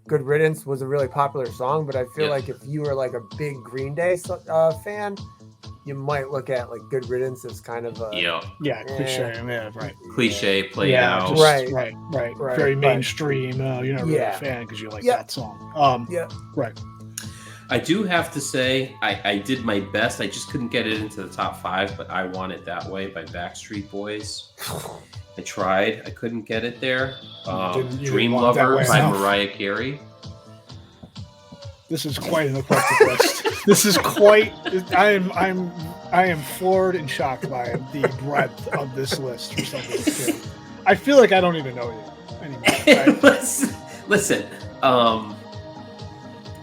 Good Riddance was a really popular song, but I feel like if you were like a big Green Day fan, you might look at like Good Riddance as kind of a Yeah, cliche. Yeah, right. Cliche played Yeah, out. just, Right. right. Right, Very right. mainstream. You're not really a fan because you like that song. Yeah. Right. I do have to say, I did my best. I just couldn't get it into the top 5, but I Want It That Way by Backstreet Boys. I tried. I couldn't get it there. You didn't Dream want That Lover Way by enough. Mariah Carey. This is quite an eclectic list. This is quite. I am floored and shocked by the breadth of this list for something. I feel like I don't even know you anymore. Right? Listen,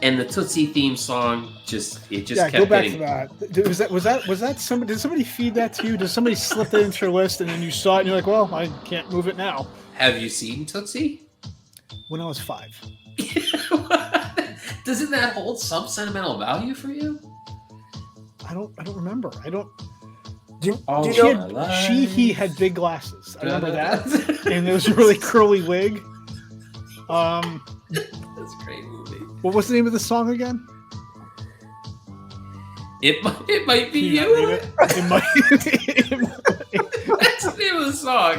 and the Tootsie theme song kept go back hitting. to that. Was that somebody? Did somebody feed that to you? Did somebody slip it into your list and then you saw it and you're like, well, I can't move it now? Have you seen Tootsie? When I was 5. Doesn't that hold some sentimental value for you? I don't remember. I don't. Do you know? He had big glasses. I remember that, and it was a really curly wig. That's a great movie. What was the name of the song again? It might be Can you. not read it might. That's the name of the song.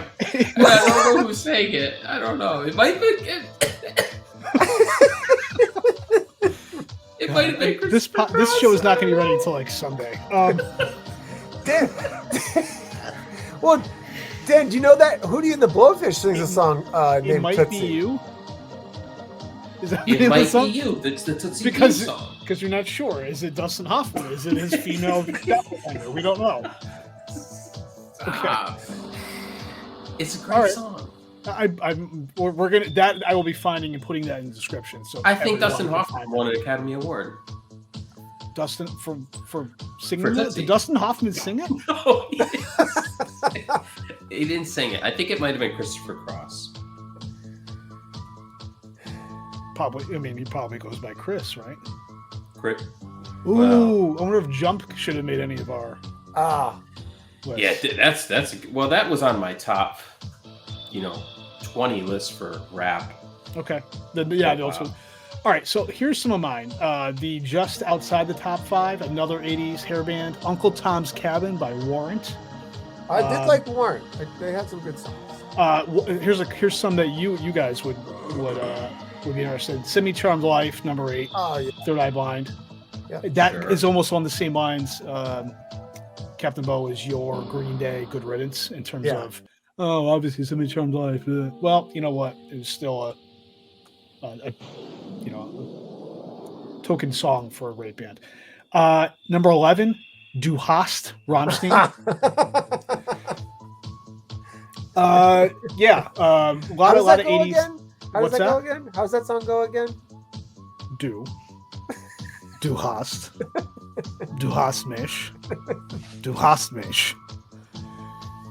But I don't know who sang it. I don't know. It might be. It might have been This show is not going to be ready until like Sunday. Dan. Well, Dan, do you know that Hootie and the Blowfish sings a song It named might Tootsie? be you. Is that the It name of the might song? be you. That's the Tootsie Because theme song. because you're not sure. Is it Dustin Hoffman? Is it his female doppelganger? We don't know. Stop. It's a great All right. song. We're gonna that I will be finding and putting that in the description. So I think everyone Dustin can Hoffman find won an Academy Award. Dustin for singing For it. Tootsie. Did Dustin Hoffman sing it? No, he didn't sing it. I think it might have been Christopher Cross. Probably. I mean, he probably goes by Chris, right? Ooh, I wonder if Jump should have made any of our lists. Yeah, that was on my top, 20 list for rap. Okay. All right, so here's some of mine. The just outside the top 5, another 80s hair band, Uncle Tom's Cabin by Warrant. I did like Warrant. They had some good songs. Here's some that you guys would be interested in. Semi Charmed Life, number 8. Oh, yeah. Third Eye Blind. Yeah, That is almost on the same lines. Captain Bo is your Green Day Good Riddance in terms of, obviously Semi Charmed Life. Well, you know what? It was still a token song for a great band. Number 11, Du Hast, Rammstein. A lot of 80s. How does that go again? How's that song go again? Du Hast. Du hast mich. Du hast mich.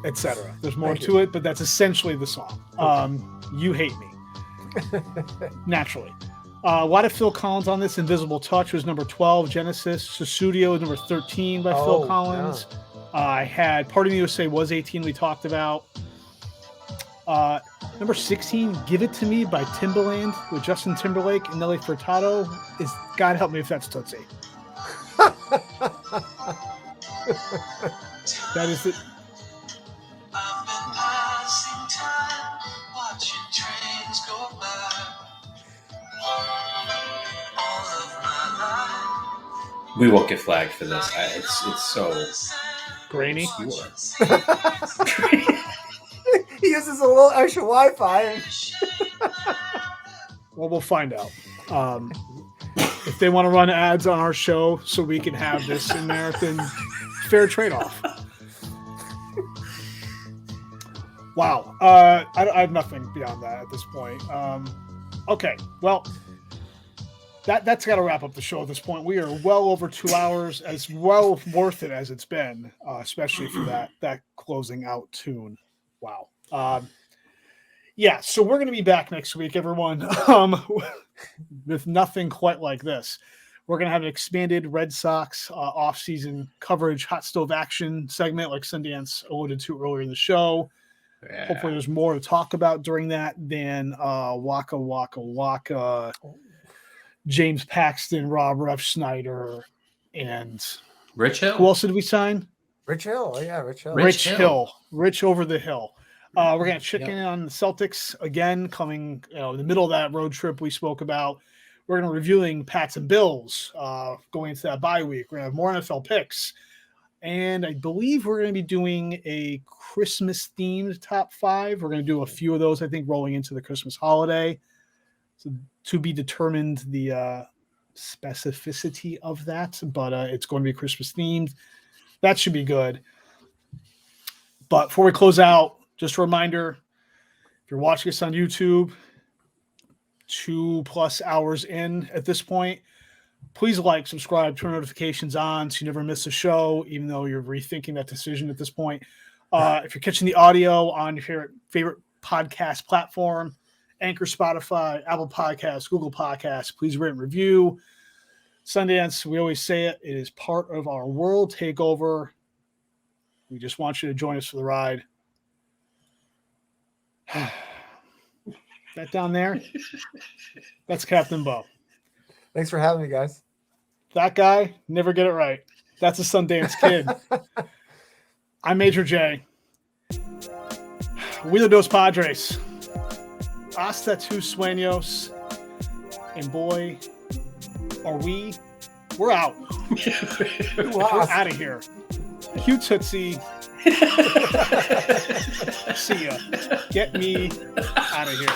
Etc. There's more to it, but that's essentially the song. You Hate Me. Naturally. A lot of Phil Collins on this. Invisible Touch was number 12. Genesis. Sussudio number 13 by Phil Collins. Yeah. I had Part of the USA was 18 we talked about. Number 16, Give It To Me by Timbaland with Justin Timberlake and Nelly Furtado. God help me if that's Tootsie. That is it. I've been passing time, watching trains go by. All of my life. We won't get flagged for this. It's so grainy. He uses a little extra Wi-Fi. Well, we'll find out. If they want to run ads on our show so we can have this in there, then fair trade-off. Wow. I have nothing beyond that at this point. Okay. Well, that's got to wrap up the show at this point. We are well over 2 hours, as well worth it as it's been, especially for that closing out tune. Wow. So we're going to be back next week, everyone, with nothing quite like this. We're going to have an expanded Red Sox off-season coverage, hot stove action segment like Sundance alluded to earlier in the show. Yeah. Hopefully there's more to talk about during that than Waka Waka Waka, James Paxton, Rob Refsnyder, and Rich Hill. Who else did we sign? Rich Hill. Oh, yeah, Rich Hill. Rich Hill. Rich over the hill. We're going to check in on the Celtics again, coming in the middle of that road trip we spoke about. We're going to be reviewing Pats and Bills going into that bye week. We're going to have more NFL picks. And I believe we're going to be doing a Christmas-themed top 5. We're going to do a few of those, I think, rolling into the Christmas holiday. So to be determined the specificity of that, but it's going to be Christmas-themed. That should be good. But before we close out, just a reminder, if you're watching us on YouTube, 2+ hours in at this point, please like, subscribe, turn notifications on so you never miss a show, even though you're rethinking that decision at this point. If you're catching the audio on your favorite podcast platform, Anchor, Spotify, Apple Podcasts, Google Podcasts, please rate and review. Sundance, we always say it is part of our world takeover. We just want you to join us for the ride. That down there, that's Captain Bo. Thanks for having me, guys. That guy, never get it right. That's a Sundance Kid. I'm Major J. We're the Dos Padres. Hasta tus sueños. And boy, are we're out. We're out of here. Cute Tootsie. See ya. Get me out of here.